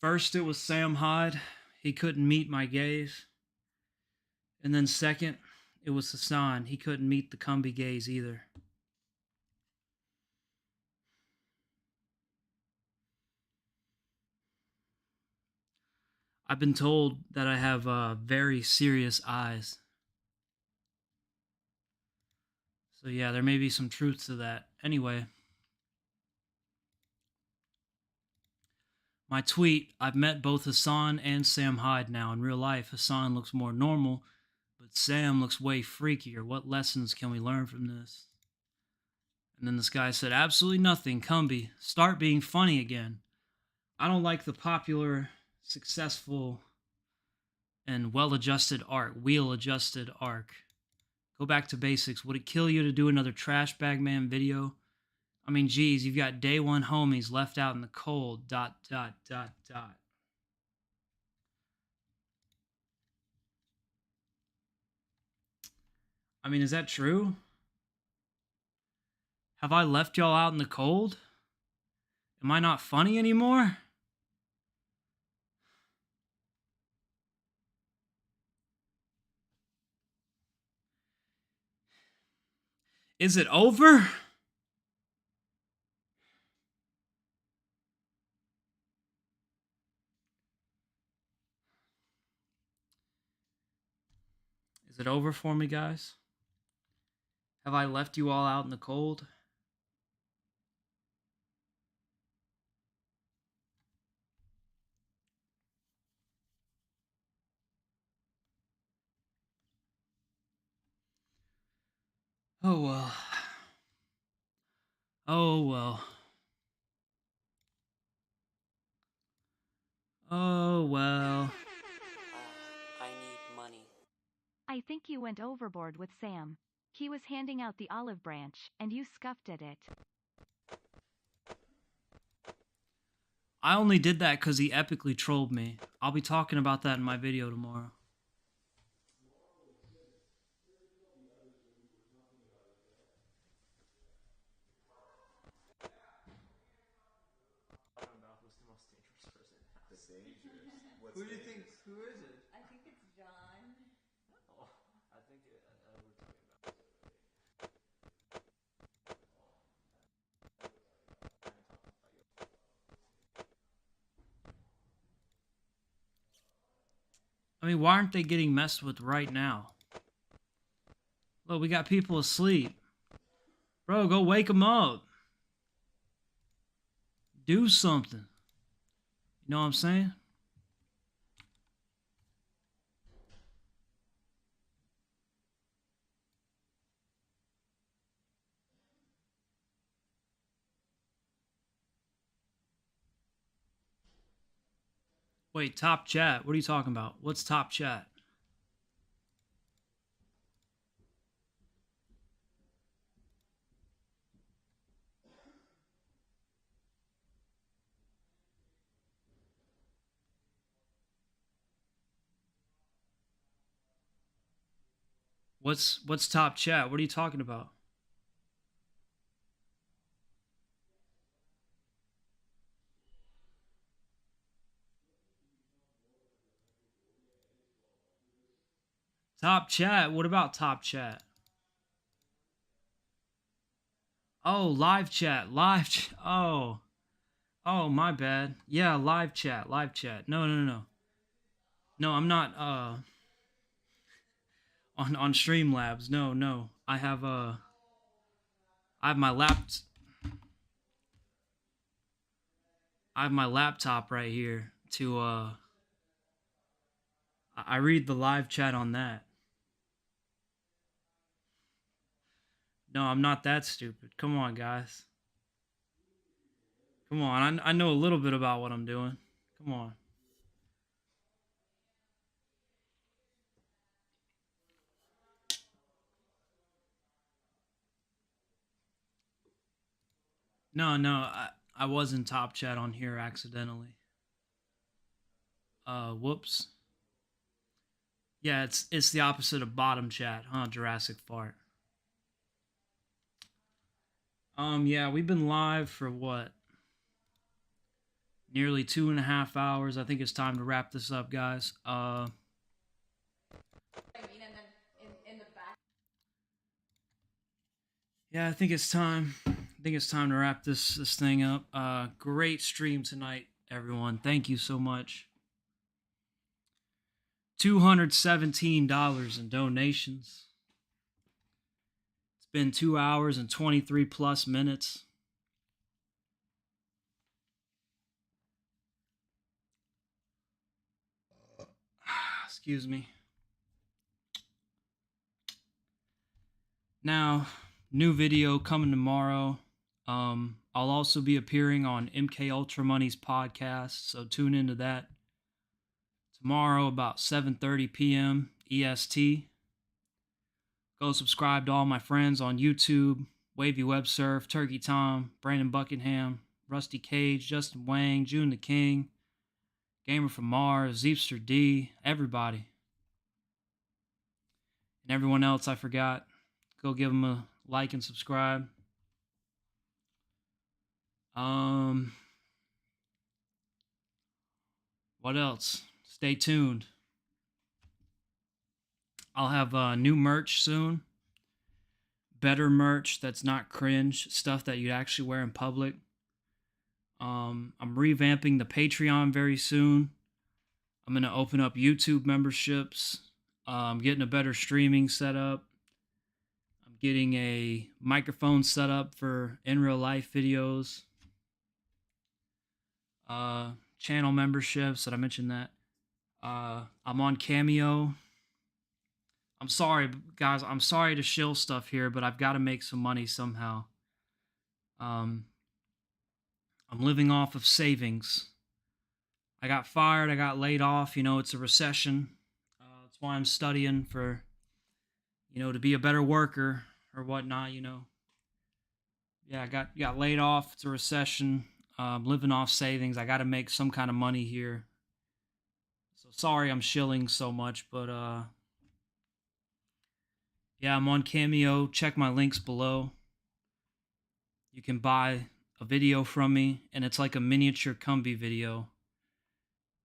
First, it was Sam Hyde. He couldn't meet my gaze. And then second, it was Hassan. He couldn't meet the Cumby gaze either. I've been told that I have very serious eyes. So yeah, there may be some truth to that. Anyway, my tweet, I've met both Hassan and Sam Hyde now in real life. Hassan looks more normal, but Sam looks way freakier. What lessons can we learn from this? And then this guy said, absolutely nothing. Cumby, start being funny again. I don't like the popular, successful, and well-adjusted arc, wheel-adjusted arc. Go back to basics. Would it kill you to do another Trash Bag Man video? I mean, geez, you've got day one homies left out in the cold, ... I mean, is that true? Have I left y'all out in the cold? Am I not funny anymore? Is it over? Is it over for me, guys? Have I left you all out in the cold? Oh well. Oh well. Oh well. I need money. I think you went overboard with Sam. He was handing out the olive branch, and you scuffed at it. I only did that because he epically trolled me. I'll be talking about that in my video tomorrow. Who do you think? Who is it? I think it's John. Oh, I think we're talking about. I mean, why aren't they getting messed with right now? Look, we got people asleep. Bro, go wake them up. Do something. You know what I'm saying? Wait, top chat. What are you talking about? What's top chat? What's top chat? What are you talking about? Top chat. What about top chat? Oh, live chat. Oh. Oh, my bad. Yeah, live chat. Live chat. No, no, no, no. No, I'm not on Streamlabs. No, no. I have my I have my laptop right here to I read the live chat on that. No, I'm not that stupid. Come on, guys. Come on. I know a little bit about what I'm doing. Come on. No, no. I was in top chat on here accidentally. Whoops. Yeah, it's the opposite of bottom chat, huh? Jurassic fart. Yeah, we've been live for what? Nearly 2.5 hours. I think it's time to wrap this up, guys. I mean, and then in the back. Yeah, I think it's time. I think it's time to wrap this thing up. Great stream tonight, everyone. Thank you so much. $217 in donations. It's been 2 hours and 23 plus minutes. Excuse me. Now, new video coming tomorrow. I'll also be appearing on MK Ultra Money's podcast, so tune into that tomorrow about 7:30 p.m. EST. Go subscribe to all my friends on YouTube: Wavy Web Surf, Turkey Tom, Brandon Buckingham, Rusty Cage, Justin Wang, June the King, Gamer from Mars, Zeepster D, everybody. And everyone else I forgot. Go give them a like and subscribe. What else? Stay tuned. I'll have new merch soon. Better merch that's not cringe. Stuff that you'd actually wear in public. I'm revamping the Patreon very soon. I'm going to open up YouTube memberships. I'm getting a better streaming setup. I'm getting a microphone set up for in real life videos. Channel memberships. Did I mention that? I'm on Cameo. I'm sorry, guys. I'm sorry to shill stuff here, but I've got to make some money somehow. I'm living off of savings. I got fired. I got laid off. You know, it's a recession. That's why I'm studying for, to be a better worker or whatnot, Yeah, I got laid off. It's a recession. I'm living off savings. I got to make some kind of money here. So sorry I'm shilling so much, but yeah, I'm on Cameo. Check my links below. You can buy a video from me, and it's like a miniature Cumby video.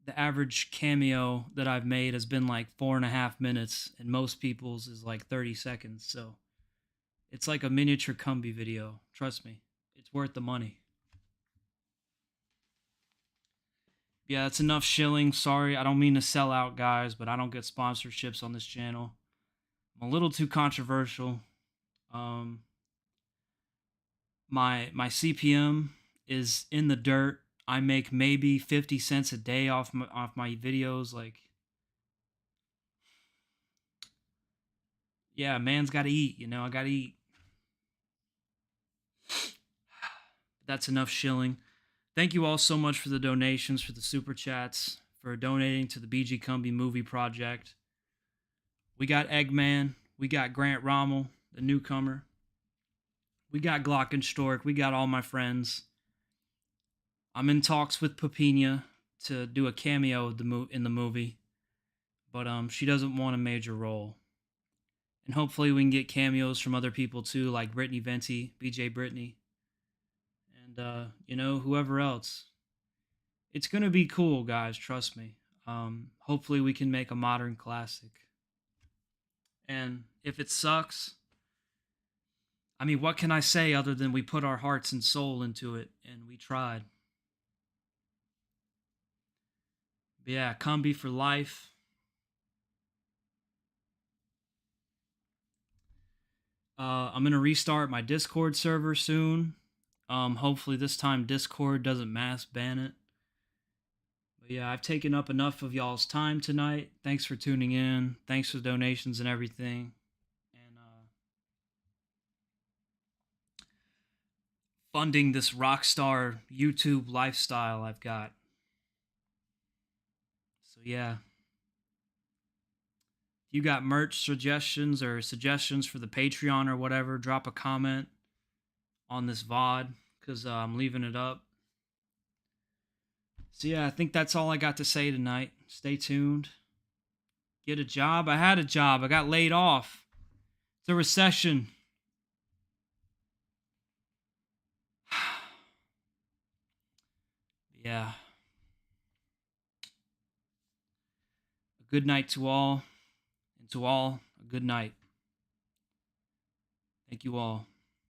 The average cameo that I've made has been like 4.5 minutes, and most people's is like 30 seconds. So it's like a miniature Cumby video. Trust me, it's worth the money. Yeah, that's enough shilling. Sorry, I don't mean to sell out, guys, but I don't get sponsorships on this channel. I'm a little too controversial. My CPM is in the dirt. I make maybe 50 cents a day off my videos. Like, yeah, man's got to eat. I got to eat. That's enough shilling. Thank you all so much for the donations, for the super chats, for donating to the BG Cumby movie project. We got Eggman. We got Grant Rommel, the newcomer. We got Glockenstork. We got all my friends. I'm in talks with Papina to do a cameo in the movie, but she doesn't want a major role. And hopefully we can get cameos from other people too, like Brittany Venti, BJ Brittany, and whoever else. It's gonna be cool, guys. Trust me. Hopefully we can make a modern classic. And if it sucks, I mean, what can I say other than we put our hearts and soul into it and we tried? But yeah, Combi for life. I'm gonna restart my Discord server soon. Hopefully this time Discord doesn't mass ban it. But yeah, I've taken up enough of y'all's time tonight. Thanks for tuning in. Thanks for donations and everything. And funding this rockstar YouTube lifestyle I've got. So yeah. If you got merch suggestions or suggestions for the Patreon or whatever, drop a comment on this VOD because I'm leaving it up. So yeah, I think that's all I got to say tonight. Stay tuned. Get a job. I had a job. I got laid off. It's a recession. Yeah. A good night to all. And to all, a good night. Thank you all.